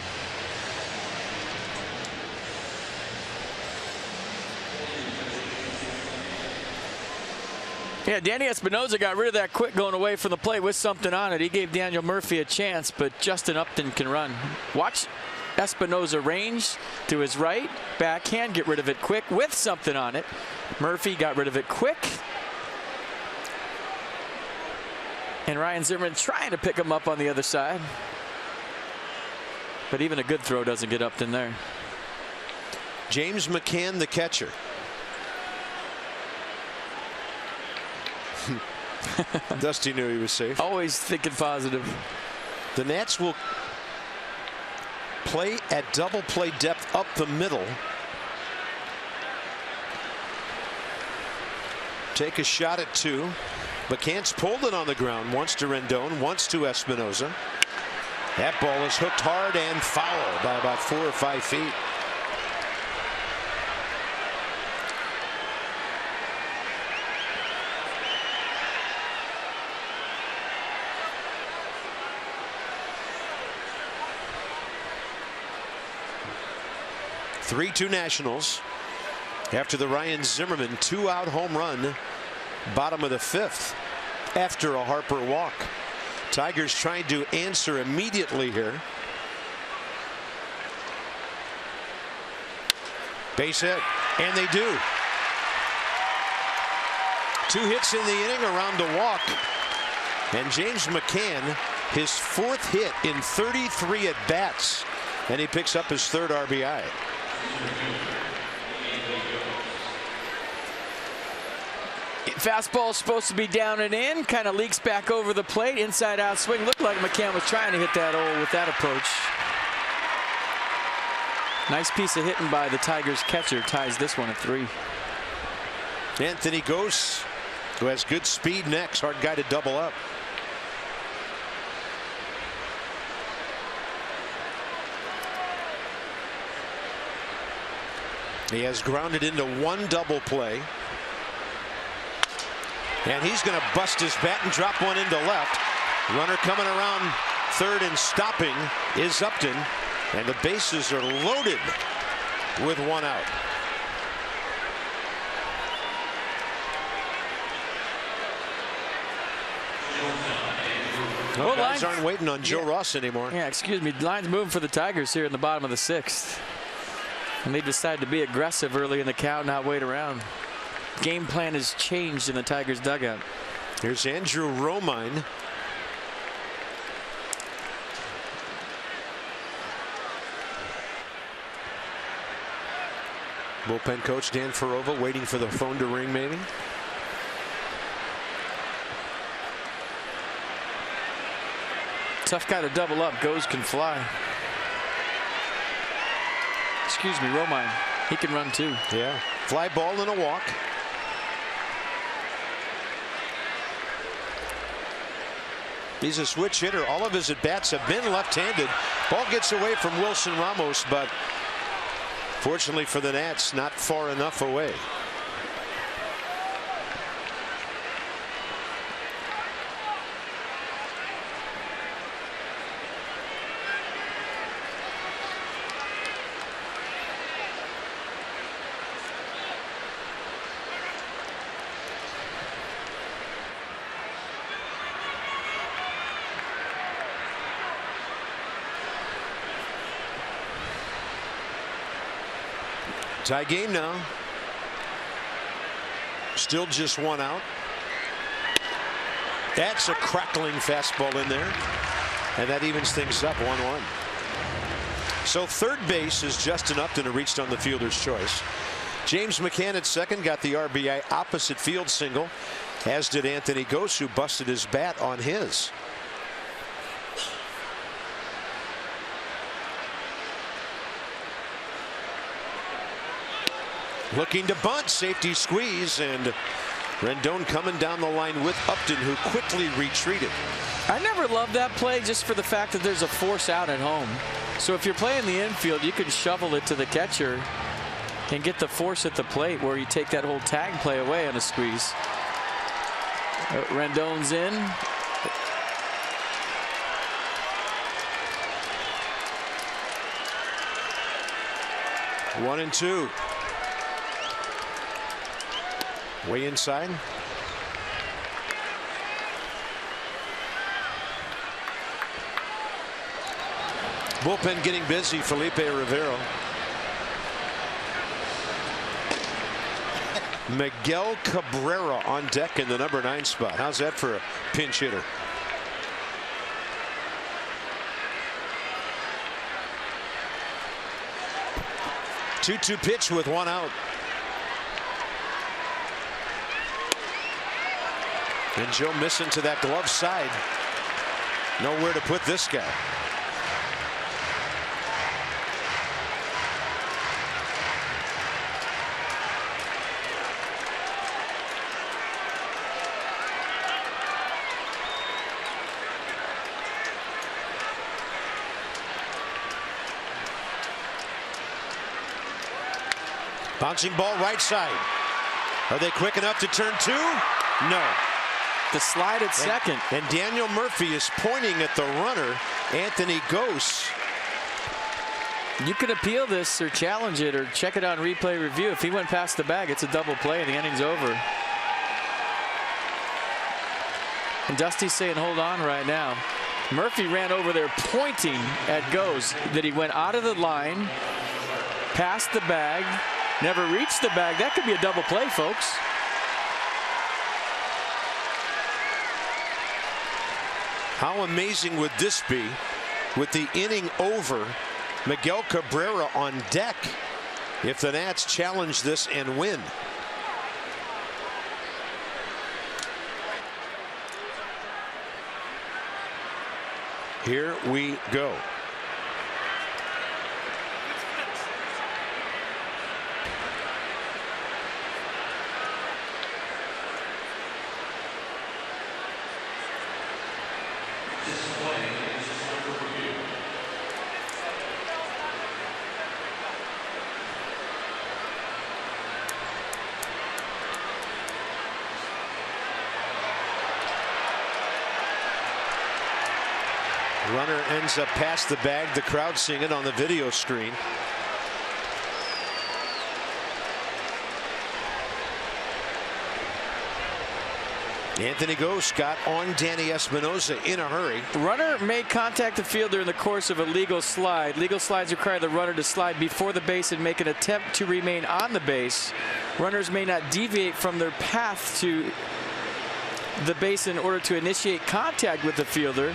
Yeah, Danny Espinosa got rid of that quick going away from the plate with something on it. He gave Daniel Murphy a chance, but Justin Upton can run. Watch Espinosa range to his right. Backhand, get rid of it quick with something on it. Murphy got rid of it quick. And Ryan Zimmerman trying to pick him up on the other side. But even a good throw doesn't get Upton there. James McCann, the catcher. Dusty knew he was safe. Always thinking positive. The Nats will play at double play depth up the middle. Take a shot at 2. McCann's pulled it on the ground once to Rendon, once to Espinosa. That ball is hooked hard and foul by about 4 or 5 feet. (3-2 Nationals). after the Ryan Zimmerman 2-out home run, bottom of the 5th, after a Harper walk. Tigers trying to answer immediately here. Base hit, and they do. 2 hits in the inning, around a walk. And James McCann, his 4th hit in 33 at bats, and he picks up his 3rd RBI. Fastball is supposed to be down and in, kind of leaks back over the plate, inside out swing. Looked like McCann was trying to hit that hole with that approach. Nice piece of hitting by the Tigers catcher, ties this one at 3. Anthony Gose, who has good speed next, hard guy to double up. He has grounded into 1 double play. And he's going to bust his bat and drop one into left. Runner coming around 3rd and stopping is Upton. And the bases are loaded with 1 out. Well, guys aren't waiting on Joe Ross anymore. Yeah, excuse me. Line's moving for the Tigers here in the bottom of the 6th. And they decide to be aggressive early in the count, not wait around. Game plan has changed in the Tigers dugout. Here's Andrew Romine. Bullpen coach Dan Farova waiting for the phone to ring, maybe. Tough guy to double up. Gose can fly. Excuse me, Romine. He can run too. Yeah. Fly ball and a walk. He's a switch hitter. All of his at-bats have been left-handed. Ball gets away from Wilson Ramos, but fortunately for the Nats, not far enough away. Tie game now. Still just 1 out. That's a crackling fastball in there. And that evens things up 1-1. So 3rd base is Justin Upton, who reached on the fielder's choice. James McCann at 2nd got the RBI opposite field single, as did Anthony Gose, who busted his bat on his. Looking to bunt, safety squeeze, and Rendon coming down the line with Upton, who quickly retreated. I never loved that play just for the fact that there's a force out at home. So if you're playing the infield, you can shovel it to the catcher and get the force at the plate where you take that whole tag play away on a squeeze. Rendon's in. One and two. Way inside. Bullpen getting busy. Felipe Rivero. Miguel Cabrera on deck in the number 9 spot. How's that for a pinch hitter? Two-two pitch with 1 out. And Joe missing to that glove side. Nowhere to put this guy. Bouncing ball right side. Are they quick enough to turn 2? No. The slide at second. And Daniel Murphy is pointing at the runner, Anthony Gose. You can appeal this or challenge it or check it on replay review. If he went past the bag, it's a double play and the inning's over. And Dusty's saying hold on right now. Murphy ran over there pointing at Goes that he went out of the line, past the bag, never reached the bag. That could be a double play, folks. How amazing would this be with the inning over? Miguel Cabrera on deck if the Nats challenge this and win. Here we go. Runner ends up past the bag. The crowd seeing it on the video screen. Anthony Gose got on Danny Espinosa in a hurry. Runner made contact with the fielder in the course of a legal slide. Legal slides require the runner to slide before the base and make an attempt to remain on the base. Runners may not deviate from their path to the base in order to initiate contact with the fielder.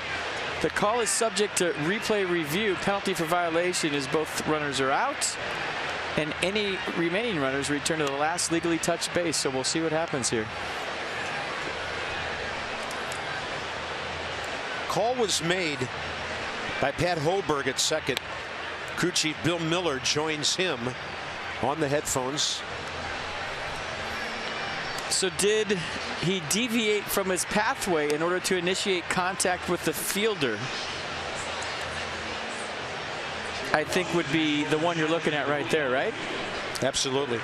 The call is subject to replay review. Penalty for violation is both runners are out and any remaining runners return to the last legally touched base. So we'll see what happens here. Call was made by Pat Holberg at second. Crew chief Bill Miller joins him on the headphones. So did he deviate from his pathway in order to initiate contact with the fielder? I think would be the one you're looking at right there, right? Absolutely.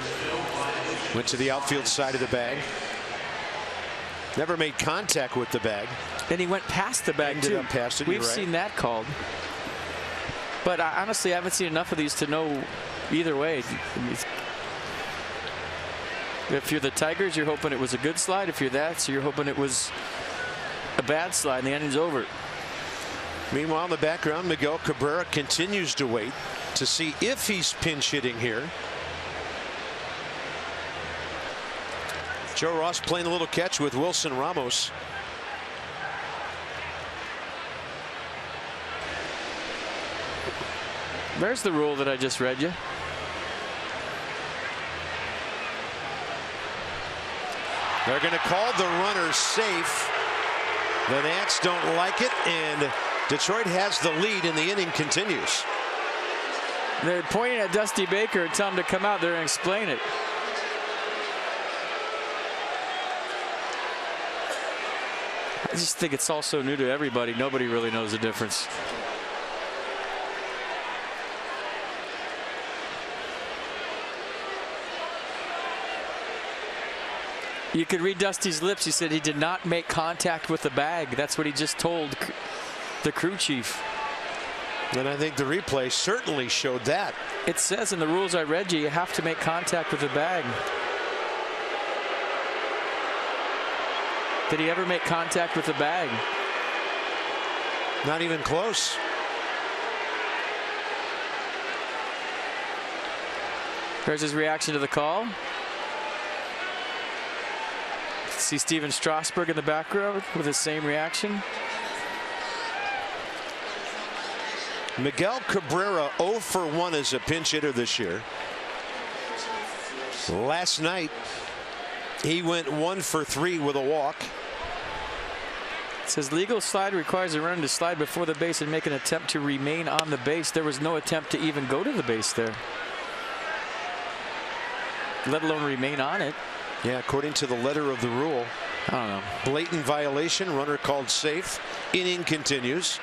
Went to the outfield side of the bag. Never made contact with the bag. And he went past the bag Ended too. up past it, We've you're right. seen that called. But I honestly haven't seen enough of these to know either way. If you're the Tigers, you're hoping it was a good slide. If you're that, so you're hoping it was a bad slide and the inning's over. Meanwhile, in the background, Miguel Cabrera continues to wait to see if he's pinch hitting here. Joe Ross playing a little catch with Wilson Ramos. There's the rule that I just read you. They're going to call the runner safe. The Nats don't like it, and Detroit has the lead, and the inning continues. They're pointing at Dusty Baker and telling him to come out there and explain it. I just think it's all so new to everybody. Nobody really knows the difference. You could read Dusty's lips. He said he did not make contact with the bag. That's what he just told the crew chief. And I think the replay certainly showed that. It says in the rules I read you have to make contact with the bag. Did he ever make contact with the bag? Not even close. There's his reaction to the call. See Steven Strasburg in the background with the same reaction. Miguel Cabrera 0 for 1 as a pinch hitter this year. Last night he went 1 for 3 with a walk. It says legal slide requires a runner to slide before the base and make an attempt to remain on the base. There was no attempt to even go to the base there, let alone remain on it. Yeah, according to the letter of the rule. I don't know. Blatant violation, runner called safe. Inning continues.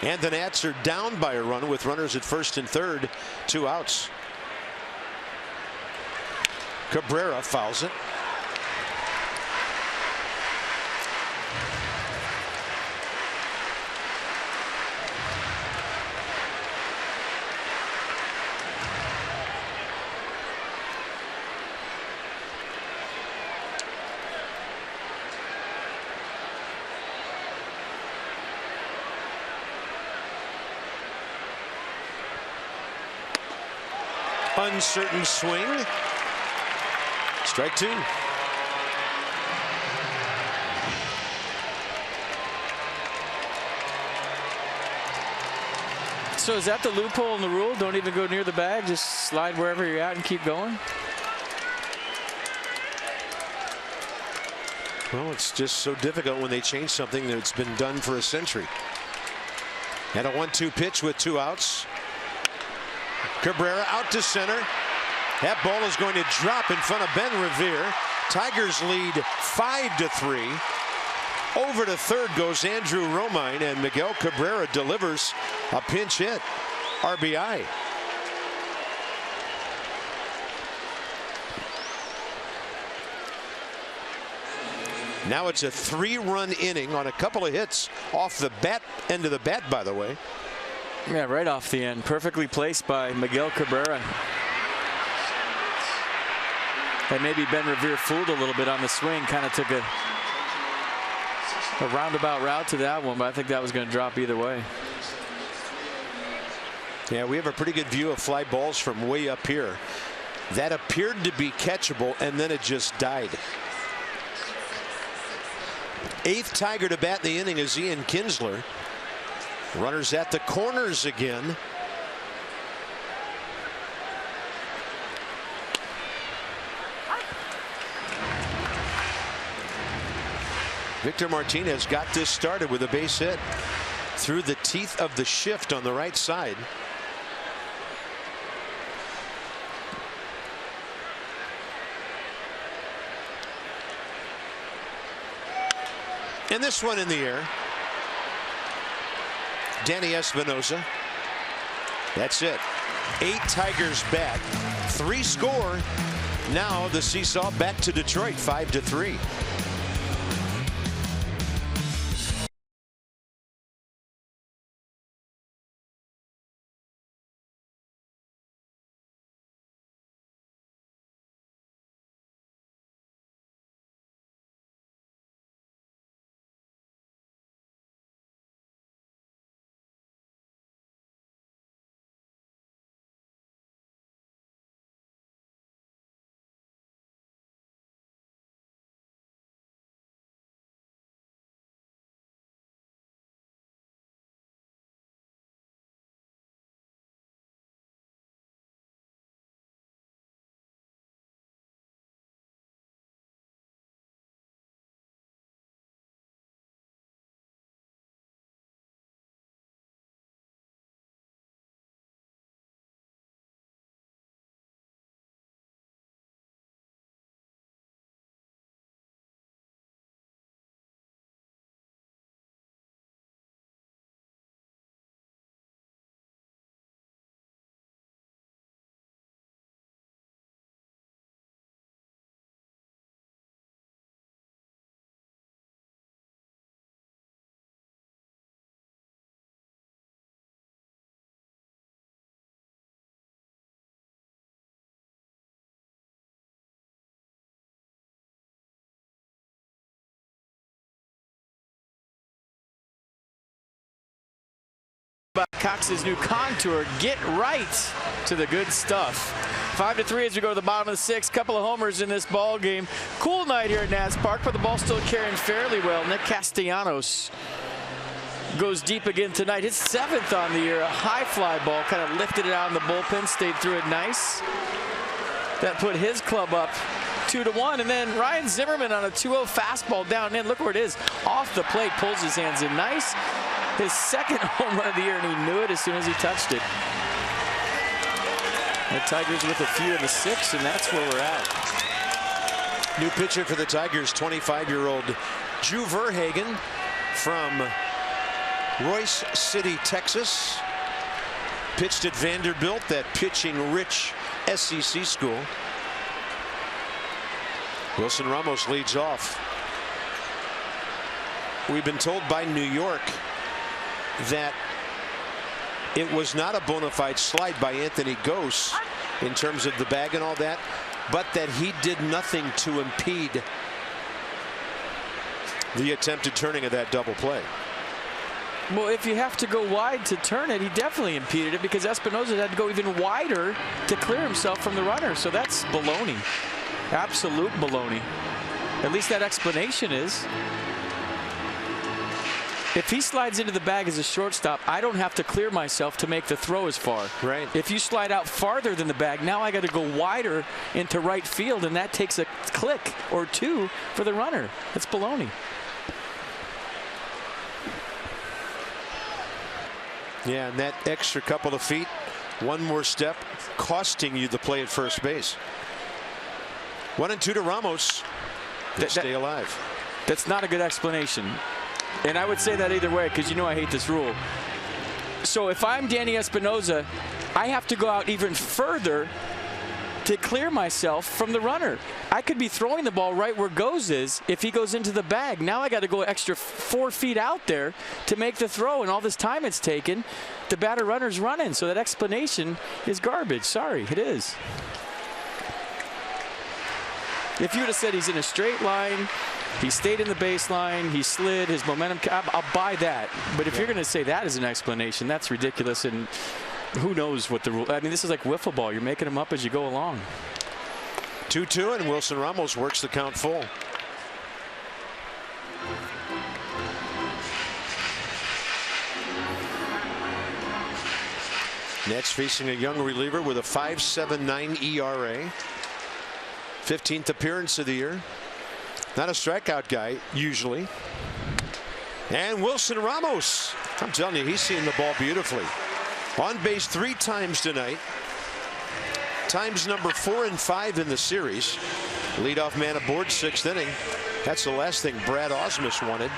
And the Nats are down by a run with runners at first and third, 2 outs. Cabrera fouls it. Uncertain swing. Strike two. So is that the loophole in the rule? Don't even go near the bag, just slide wherever you're at and keep going? Well, it's just so difficult when they change something that's been done for a century. And a 1-2 pitch with 2 outs. Cabrera out to center. That ball is going to drop in front of Ben Revere. Tigers lead 5-3. Over to third goes Andrew Romine, and Miguel Cabrera delivers a pinch hit. RBI. Now it's a 3-run inning on a couple of hits off the bat end of the bat, by the way. Yeah, right off the end. Perfectly placed by Miguel Cabrera. And maybe Ben Revere fooled a little bit on the swing, kind of took a roundabout route to that one, but I think that was going to drop either way. Yeah, we have a pretty good view of fly balls from way up here. That appeared to be catchable, and then it just died. 8th Tiger to bat in the inning is Ian Kinsler. Runners at the corners again. Victor Martinez got this started with a base hit through the teeth of the shift on the right side. And this one in the air. Danny Espinosa. That's it. 8 Tigers bat, 3 score. Now the seesaw back to Detroit, 5-3. Cox's new contour, get right to the good stuff. 5-3 as we go to the bottom of the 6th. Couple of homers in this ball game. Cool night here at Nats Park, but the ball's still carrying fairly well. Nick Castellanos goes deep again tonight. His 7th on the year. A high fly ball, kind of lifted it out in the bullpen, stayed through it nice. That put his club up 2-1, and then Ryan Zimmerman on a 2-0 fastball down in. Look where it is. Off the plate, pulls his hands in nice. His 2nd home run of the year, and he knew it as soon as he touched it. The Tigers with a few in the 6th, and that's where we're at. New pitcher for the Tigers, 25-year-old Drew Verhagen from Royce City, Texas. Pitched at Vanderbilt, that pitching-rich SEC school. Wilson Ramos leads off. We've been told by New York that it was not a bona fide slide by Anthony Gose in terms of the bag and all that, but that he did nothing to impede the attempted turning of that double play. Well, if you have to go wide to turn it, he definitely impeded it because Espinoza had to go even wider to clear himself from the runner. So that's baloney. Absolute baloney. At least that explanation is. If he slides into the bag as a shortstop, I don't have to clear myself to make the throw as far. Right. If you slide out farther than the bag, now I got to go wider into right field, and that takes a click or two for the runner. That's baloney. Yeah, and that extra couple of feet, one more step, costing you the play at first base. 1-2 to Ramos. They stay alive. That's not a good explanation. And I would say that either way because you know I hate this rule. So if I'm Danny Espinoza, I have to go out even further to clear myself from the runner. I could be throwing the ball right where Goes is if he goes into the bag. Now I got to go extra 4 feet out there to make the throw, and all this time it's taken, the batter runner's running. So that explanation is garbage. Sorry, it is. If you would have said he's in a straight line, he stayed in the baseline, he slid, his momentum, I'll buy that. But if you're going to say that as an explanation, that's ridiculous, and who knows what the rule. I mean, this is like wiffle ball. You're making them up as you go along. 2-2, and Wilson Ramos works the count full. Nets facing a young reliever with a 5.79 ERA. 15th appearance of the year. Not a strikeout guy usually. And Wilson Ramos, I'm telling you, he's seeing the ball beautifully. On base 3 times tonight. Times number 4 and 5 in the series. Leadoff man aboard, 6th inning. That's the last thing Brad Ausmus wanted.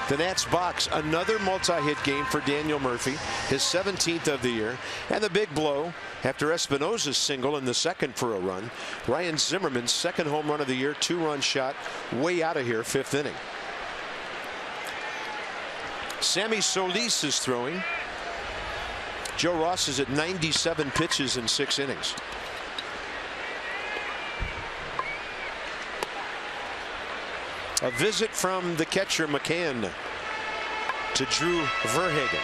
The Nats box, another multi-hit game for Daniel Murphy, his 17th of the year. And the big blow after Espinoza's single in the second for a run. Ryan Zimmerman's second home run of the year, 2-run shot, way out of here, 5th inning. Sammy Solis is throwing. Joe Ross is at 97 pitches in 6 innings. A visit from the catcher McCann to Drew Verhagen.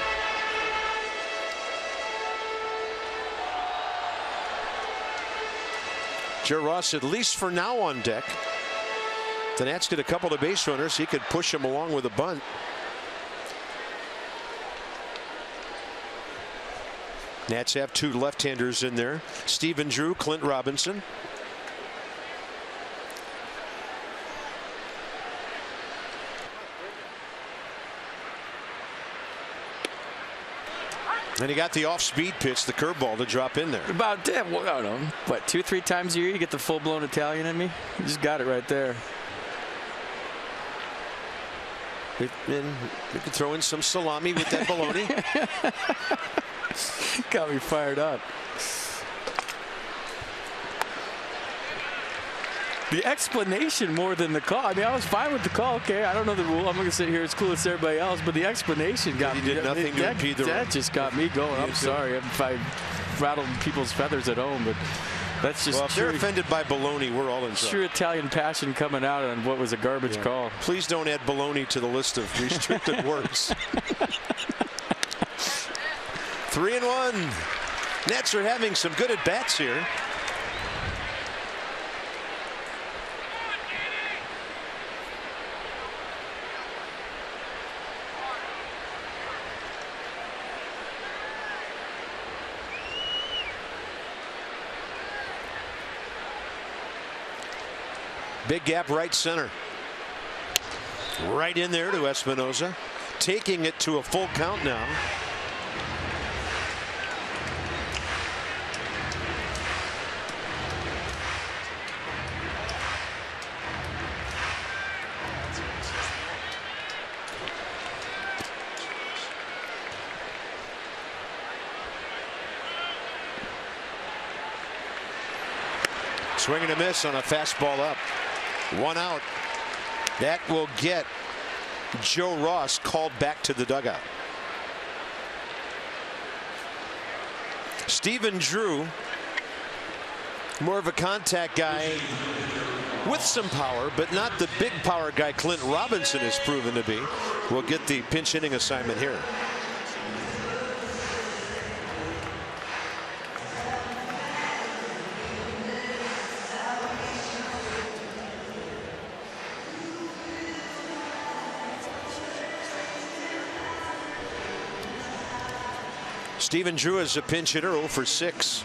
Joe Ross, at least for now, on deck. The Nats get a couple of base runners. He could push him along with a bunt. Nats have 2 left-handers in there. Stephen Drew, Clint Robinson. And he got the off-speed pitch, the curveball, to drop in there. About, well, I don't know, what, 2-3 times a year you get the full-blown Italian in me? You just got it right there. We could throw in some salami with that bologna. Got me fired up. The explanation more than the call. I mean, I was fine with the call. Okay, I don't know the rule. I'm going to sit here as cool as everybody else. But the explanation got me. He did nothing to impede the run. That just got me going. I'm sorry if I rattled people's feathers at home, but that's just. Well, if they're offended by baloney, we're all in trouble. True Italian passion coming out on what was a garbage call. Please don't add baloney to the list of restricted words. 3-1. Nets are having some good at bats here. Big gap right center. Right in there to Espinoza. Taking it to a full count now. Swing and a miss on a fastball up. 1 out. That will get Joe Ross called back to the dugout. Stephen Drew, more of a contact guy, with some power, but not the big power guy Clint Robinson has proven to be, will get the pinch hitting assignment here. Stephen Drew is a pinch hitter, 0 for 6.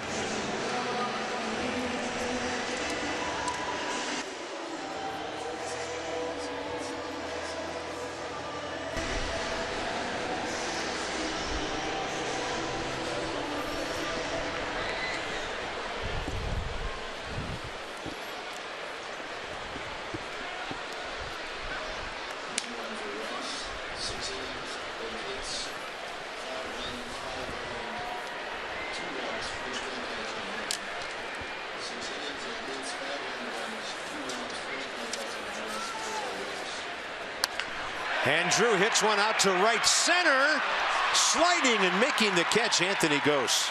And Drew hits one out to right center, sliding and making the catch, Anthony Gose.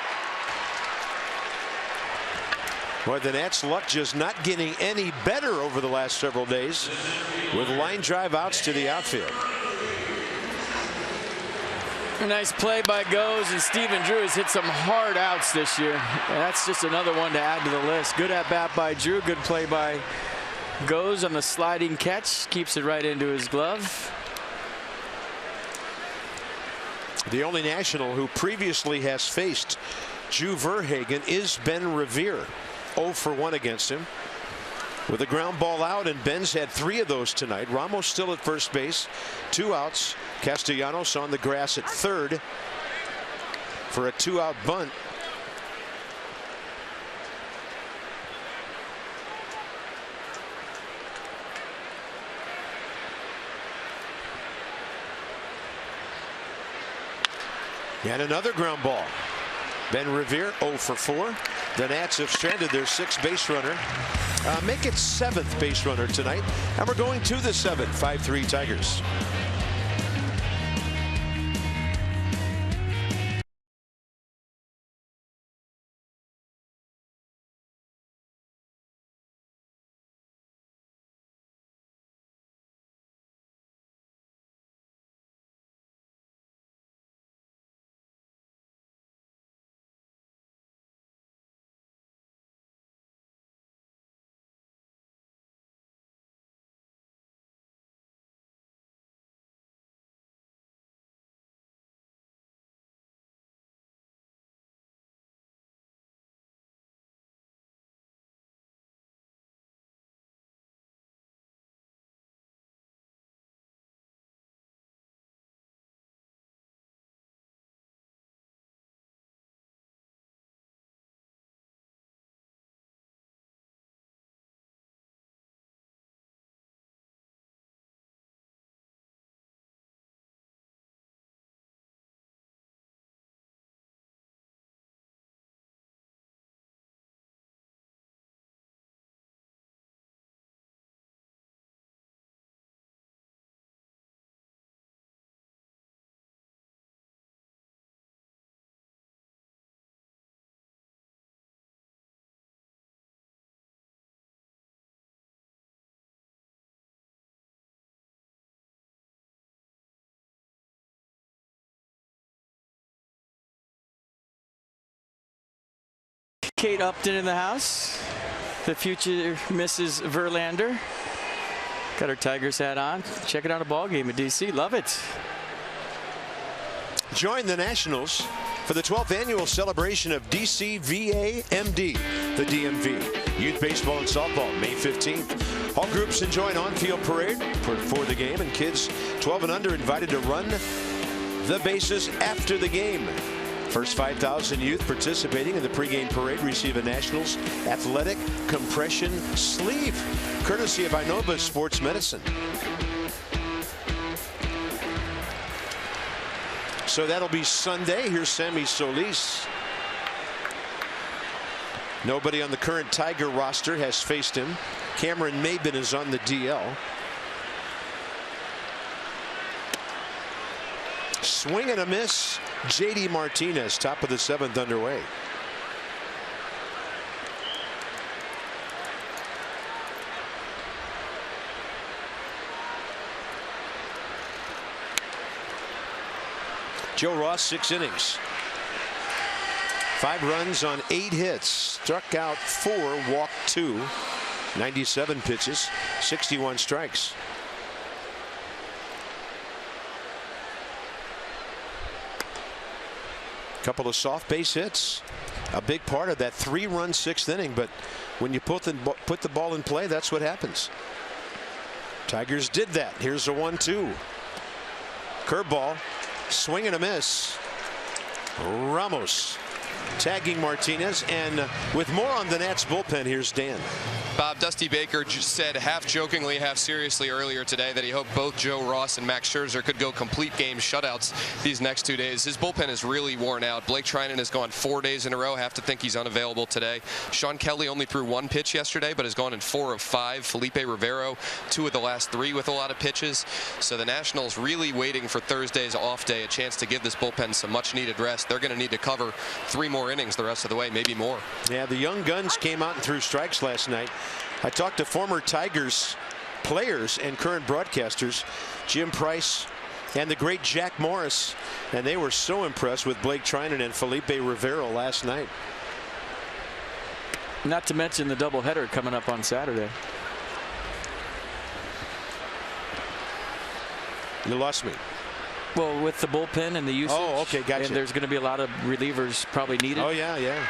Well, the Nats' luck just not getting any better over the last several days with line drive outs to the outfield. A nice play by Gose, and Stephen Drew has hit some hard outs this year. And that's just another one to add to the list. Good at bat by Drew, good play by Gose on the sliding catch, keeps it right into his glove. The only National who previously has faced Drew Verhagen is Ben Revere. 0 for 1 against him with a ground ball out, and Ben's had 3 of those tonight. Ramos still at first base, 2 outs. Castellanos on the grass at third for a 2-out bunt. And another ground ball. Ben Revere 0 for 4. The Nats have stranded their 6th base runner. Make it 7th base runner tonight. And we're going to the 7th. 5-3 Tigers. Kate Upton in the house, the future Mrs. Verlander. Got her Tigers hat on. Checking out a ball game at DC. Love it. Join the Nationals for the 12th annual celebration of DCVA-MD, the DMV. Youth Baseball and Softball, May 15th. All groups enjoy an on-field parade for the game, and kids 12 and under invited to run the bases after the game. First 5,000 youth participating in the pregame parade receive a Nationals athletic compression sleeve, courtesy of Inova Sports Medicine. So that'll be Sunday. Here's Sammy Solis. Nobody on the current Tiger roster has faced him. Cameron Maybin is on the DL. Swing and a miss. JD Martinez, top of the 7th underway. Joe Ross, 6 innings. 5 runs on 8 hits. Struck out 4, walked 2. 97 pitches, 61 strikes. Couple of soft base hits. A big part of that 3-run 6th inning. But when you put the ball in play, that's what happens. Tigers did that. Here's a 1-2. Curveball. Swing and a miss. Ramos tagging Martinez, and with more on the Nats bullpen, here's Dan. Bob, Dusty Baker just said half jokingly, half seriously earlier today that he hoped both Joe Ross and Max Scherzer could go complete game shutouts these next 2 days. His bullpen is really worn out. Blake Treinen has gone 4 days in a row. Have to think he's unavailable today. Sean Kelly only threw 1 pitch yesterday, but has gone in 4 of 5. Felipe Rivero, 2 of the last 3 with a lot of pitches. So the Nationals really waiting for Thursday's off day, a chance to give this bullpen some much needed rest. They're going to need to cover 3 more innings the rest of the way, maybe more. Yeah, the young guns came out and threw strikes last night. I talked to former Tigers players and current broadcasters, Jim Price and the great Jack Morris, and they were so impressed with Blake Treinen and Felipe Rivero last night. Not to mention the doubleheader coming up on Saturday. You lost me. Well, with the bullpen and the usage. Oh, okay, gotcha. And there's going to be a lot of relievers probably needed. Oh, yeah, yeah.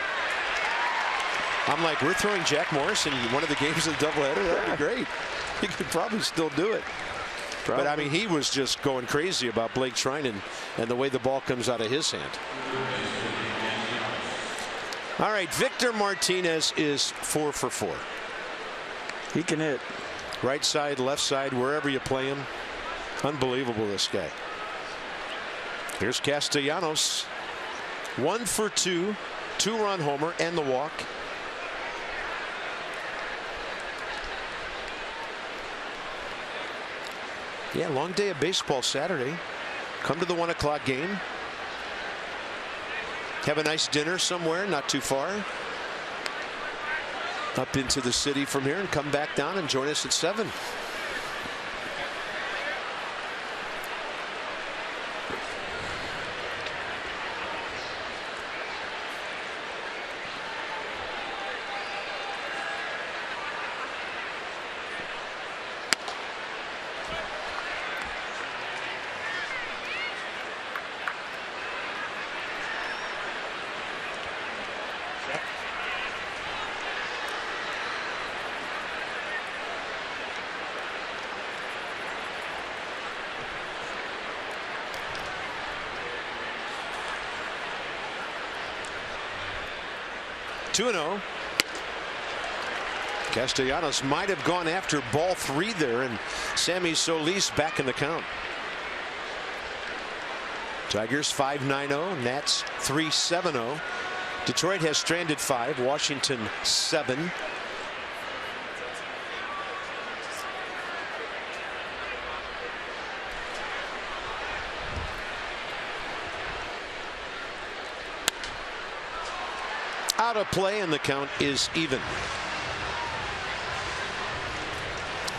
I'm like, we're throwing Jack Morris in one of the games of the doubleheader. That'd be great. He could probably still do it. Probably. But I mean, he was just going crazy about Blake Treinen and the way the ball comes out of his hand. All right, Victor Martinez is 4 for 4. He can hit. Right side, left side, wherever you play him. Unbelievable, this guy. Here's Castellanos. 1 for 2. 2-run homer and the walk. Yeah, long day of baseball Saturday. Come to the 1 o'clock game. Have a nice dinner somewhere not too far. Up into the city from here and come back down and join us at 7. (2-0). Castellanos might have gone after ball 3 there, and Sammy Solis back in the count. Tigers 5-9-0, Nats 3-7-0. Detroit has stranded 5, Washington 7. Out of play, and the count is even.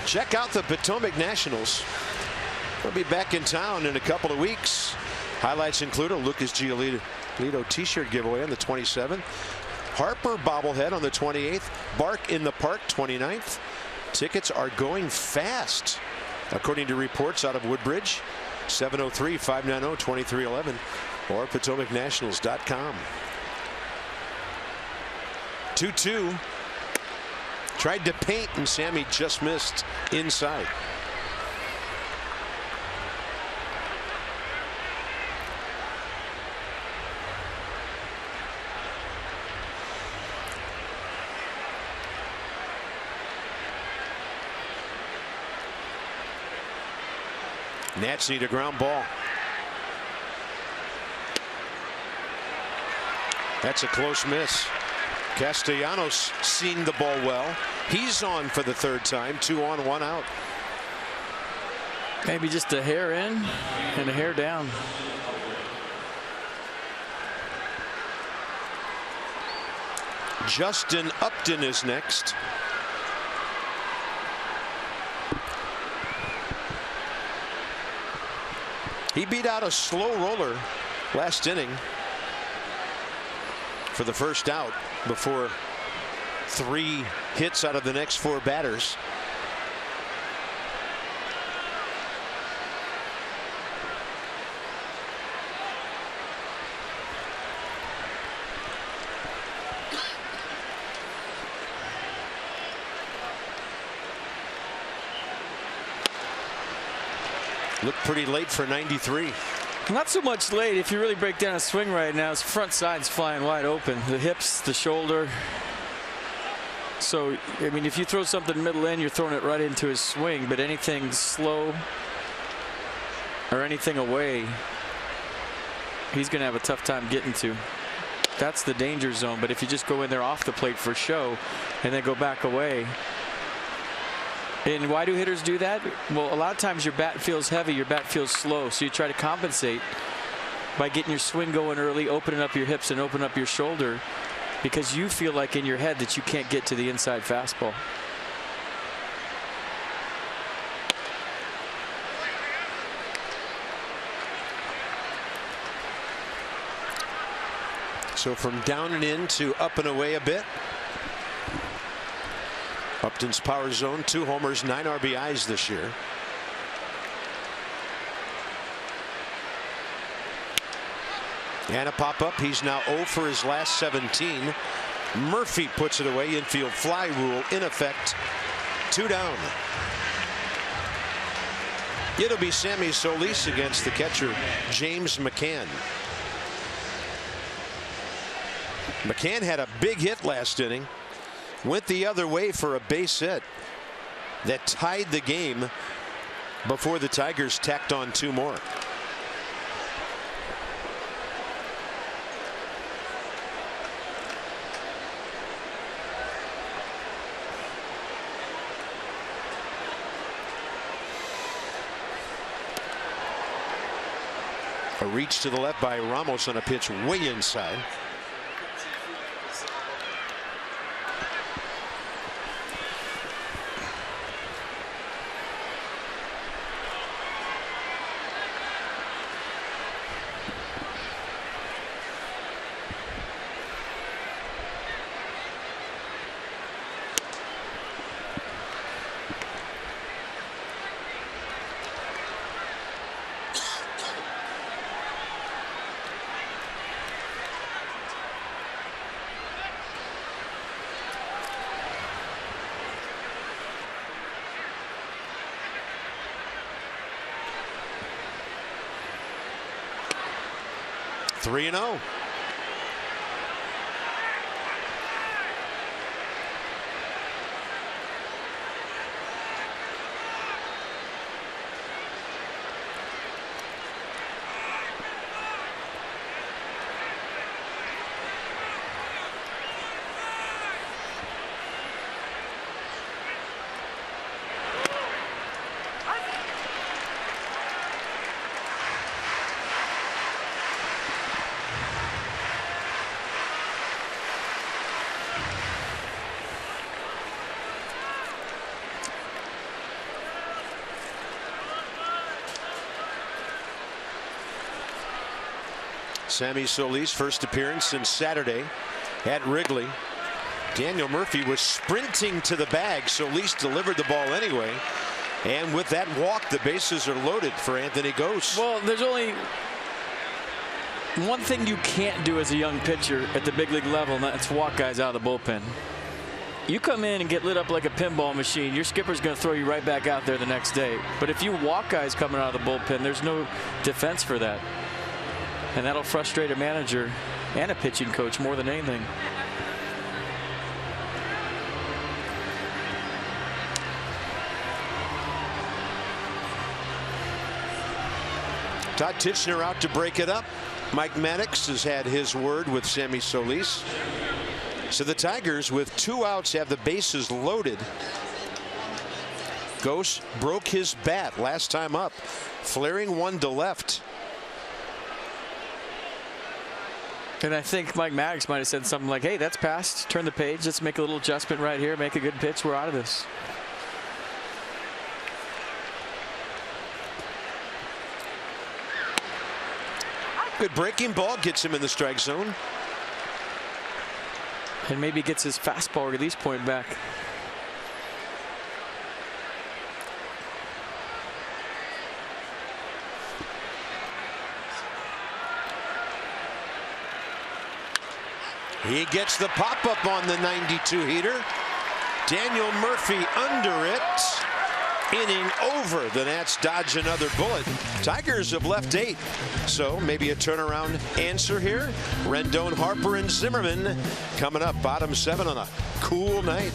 Check out the Potomac Nationals. They'll be back in town in a couple of weeks. Highlights include a Lucas Giolito t-shirt giveaway on the 27th. Harper bobblehead on the 28th. Bark in the Park 29th. Tickets are going fast, according to reports out of Woodbridge. 703-590-2311 or PotomacNationals.com. 2-2. Tried to paint, and Sammy just missed inside. Nats need a ground ball. That's a close miss. Castellanos seeing the ball well. He's on for the 3rd time. 2 on, 1 out. Maybe just a hair in and a hair down. Justin Upton is next. He beat out a slow roller last inning for the first out before 3 hits out of the next 4 batters. Looked pretty late for 93. Not so much late. If you really break down a swing right now, his front side's flying wide open. The hips, the shoulder. So, I mean, if you throw something middle in, you're throwing it right into his swing. But anything slow or anything away, he's going to have a tough time getting to. That's the danger zone. But if you just go in there off the plate for show and then go back away. And why do hitters do that? Well, a lot of times your bat feels heavy, your bat feels slow. So you try to compensate by getting your swing going early, opening up your hips and open up your shoulder, because you feel like in your head that you can't get to the inside fastball. So from down and in to up and away a bit. Upton's power zone, 2 homers, 9 RBIs this year. And a pop up. He's now 0 for his last 17. Murphy puts it away. Infield fly rule in effect. 2 down. It'll be Sammy Solis against the catcher James McCann. McCann had a big hit last inning. Went the other way for a base hit that tied the game before the Tigers tacked on 2 more. A reach to the left by Ramos on a pitch way inside. Three and 0. Sammy Solis, first appearance since Saturday at Wrigley. Daniel Murphy was sprinting to the bag. Solis delivered the ball anyway. And with that walk, the bases are loaded for Anthony Gose. Well, there's only one thing you can't do as a young pitcher at the big league level, and that's walk guys out of the bullpen. You come in and get lit up like a pinball machine, your skipper's going to throw you right back out there the next day. But if you walk guys coming out of the bullpen, there's no defense for that. And that'll frustrate a manager and a pitching coach more than anything. Todd Tichenor out to break it up. Mike Maddox has had his word with Sammy Solis. So the Tigers, with 2 outs, have the bases loaded. Gose broke his bat last time up, flaring one to left. And I think Mike Maddox might have said something like, hey, that's passed. Turn the page. Let's make a little adjustment right here. Make a good pitch. We're out of this. Good breaking ball gets him in the strike zone. And maybe gets his fastball release point back. He gets the pop-up on the 92 heater. Daniel Murphy under it. Inning over. The Nats dodge another bullet. Tigers have left 8. So maybe a turnaround answer here. Rendon, Harper, and Zimmerman coming up. Bottom 7 on a cool night.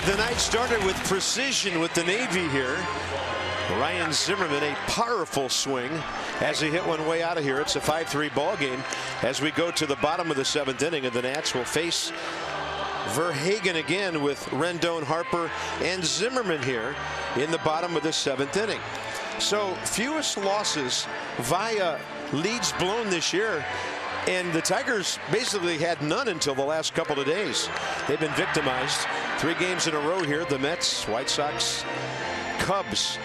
The night started with precision with the Navy here. Ryan Zimmerman, a powerful swing as he hit one way out of here. It's a 5-3 ball game as we go to the bottom of the 7th inning, and the Nats will face Verhagen again with Rendon, Harper, and Zimmerman here in the bottom of the 7th inning. So fewest losses via leads blown this year. And the Tigers basically had none until the last couple of days. They've been victimized 3 games in a row here. The Mets, White Sox, Cubs.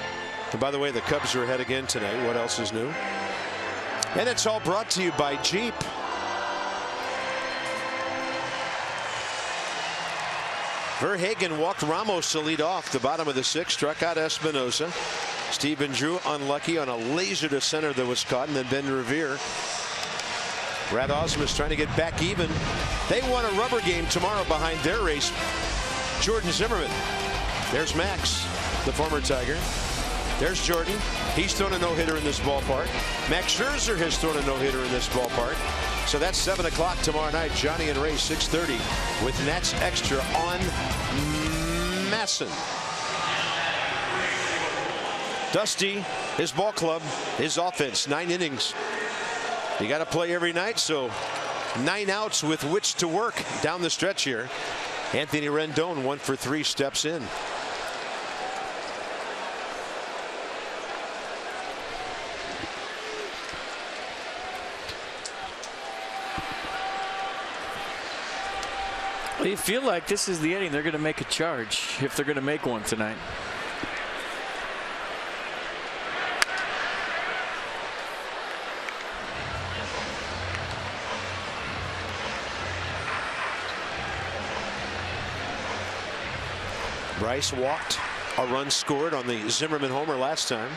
And by the way, the Cubs are ahead again tonight. What else is new? And it's all brought to you by Jeep. Verhagen walked Ramos to lead off the bottom of the 6th, struck out Espinosa. Stephen Drew unlucky on a laser to center that was caught, and then Ben Revere. Brad Osmus trying to get back even. They want a rubber game tomorrow behind their race. Jordan Zimmerman. There's Max, the former Tiger. There's Jordan. He's thrown a no-hitter in this ballpark. Max Scherzer has thrown a no-hitter in this ballpark. So that's 7 o'clock tomorrow night. Johnny and Ray, 6:30 with Nats Extra on Masson. Dusty, his ball club, his offense, 9 innings. You got to play every night, so 9 outs with which to work down the stretch here. Anthony Rendon, 1 for 3, steps in. Well, you feel like this is the inning they're going to make a charge, if they're going to make one tonight. Bryce walked, a run scored on the Zimmerman homer last time.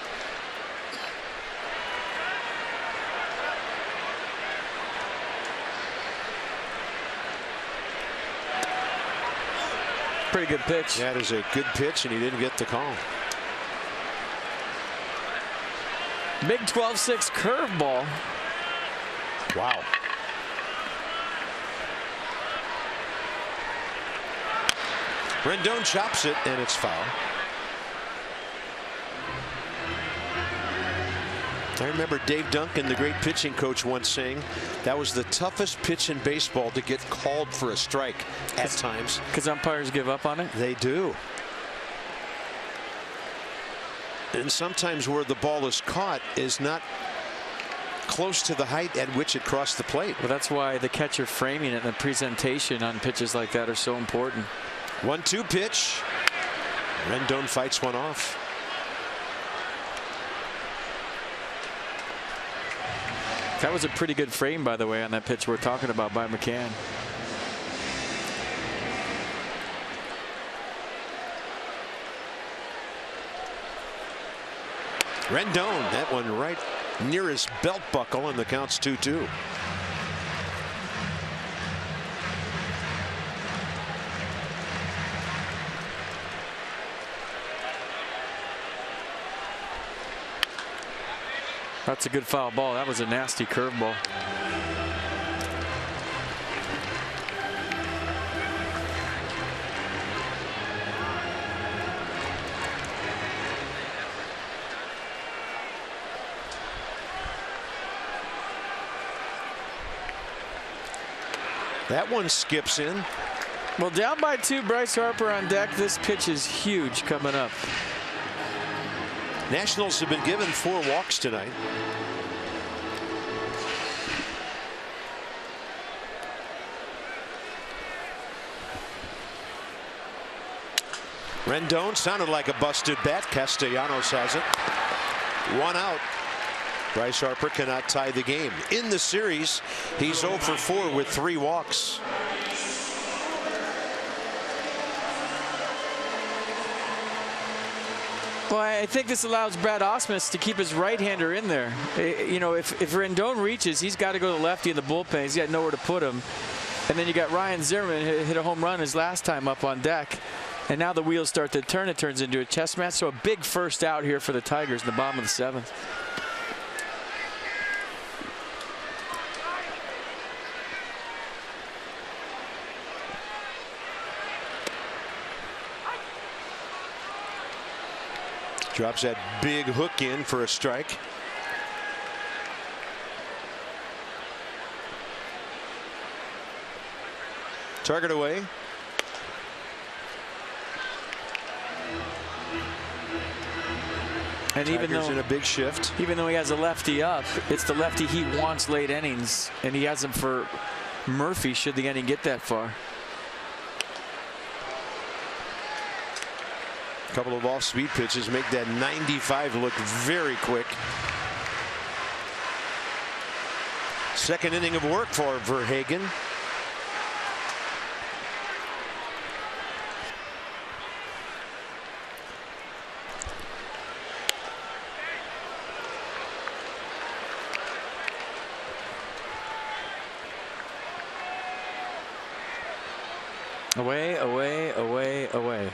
Pretty good pitch. That is a good pitch, and he didn't get the call. Big 12-6 curveball. Wow. Rendon chops it, and it's foul. I remember Dave Duncan, the great pitching coach, once saying that was the toughest pitch in baseball to get called for a strike at times. Because umpires give up on it? They do. And sometimes where the ball is caught is not close to the height at which it crossed the plate. Well, that's why the catcher framing it and the presentation on pitches like that are so important. 1-2 pitch. Rendon fights one off. That was a pretty good frame, by the way, on that pitch we're talking about by McCann. Rendon, that one right near his belt buckle, and the count's 2-2. That's a good foul ball. That was a nasty curveball. That one skips in. Well, down by 2, Bryce Harper on deck. This pitch is huge coming up. Nationals have been given 4 walks tonight. Rendon sounded like a busted bat. Castellanos has it. 1 out. Bryce Harper cannot tie the game. In the series, he's 0 for 4 with 3 walks. Well, I think this allows Brad Ausmus to keep his right-hander in there. You know, if Rendon reaches, he's got to go to the lefty in the bullpen. He's got nowhere to put him. And then you got Ryan Zimmerman hit a home run his last time up on deck. And now the wheels start to turn. It turns into a chess match. So a big first out here for the Tigers in the bottom of the 7th. Drops that big hook in for a strike. Target away. And even though in a big shift, even though he has a lefty up, it's the lefty he wants late innings, and he has him for Murphy should the inning get that far. a couple of off-speed pitches make that 95 look very quick. Second inning of work for Verhagen. Away, away, away, away.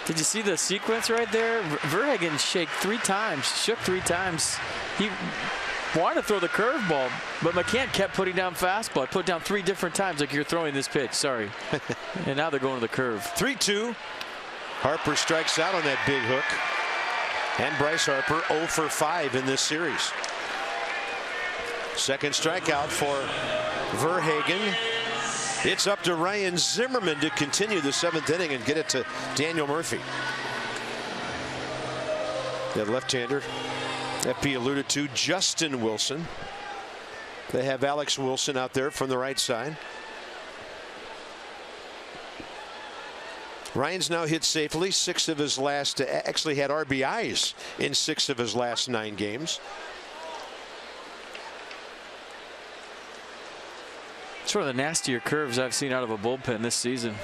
Did you see the sequence right there? Verhagen shook 3 times. He wanted to throw the curveball, but McCann kept putting down fastball. Put down 3 different times like you're throwing this pitch. Sorry. And now they're going to the curve. 3-2. Harper strikes out on that big hook. And Bryce Harper 0 for 5 in this series. Second strikeout for Verhagen. It's up to Ryan Zimmerman to continue the 7th inning and get it to Daniel Murphy. That left-hander, FP alluded to, Justin Wilson. They have Alex Wilson out there from the right side. Ryan's now hit safely 6 of his last, actually had RBIs in 6 of his last 9 games. It's one of the nastier curves I've seen out of a bullpen this season.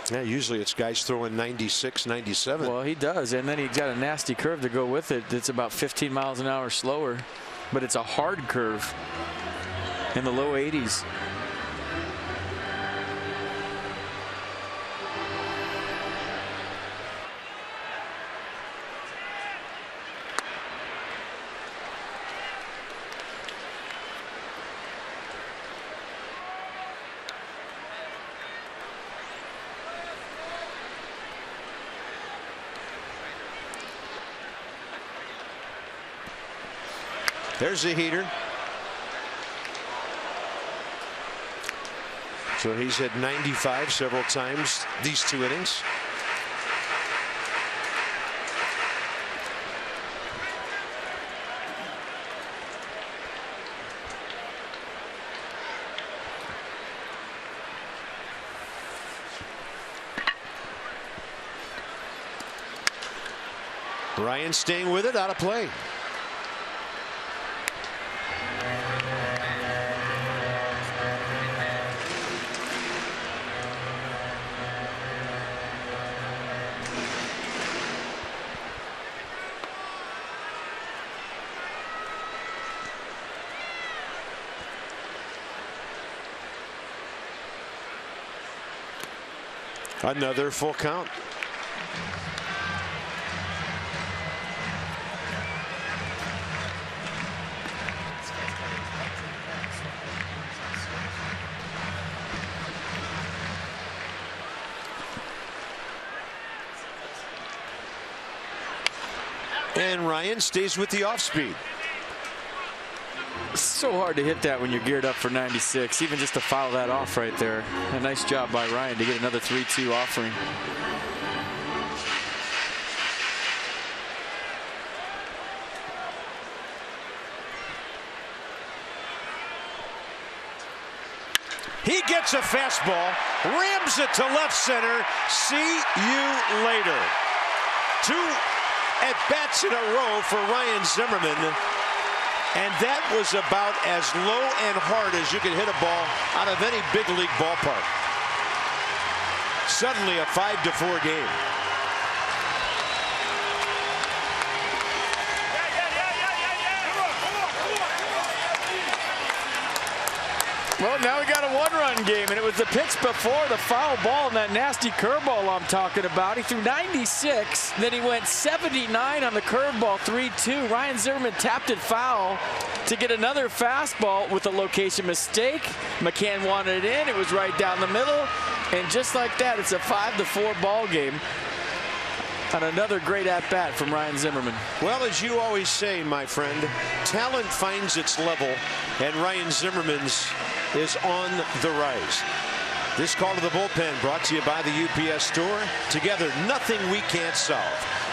Yeah, usually it's guys throwing 96, 97. Well, he does, and then he's got a nasty curve to go with it. It's about 15 miles an hour slower, but it's a hard curve in the low 80s. There's a heater. So he's hit 95 several times these 2 innings. Ryan staying with it, out of play. Another full count. And Ryan stays with the off speed. It's so hard to hit that when you're geared up for 96, even just to foul that off right there. A nice job by Ryan to get another 3-2 offering. He gets a fastball, rams it to left center. See you later. 2 at-bats in a row for Ryan Zimmerman. And that was about as low and hard as you could hit a ball out of any big league ballpark. Suddenly a 5-4 game. Well, now we got a 1-run game, and it was the pitch before the foul ball and that nasty curveball I'm talking about. He threw 96, then he went 79 on the curveball, 3-2. Ryan Zimmerman tapped it foul to get another fastball with a location mistake. McCann wanted it in. It was right down the middle, and just like that, it's a 5-4 ball game. On another great at-bat from Ryan Zimmerman. Well, as you always say, my friend, talent finds its level, and Ryan Zimmerman's is on the rise. This call to the bullpen brought to you by the UPS Store. Together, nothing we can't solve.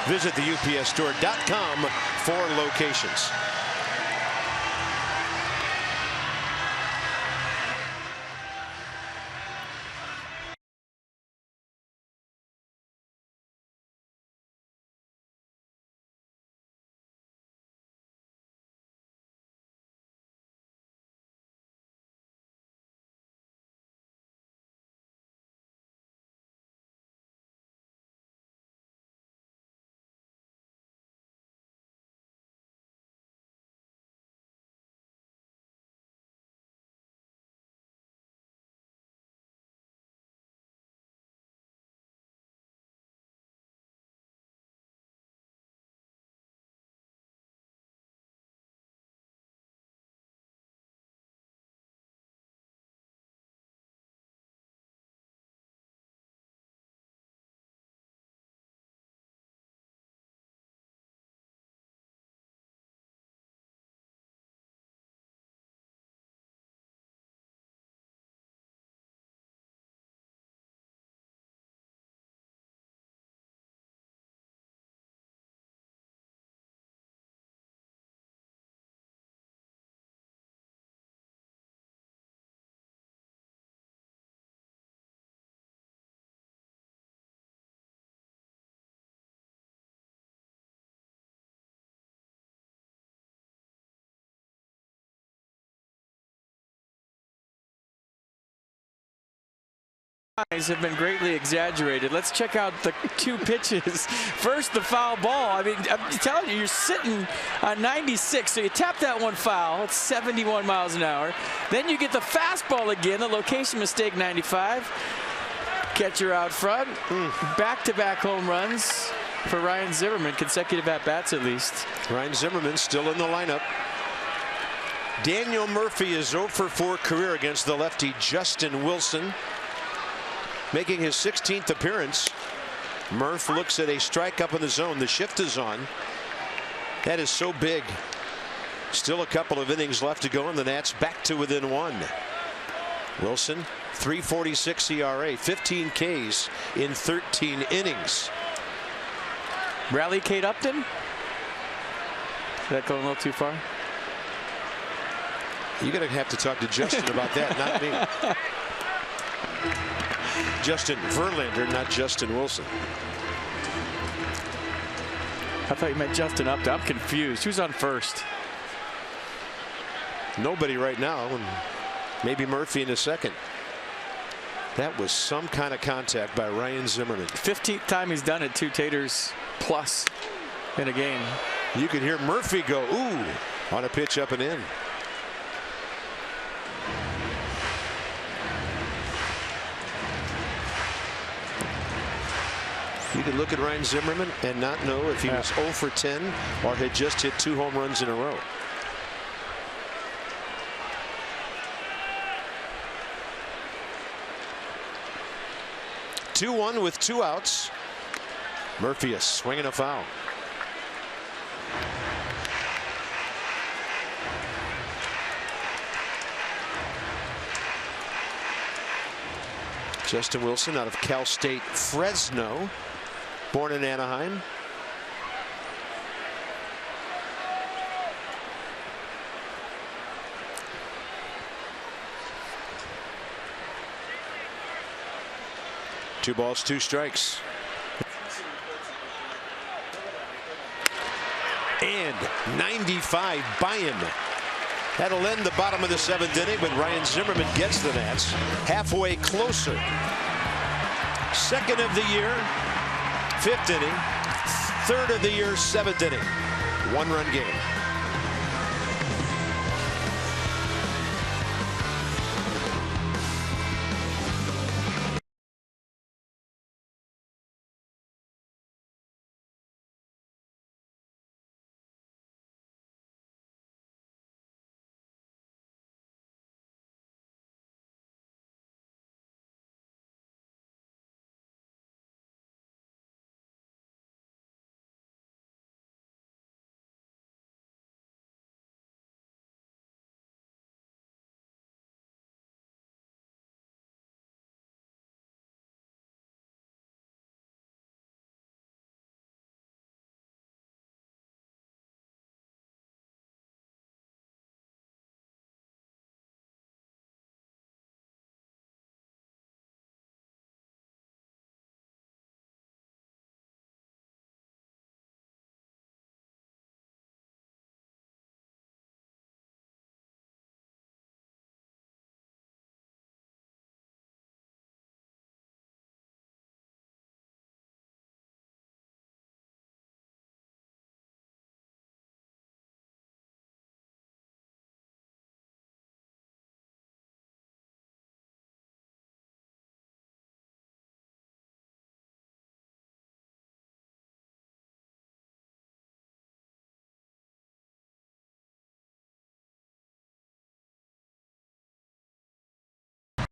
Visit the UPSstore.com for locations. Have been greatly exaggerated. Let's check out the 2 pitches. First, the foul ball. I mean, I'm telling you, you're sitting on 96, so you tap that one foul. It's 71 miles an hour. Then you get the fastball again, the location mistake, 95. Catcher out front. Back-to-back home runs for Ryan Zimmerman, consecutive at-bats at least. Ryan Zimmerman still in the lineup. Daniel Murphy is 0 for 4 career against the lefty Justin Wilson. Making his 16th appearance. Murph looks at a strike up in the zone. The shift is on. That is so big. Still a couple of innings left to go, and the Nats back to within 1. Wilson, 3.46 ERA, 15 Ks in 13 innings. Rally Kate Upton? Is that going a little too far? You're going to have to talk to Justin about that, not me. Justin Verlander, not Justin Wilson. I thought you meant Justin Upton. I'm confused. Who's on first? Nobody right now, and maybe Murphy in a second. That was some kind of contact by Ryan Zimmerman. 15th time he's done it, 2 taters plus in a game. You could hear Murphy go, ooh, on a pitch up and in. You could look at Ryan Zimmerman and not know if he was 0 for 10 or had just hit 2 home runs in a row. Two-1 with 2 outs. Murphy a swing and a foul. Justin Wilson out of Cal State Fresno, born in Anaheim. Two balls, 2 strikes. And 95 by him. That'll end the bottom of the 7th inning, but Ryan Zimmerman gets the Nats halfway closer. 2nd of the year, 5th inning. 3rd of the year, 7th inning. 1-run game.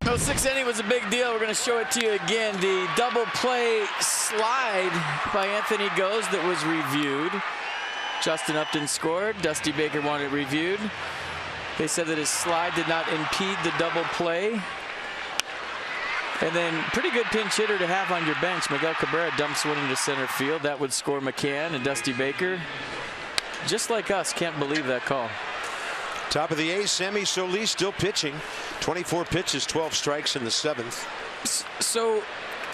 No, 6th inning was a big deal. We're going to show it to you again. The double play slide by Anthony Goes that was reviewed. Justin Upton scored. Dusty Baker wanted it reviewed. They said that his slide did not impede the double play. And then pretty good pinch hitter to have on your bench. Miguel Cabrera dumps one into center field. That would score McCann, and Dusty Baker, just like us, can't believe that call. Top of the 8th, Sammy Solis still pitching. 24 pitches, 12 strikes in the 7th. So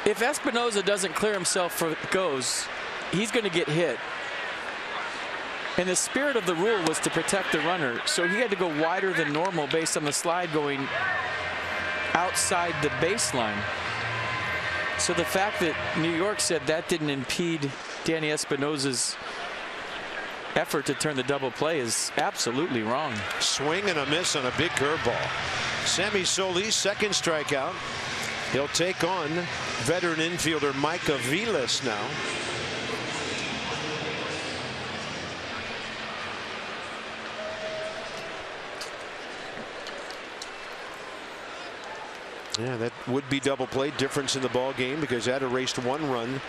if Espinoza doesn't clear himself for Goes, he's going to get hit. And the spirit of the rule was to protect the runner. So he had to go wider than normal based on the slide going outside the baseline. So the fact that New York said that didn't impede Danny Espinoza's effort to turn the double play is absolutely wrong. Swing and a miss on a big curveball. Sammy Solis, 2nd strikeout. He'll take on veteran infielder Mike Aviles now. Yeah, that would be double play. Difference in the ball game because that erased 1 run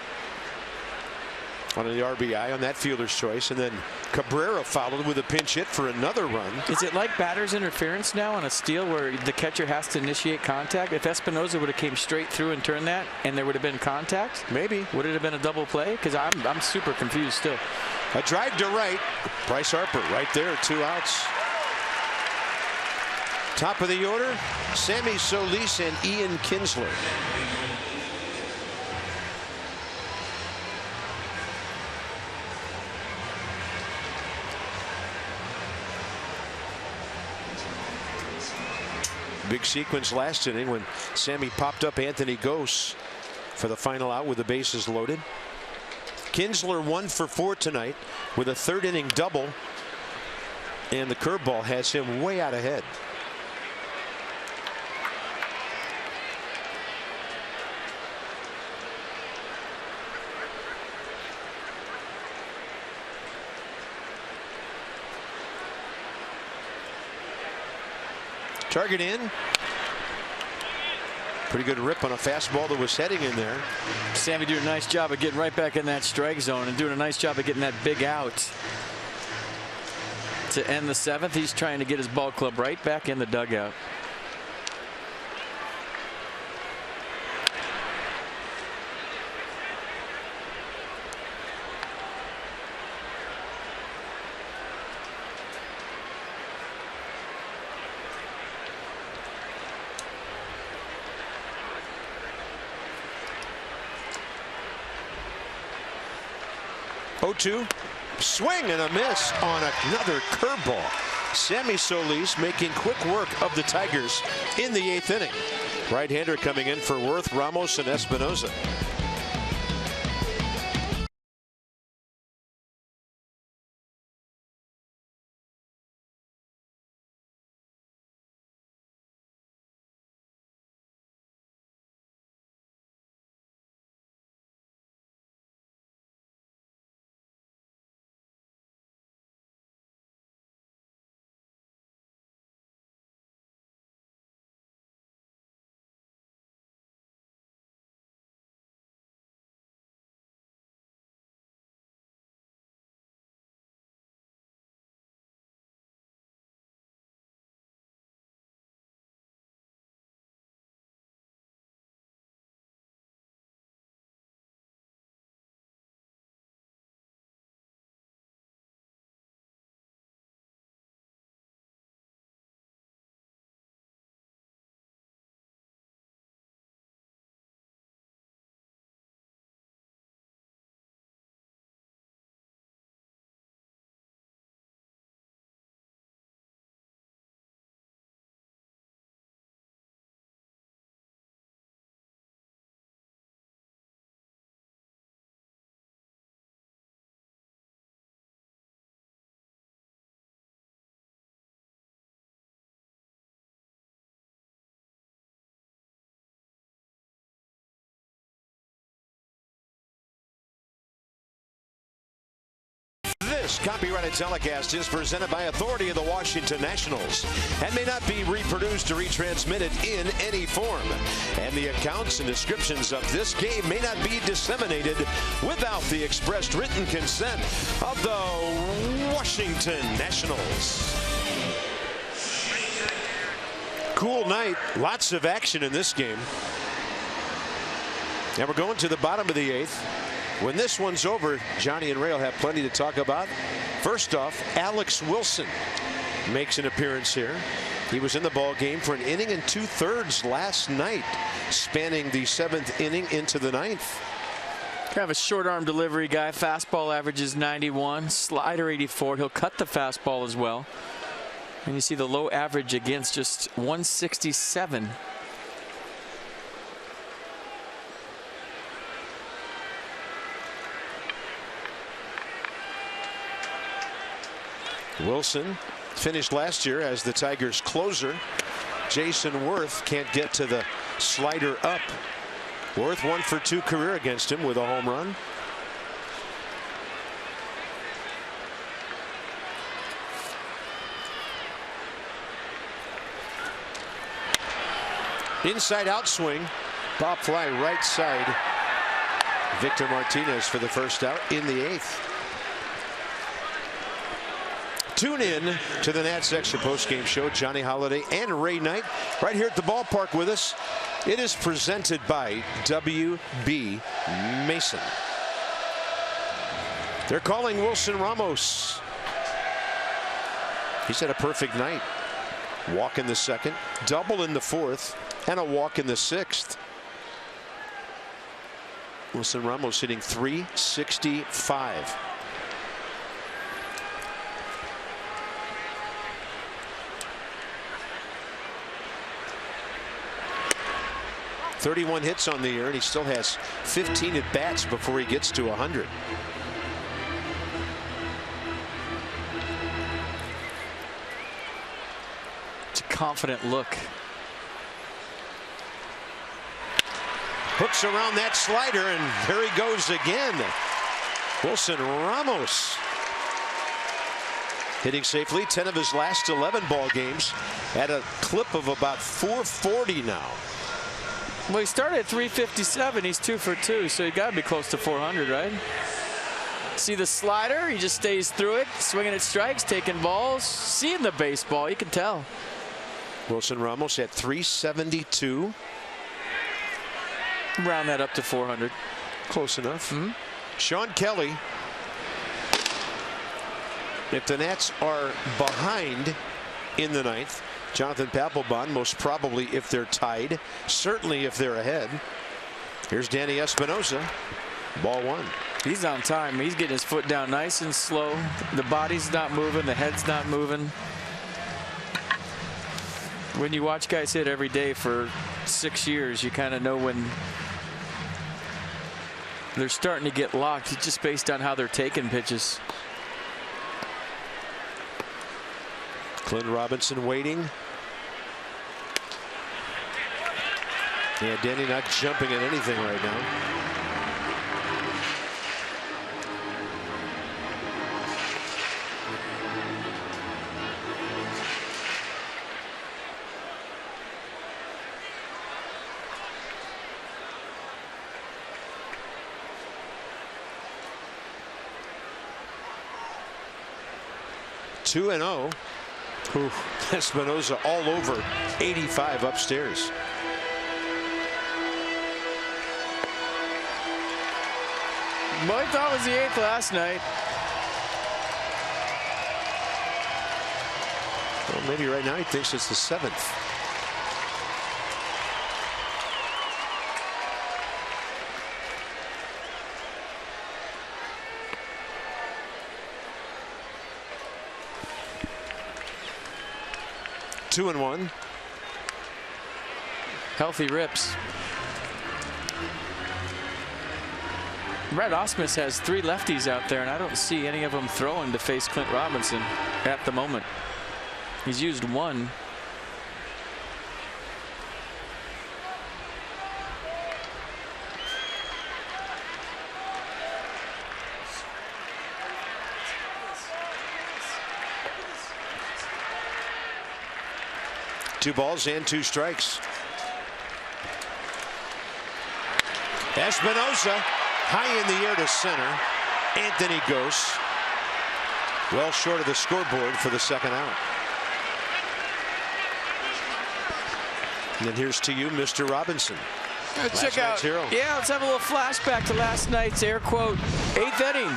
on the RBI on that fielder's choice, and then Cabrera followed with a pinch hit for another run. Is it like batter's interference now on a steal where the catcher has to initiate contact? If Espinosa would have came straight through and turned that, and there would have been contact, maybe would it have been a double play? Because I'm super confused still. A drive to right. Bryce Harper right there, 2 outs. Top of the order, Sammy Solis and Ian Kinsler. Big sequence last inning when Sammy popped up Anthony Gose for the final out with the bases loaded. Kinsler 1 for 4 tonight with a 3rd inning double, and the curveball has him way out ahead. Target in. Pretty good rip on a fastball that was heading in there. Sammy doing a nice job of getting right back in that strike zone and doing a nice job of getting that big out. To end the 7th, he's trying to get his ball club right back in the dugout. Swing and a miss on another curveball. Sammy Solis making quick work of the Tigers in the 8th inning. Right-hander coming in for Worth, Ramos, and Espinosa. This copyrighted telecast is presented by authority of the Washington Nationals and may not be reproduced or retransmitted in any form. And the accounts and descriptions of this game may not be disseminated without the expressed written consent of the Washington Nationals. Cool night. Lots of action in this game. And we're going to the bottom of the 8th. When this one's over, Johnny and Ray will have plenty to talk about. First off, Alex Wilson makes an appearance here. He was in the ball game for an inning and 2/3 last night, spanning the 7th inning into the 9th. Kind of a short arm delivery guy. Fastball averages 91, slider 84. He'll cut the fastball as well. And you see the low average against just 167. Wilson finished last year as the Tigers closer. Jason Worth can't get to the slider up. Worth 1 for 2 career against him with a home run. Inside out swing. Pop fly right side. Victor Martinez for the first out in the 8th. Tune in to the Nats Extra postgame show. Johnny Holiday and Ray Knight right here at the ballpark with us. It is presented by W.B. Mason. They're calling Wilson Ramos. He's had a perfect night. Walk in the 2nd, double in the 4th, and a walk in the 6th. Wilson Ramos hitting .365. .31 hits on the year, and he still has 15 at bats before he gets to 100. It's a confident look. Hooks around that slider, and there he goes again. Wilson Ramos hitting safely 10 of his last 11 ball games at a clip of about 440 now. Well, he started at 357. He's 2 for 2, so he got to be close to 400, right? See the slider? He just stays through it, swinging at strikes, taking balls, seeing the baseball. You can tell. Wilson Ramos at 372. Round that up to 400. Close enough. Sean Kelly. If the Nats are behind in the 9th, Jonathan Papelbon, most probably if they're tied, certainly if they're ahead. Here's Danny Espinosa. Ball 1. He's on time. He's getting his foot down nice and slow. The body's not moving. The head's not moving. When you watch guys hit every day for 6 years, you kind of know when they're starting to get locked. It's just based on how they're taking pitches. Clint Robinson waiting. Yeah, Danny not jumping at anything right now. Two and 0. Espinosa all over 85 upstairs. Well, he thought it was the 8th last night. Well, maybe right now he thinks it's the 7th. Two and 1. Healthy rips. Brad Ausmus has 3 lefties out there, and I don't see any of them throwing to face Clint Robinson at the moment. He's used 1. Two balls and 2 strikes. Espinosa high in the air to center. Anthony Gose well short of the scoreboard for the 2nd out. And then here's to you, Mr. Robinson. Check out. Yeah, let's have a little flashback to last night's air quote 8th inning.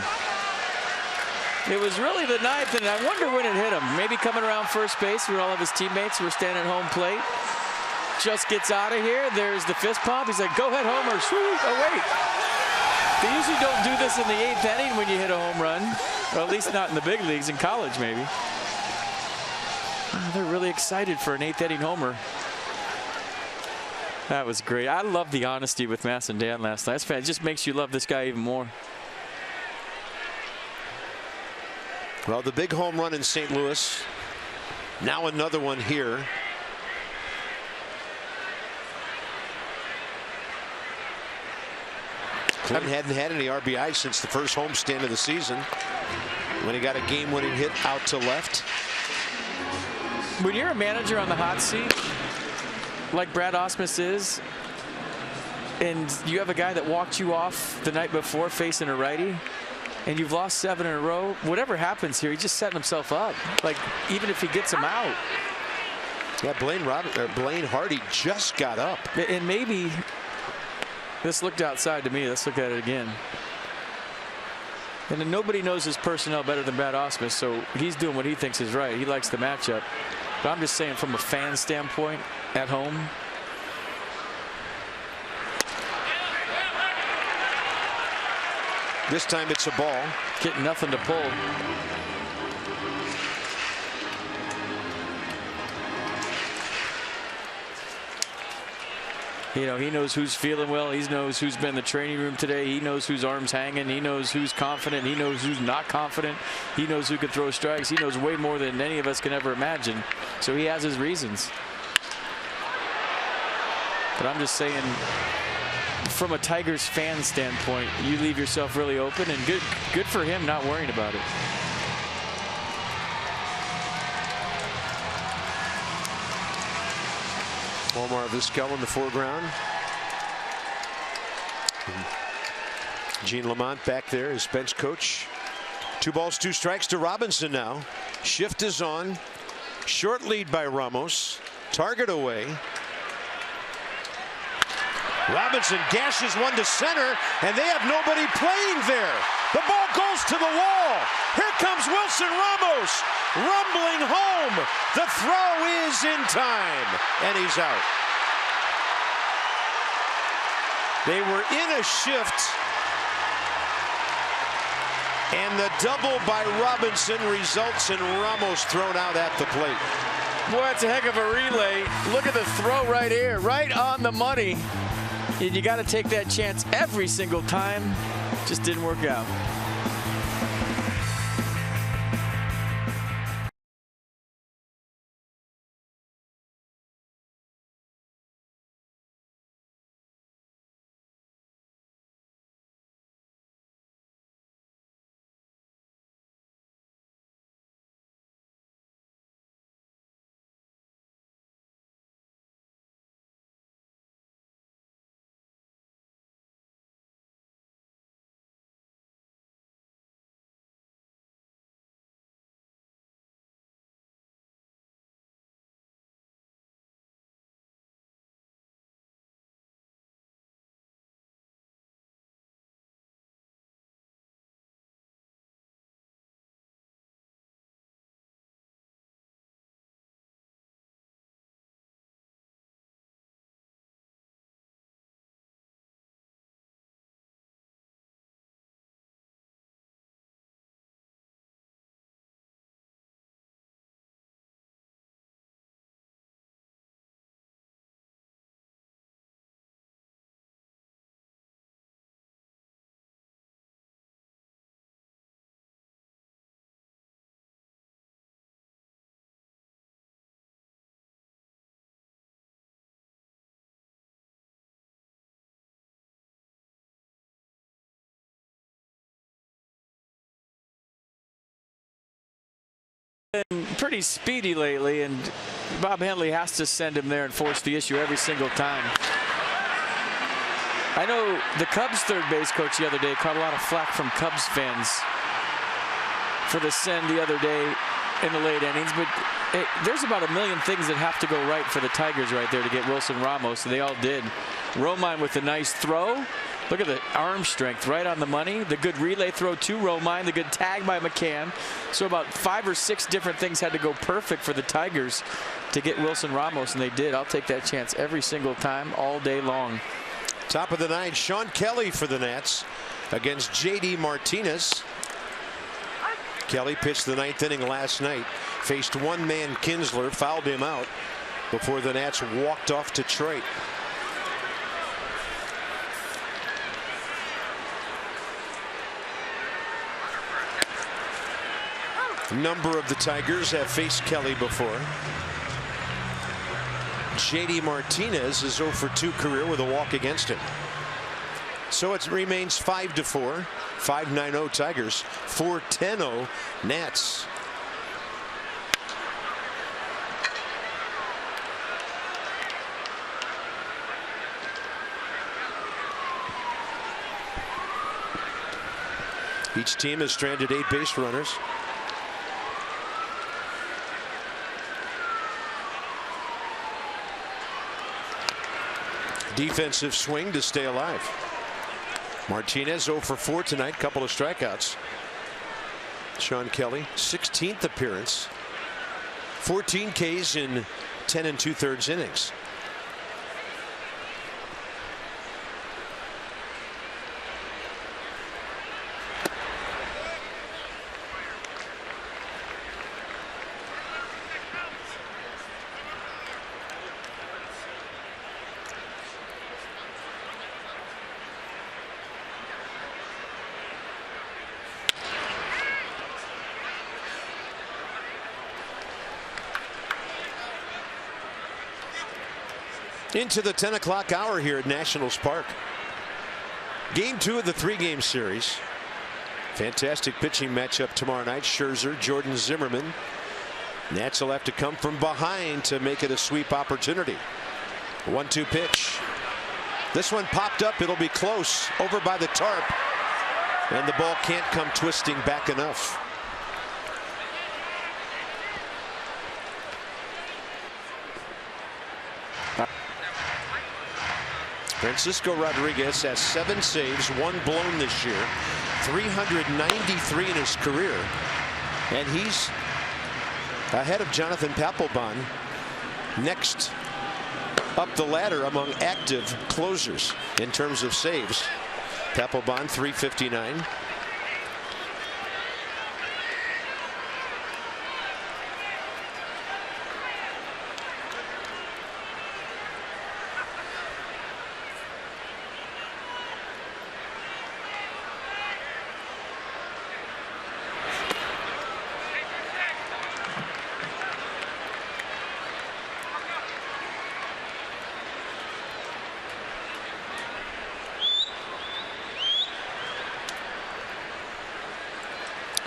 It was really the 9th, and I wonder when it hit him. Maybe coming around first base where all of his teammates were standing at home plate. Just gets out of here. There's the fist pump. He's like, go ahead, Homer. Sweet. Oh, wait. They usually don't do this in the 8th inning when you hit a home run. Or at least not in the big leagues, in college maybe. Oh, they're really excited for an 8th inning homer. That was great. I love the honesty with Mass and Dan last night. It just makes you love this guy even more. Well, the big home run in St. Louis. Now another one here. Clint hadn't had any RBI since the first homestand of the season, when he got a game-winning hit out to left. When you're a manager on the hot seat, like Brad Ausmus is, and you have a guy that walked you off the night before facing a righty, and you've lost 7 in a row, whatever happens here, he's just setting himself up. Like, even if he gets him out. Yeah, Blaine Hardy just got up. And maybe this looked outside to me. Let's look at it again. And then nobody knows his personnel better than Brad Ausmus, so he's doing what he thinks is right. He likes the matchup. But I'm just saying, from a fan standpoint at home, this time it's a ball. Getting nothing to pull. You know, he knows who's feeling well. He knows who's been in the training room today. He knows whose arm's hanging. He knows who's confident. He knows who's not confident. He knows who can throw strikes. He knows way more than any of us can ever imagine. So he has his reasons. But I'm just saying, from a Tigers fan standpoint, you leave yourself really open, and good for him not worrying about it. Omar Vizquel in the foreground. Gene Lamont back there, his bench coach. 2 balls, 2 strikes to Robinson now. Shift is on. Short lead by Ramos. Target away. Robinson gashes one to center, and they have nobody playing there. The ball goes to the wall. Here comes Wilson Ramos, rumbling home. The throw is in time, and he's out. They were in a shift, and the double by Robinson results in Ramos thrown out at the plate. Boy, that's a heck of a relay. Look at the throw right here, right on the money. And you got to take that chance every single time. Just didn't work out. Been pretty speedy lately, and Bob Henley has to send him there and force the issue every single time. I know the Cubs third base coach the other day caught a lot of flack from Cubs fans for the send the other day in the late innings, but hey, there's about a million things that have to go right for the Tigers right there to get Wilson Ramos, and they all did. Romine with a nice throw. Look at the arm strength right on the money. The good relay throw to Romine. The good tag by McCann. So about 5 or 6 different things had to go perfect for the Tigers to get Wilson Ramos, and they did. I'll take that chance every single time, all day long. Top of the 9, Sean Kelly for the Nats against J.D. Martinez. Kelly pitched the 9th inning last night. Faced one-man Kinsler, fouled him out before the Nats walked off Detroit. A number of the Tigers have faced Kelly before. J.D. Martinez is 0 for 2 career with a walk against him. So it remains 5-4. 5-9-0 Tigers. 4-10-0 Nats. Each team has stranded 8 base runners. Defensive swing to stay alive. Martinez 0 for 4 tonight, couple of strikeouts. Sean Kelly, 16th appearance, 14 Ks in 10 2/3 innings. Into the 10 o'clock hour here at Nationals Park. Game 2 of the 3-game series. Fantastic pitching matchup tomorrow night. Scherzer, Jordan Zimmermann. Nats will have to come from behind to make it a sweep opportunity. 1-2 pitch. This one popped up. It'll be close. Over by the tarp. And the ball can't come twisting back enough. Francisco Rodriguez has 7 saves, 1 blown this year, 393 in his career, and he's ahead of Jonathan Papelbon, next up the ladder among active closers in terms of saves. Papelbon 359.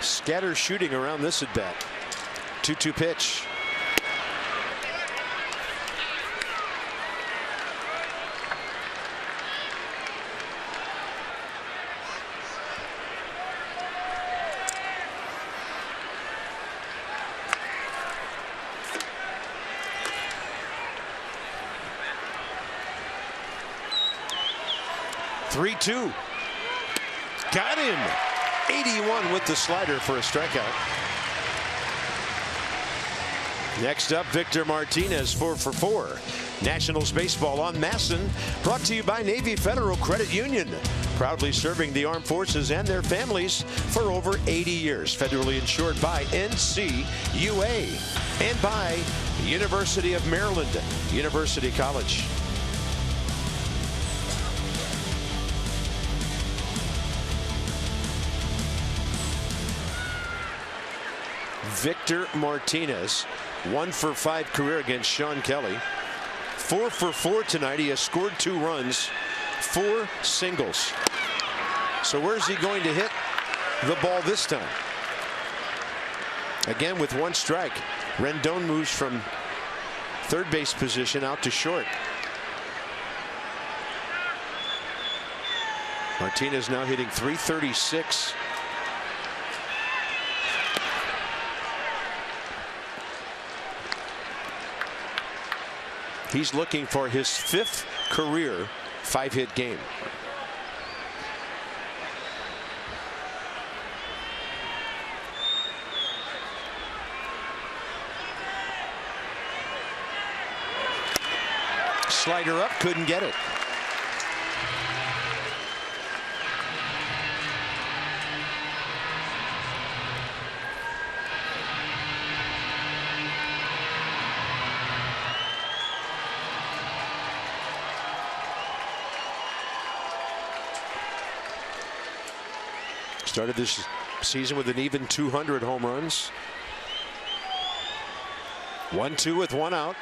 Scatter shooting around this at bat. 2-2 pitch. Three-two. Got him. 81 with the slider for a strikeout. Next up, Victor Martinez 4 for 4. Nationals baseball on MASN, brought to you by Navy Federal Credit Union, proudly serving the armed forces and their families for over 80 years. Federally insured by NCUA and by University of Maryland, University College. Victor Martinez, 1 for 5 career against Sean Kelly. 4 for 4 tonight. He has scored 2 runs, 4 singles. So where's he going to hit the ball this time? Again with 1 strike. Rendon moves from third base position out to short. Martinez now hitting .336. He's looking for his 5th career 5-hit game. Slider up, couldn't get it. Started this season with an even 200 home runs. 1-2 with 1 out.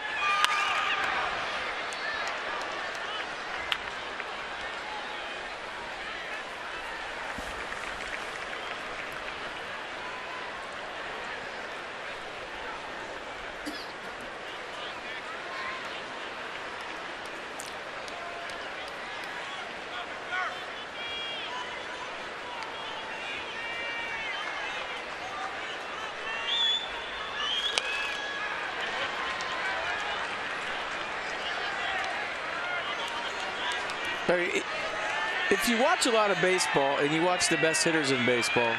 If you watch a lot of baseball and you watch the best hitters in baseball,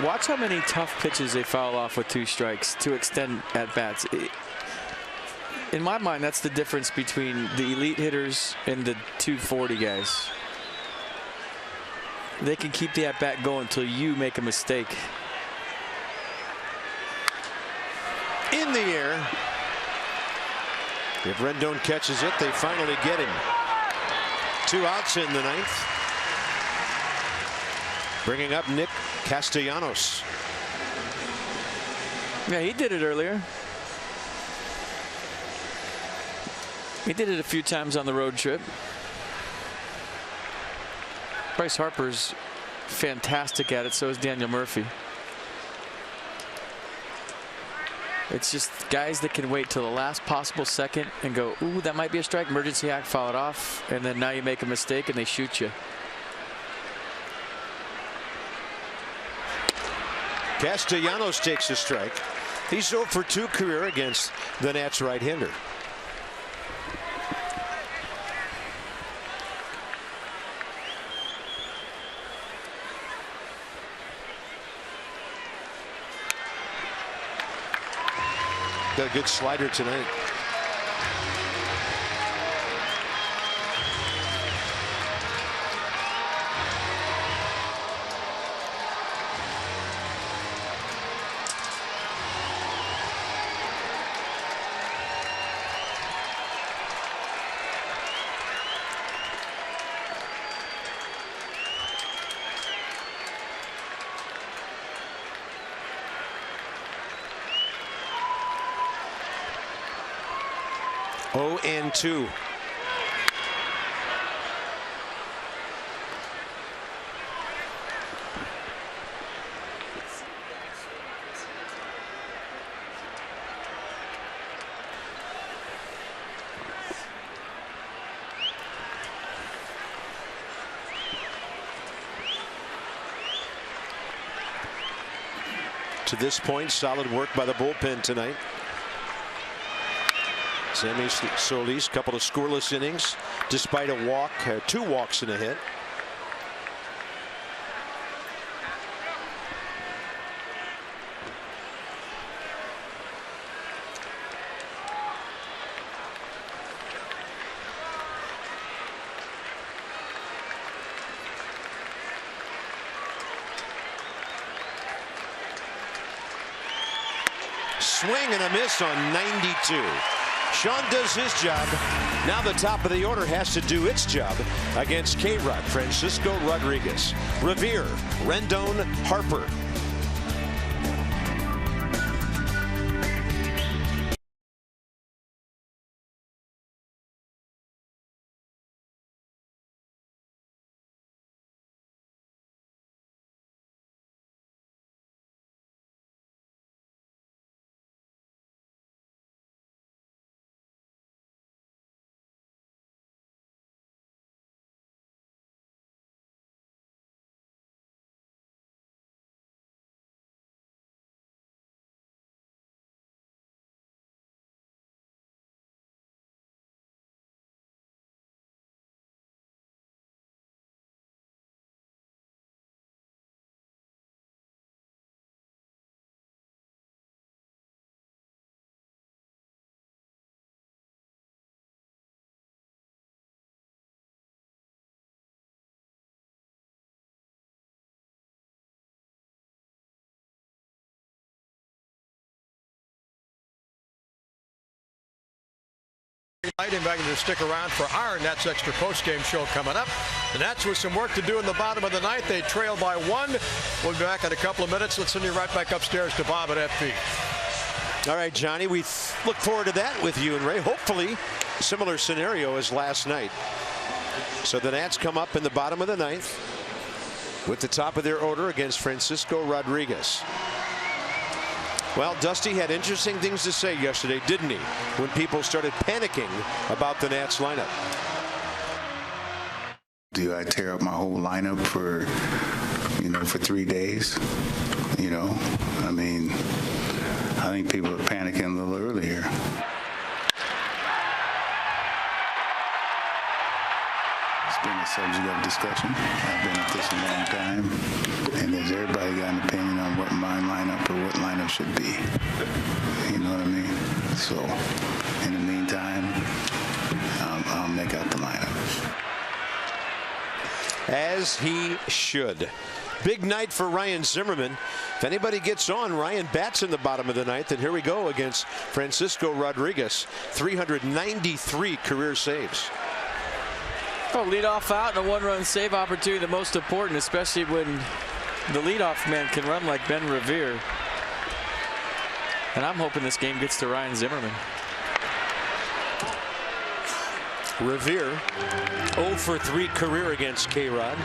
watch how many tough pitches they foul off with 2 strikes to extend at-bats. In my mind, that's the difference between the elite hitters and the 240 guys. They can keep the at-bat going until you make a mistake. In the air. If Rendon catches it, they finally get him. 2 outs in the 9th. Bringing up Nick Castellanos. Yeah, he did it earlier. He did it a few times on the road trip. Bryce Harper's fantastic at it, so is Daniel Murphy. It's just guys that can wait till the last possible second and go, ooh, that might be a strike, emergency act, foul it off, and then now you make a mistake and they shoot you. Castellanos takes a strike. He's 0 for 2 career against the Nats right-hander. Got a good slider tonight. Oh, and 2. To this point, solid work by the bullpen tonight. Sammy Solis, couple of scoreless innings, despite a walk, 2 walks and a hit. Swing and a miss on 92. Sean does his job. Now the top of the order has to do its job against K-Rod, Francisco Rodriguez, Revere, Rendon, Harper. Inviting you to stick around for our Nats Extra post-game show coming up. The Nats with some work to do in the bottom of the 9th. They trail by 1. We'll be back in a couple of minutes. Let's send you right back upstairs to Bob at FP. All right, Johnny, we look forward to that with you and Ray. Hopefully, similar scenario as last night. So the Nats come up in the bottom of the 9th with the top of their order against Francisco Rodriguez. Well, Dusty had interesting things to say yesterday, didn't he? When people started panicking about the Nats lineup. Do I tear up my whole lineup for 3 days? I mean, I think people are panicking a little earlier. a subject of discussion. I've been at this a long time, and there's everybody got an opinion on what my lineup or what lineup should be. You know what I mean? So, in the meantime, I'll make out the lineup. As he should. Big night for Ryan Zimmerman. If anybody gets on, Ryan bats in the bottom of the ninth, and here we go against Francisco Rodriguez. 393 career saves. Oh, leadoff out and a one-run save opportunity, the most important, especially when the leadoff man can run like Ben Revere. And I'm hoping this game gets to Ryan Zimmerman. Revere 0 for 3 career against K-Rod.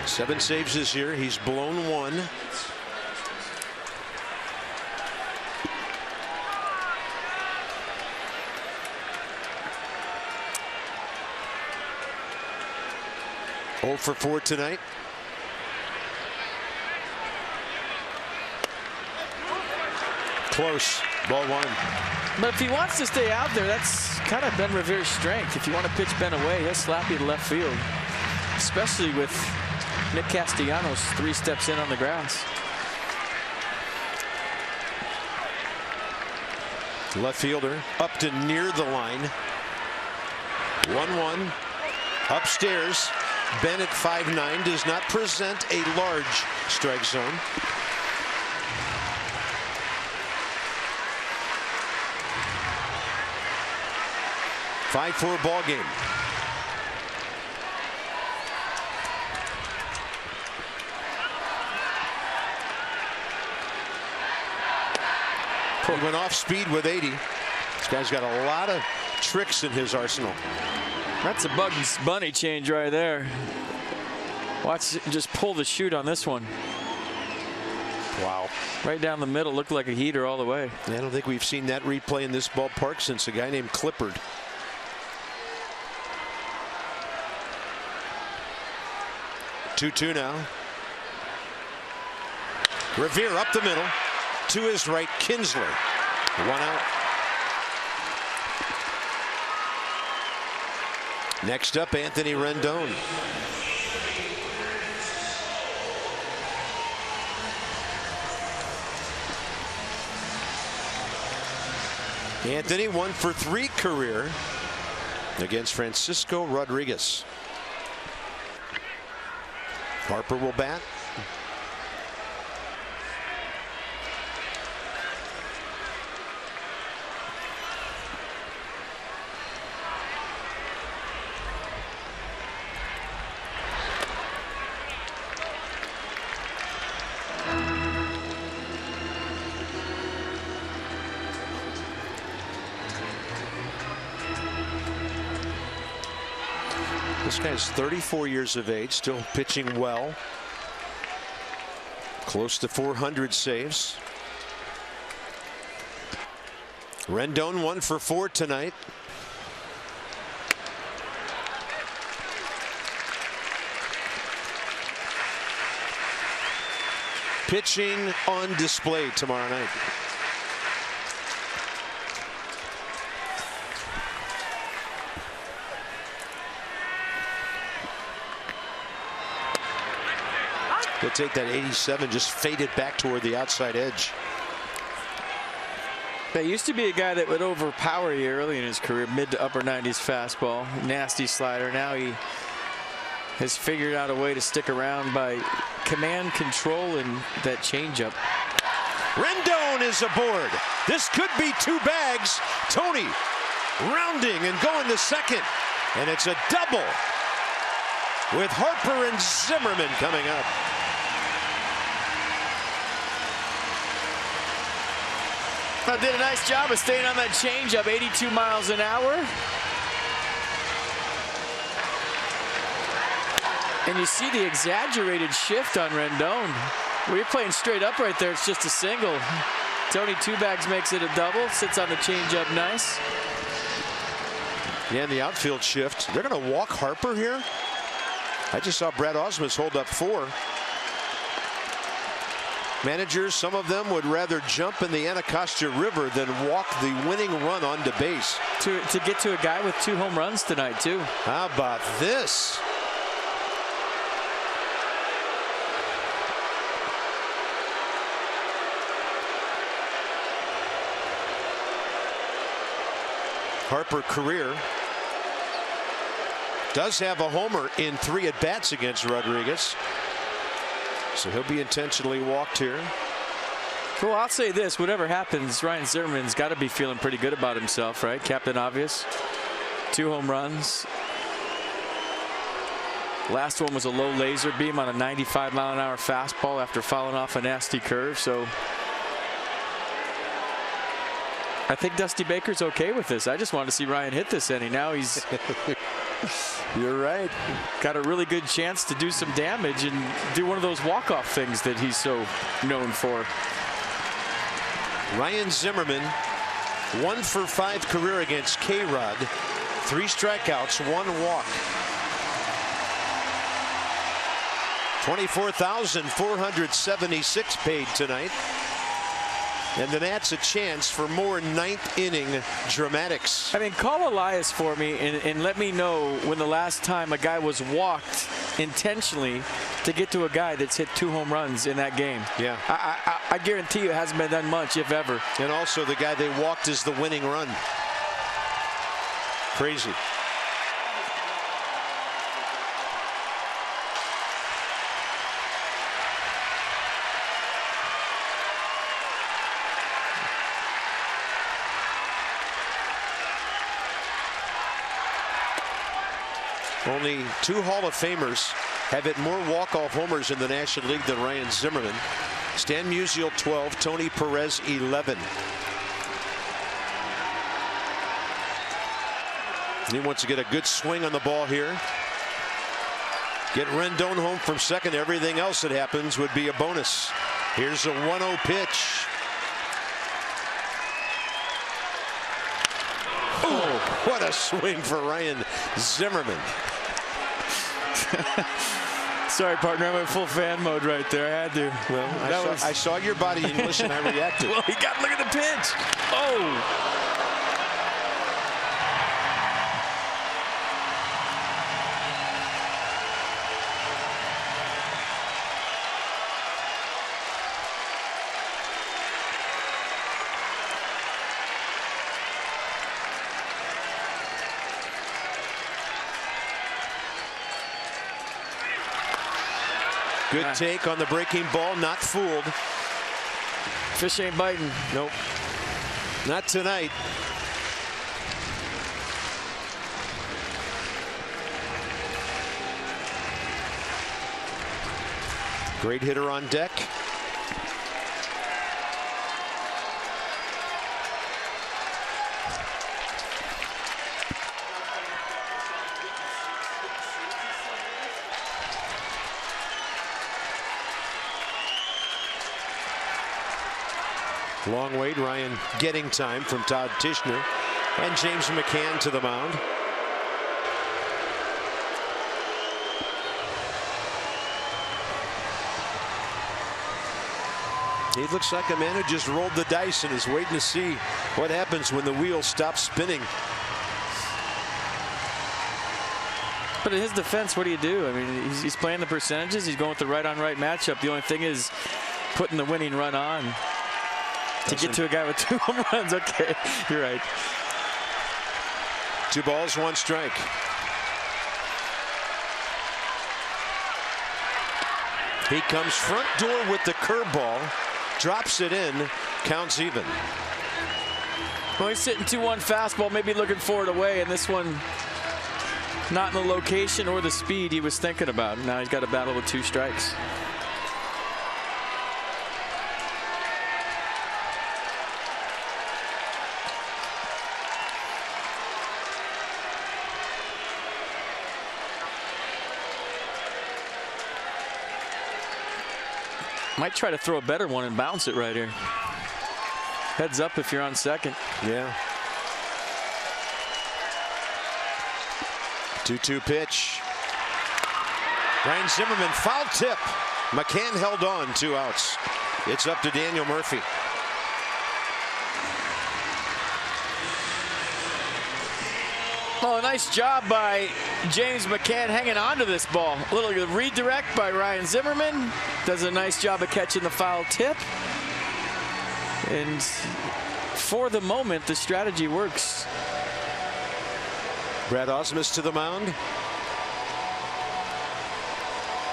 Seven saves this year. He's blown one. Oh for 4 tonight. Close. Ball one. But if he wants to stay out there, that's kind of Ben Revere's strength. If you want to pitch Ben away, he'll slap you to left field, especially with Nick Castellanos 3 steps in on the grass. Left fielder up to near the line. 1-1. Upstairs. Ben at 5'9" does not present a large strike zone. Five 5-4 ball game. He went off speed with 80. This guy's got a lot of tricks in his arsenal. That's a Bugs Bunny change right there. Watch it just pull the chute on this one. Wow. Right down the middle, looked like a heater all the way. I don't think we've seen that replay in this ballpark since a guy named Clippard. Two now. Revere up the middle. To his right, Kinsler. 1 out. Next up, Anthony Rendon. Anthony 1 for 3 career against Francisco Rodriguez. Harper will bat. This guy's 34 years of age, still pitching well. Close to 400 saves. Rendon 1 for 4 tonight. Pitching on display tomorrow night. He'll take that 87, just fade it back toward the outside edge. That used to be a guy that would overpower you early in his career, mid to upper 90s fastball, nasty slider. Now he has figured out a way to stick around by command, control, and that changeup. Rendon is aboard. This could be 2 bags. Tony rounding and going to second. And it's a double with Harper and Zimmerman coming up. Did a nice job of staying on that changeup, 82 miles an hour. And you see the exaggerated shift on Rendon. Where you're playing straight up right there, it's just a single. Tony 2 bags makes it a double, sits on the changeup nice. Yeah, and the outfield shift. They're going to walk Harper here. I just saw Brad Ausmus hold up 4. Managers, some of them would rather jump in the Anacostia River than walk the winning run onto base. To get to a guy with 2 home runs tonight, too. How about this? Harper career does have a homer in 3 at-bats against Rodriguez. So he'll be intentionally walked here. Well, I'll say this, whatever happens, Ryan Zimmerman's got to be feeling pretty good about himself, right? Captain Obvious. 2 home runs. Last one was a low laser beam on a 95-mile-an-hour fastball after fouling off a nasty curve. So I think Dusty Baker's okay with this. I just wanted to see Ryan hit this inning. Now he's you're right. Got a really good chance to do some damage and do one of those walk-off things that he's so known for. Ryan Zimmerman, 1 for 5 career against K-Rod. 3 strikeouts, 1 walk. $24,476 paid tonight. And the Nats a chance for more 9th inning dramatics. I mean, call Elias for me and let me know when the last time a guy was walked intentionally to get to a guy that's hit 2 home runs in that game. Yeah. I guarantee you it hasn't been done much, if ever. And also the guy they walked is the winning run. Crazy. Only 2 Hall of Famers have hit more walk-off homers in the National League than Ryan Zimmerman. Stan Musial 12, Tony Perez 11. And he wants to get a good swing on the ball here. Get Rendon home from second. Everything else that happens would be a bonus. Here's a 1-0 pitch. Oh, what a swing for Ryan Zimmerman. Sorry, partner, I went full fan mode right there. I had to. Well, I saw your body English and I reacted. Well, he got, look at the pitch. Oh. Good take on the breaking ball, not fooled. Fish ain't biting. Nope. Not tonight. Great hitter on deck. Long wait, Ryan getting time from Todd Tishner and James McCann to the mound. He looks like a man who just rolled the dice and is waiting to see what happens when the wheel stops spinning. But in his defense, what do you do? I mean, he's playing the percentages. He's going with the right-on-right matchup. The only thing is putting the winning run on. To get to a guy with 2 home runs. Okay, you're right. 2 balls, 1 strike. He comes front door with the curveball, drops it in, counts even. Well, he's sitting 2-1 fastball, maybe looking for it away, and this one not in the location or the speed he was thinking about. Now he's got to battle with 2 strikes. Might try to throw a better one and bounce it right here. Heads up if you're on second. Yeah. 2-2 pitch. Ryan Zimmerman, foul tip. McCann held on, 2 outs. It's up to Daniel Murphy. Oh, a nice job by James McCann hanging on to this ball. A little redirect by Ryan Zimmerman. Does a nice job of catching the foul tip. And for the moment, the strategy works. Brad Ausmus to the mound.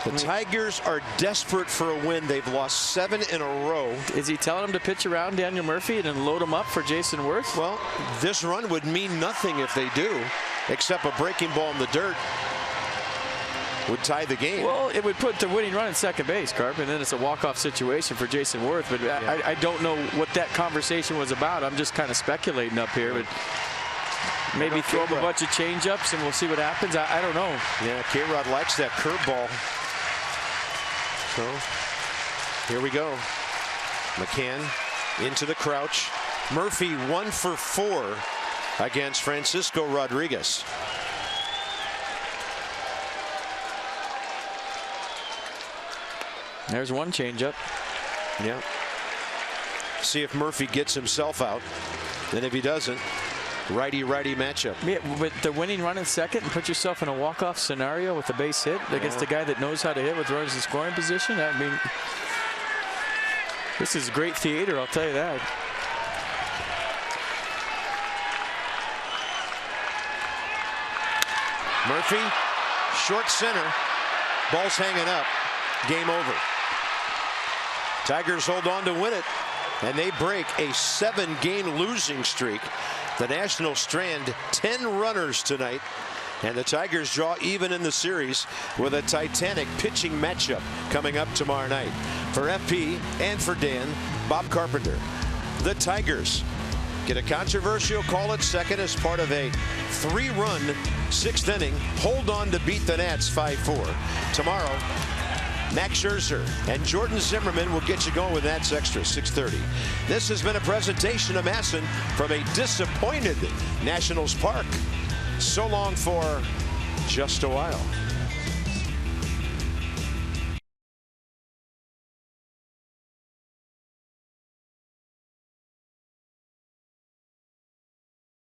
The Tigers are desperate for a win. They've lost 7 in a row. Is he telling him to pitch around Daniel Murphy and then load him up for Jason Wirth? Well, this run would mean nothing if they do, except a breaking ball in the dirt would tie the game. Well, it would put the winning run at second base, Carp, and then it's a walk-off situation for Jason Wirth. But yeah. I don't know what that conversation was about. I'm just kind of speculating up here. But maybe throw him a bunch of change-ups and we'll see what happens. I don't know. Yeah, K-Rod likes that curveball. So here we go. McCann into the crouch. Murphy 1 for 4 against Francisco Rodriguez. There's one changeup. Yeah. See if Murphy gets himself out. Then if he doesn't, righty-righty matchup. Yeah, with the winning run in second and put yourself in a walk-off scenario with a base hit against the guy that knows how to hit with runners in scoring position. I mean, this is great theater, I'll tell you that. Murphy, short center. Ball's hanging up. Game over. Tigers hold on to win it, and they break a 7-game losing streak. The Nationals strand 10 runners tonight, and the Tigers draw even in the series with a titanic pitching matchup coming up tomorrow night. For FP and for Dan, Bob Carpenter. The Tigers get a controversial call at second as part of a 3-run 6th inning. Hold on to beat the Nats 5-4. Tomorrow, Max Scherzer and Jordan Zimmerman will get you going with Nats Extra 6:30. This has been a presentation of Masson from a disappointed Nationals Park. So long for just a while.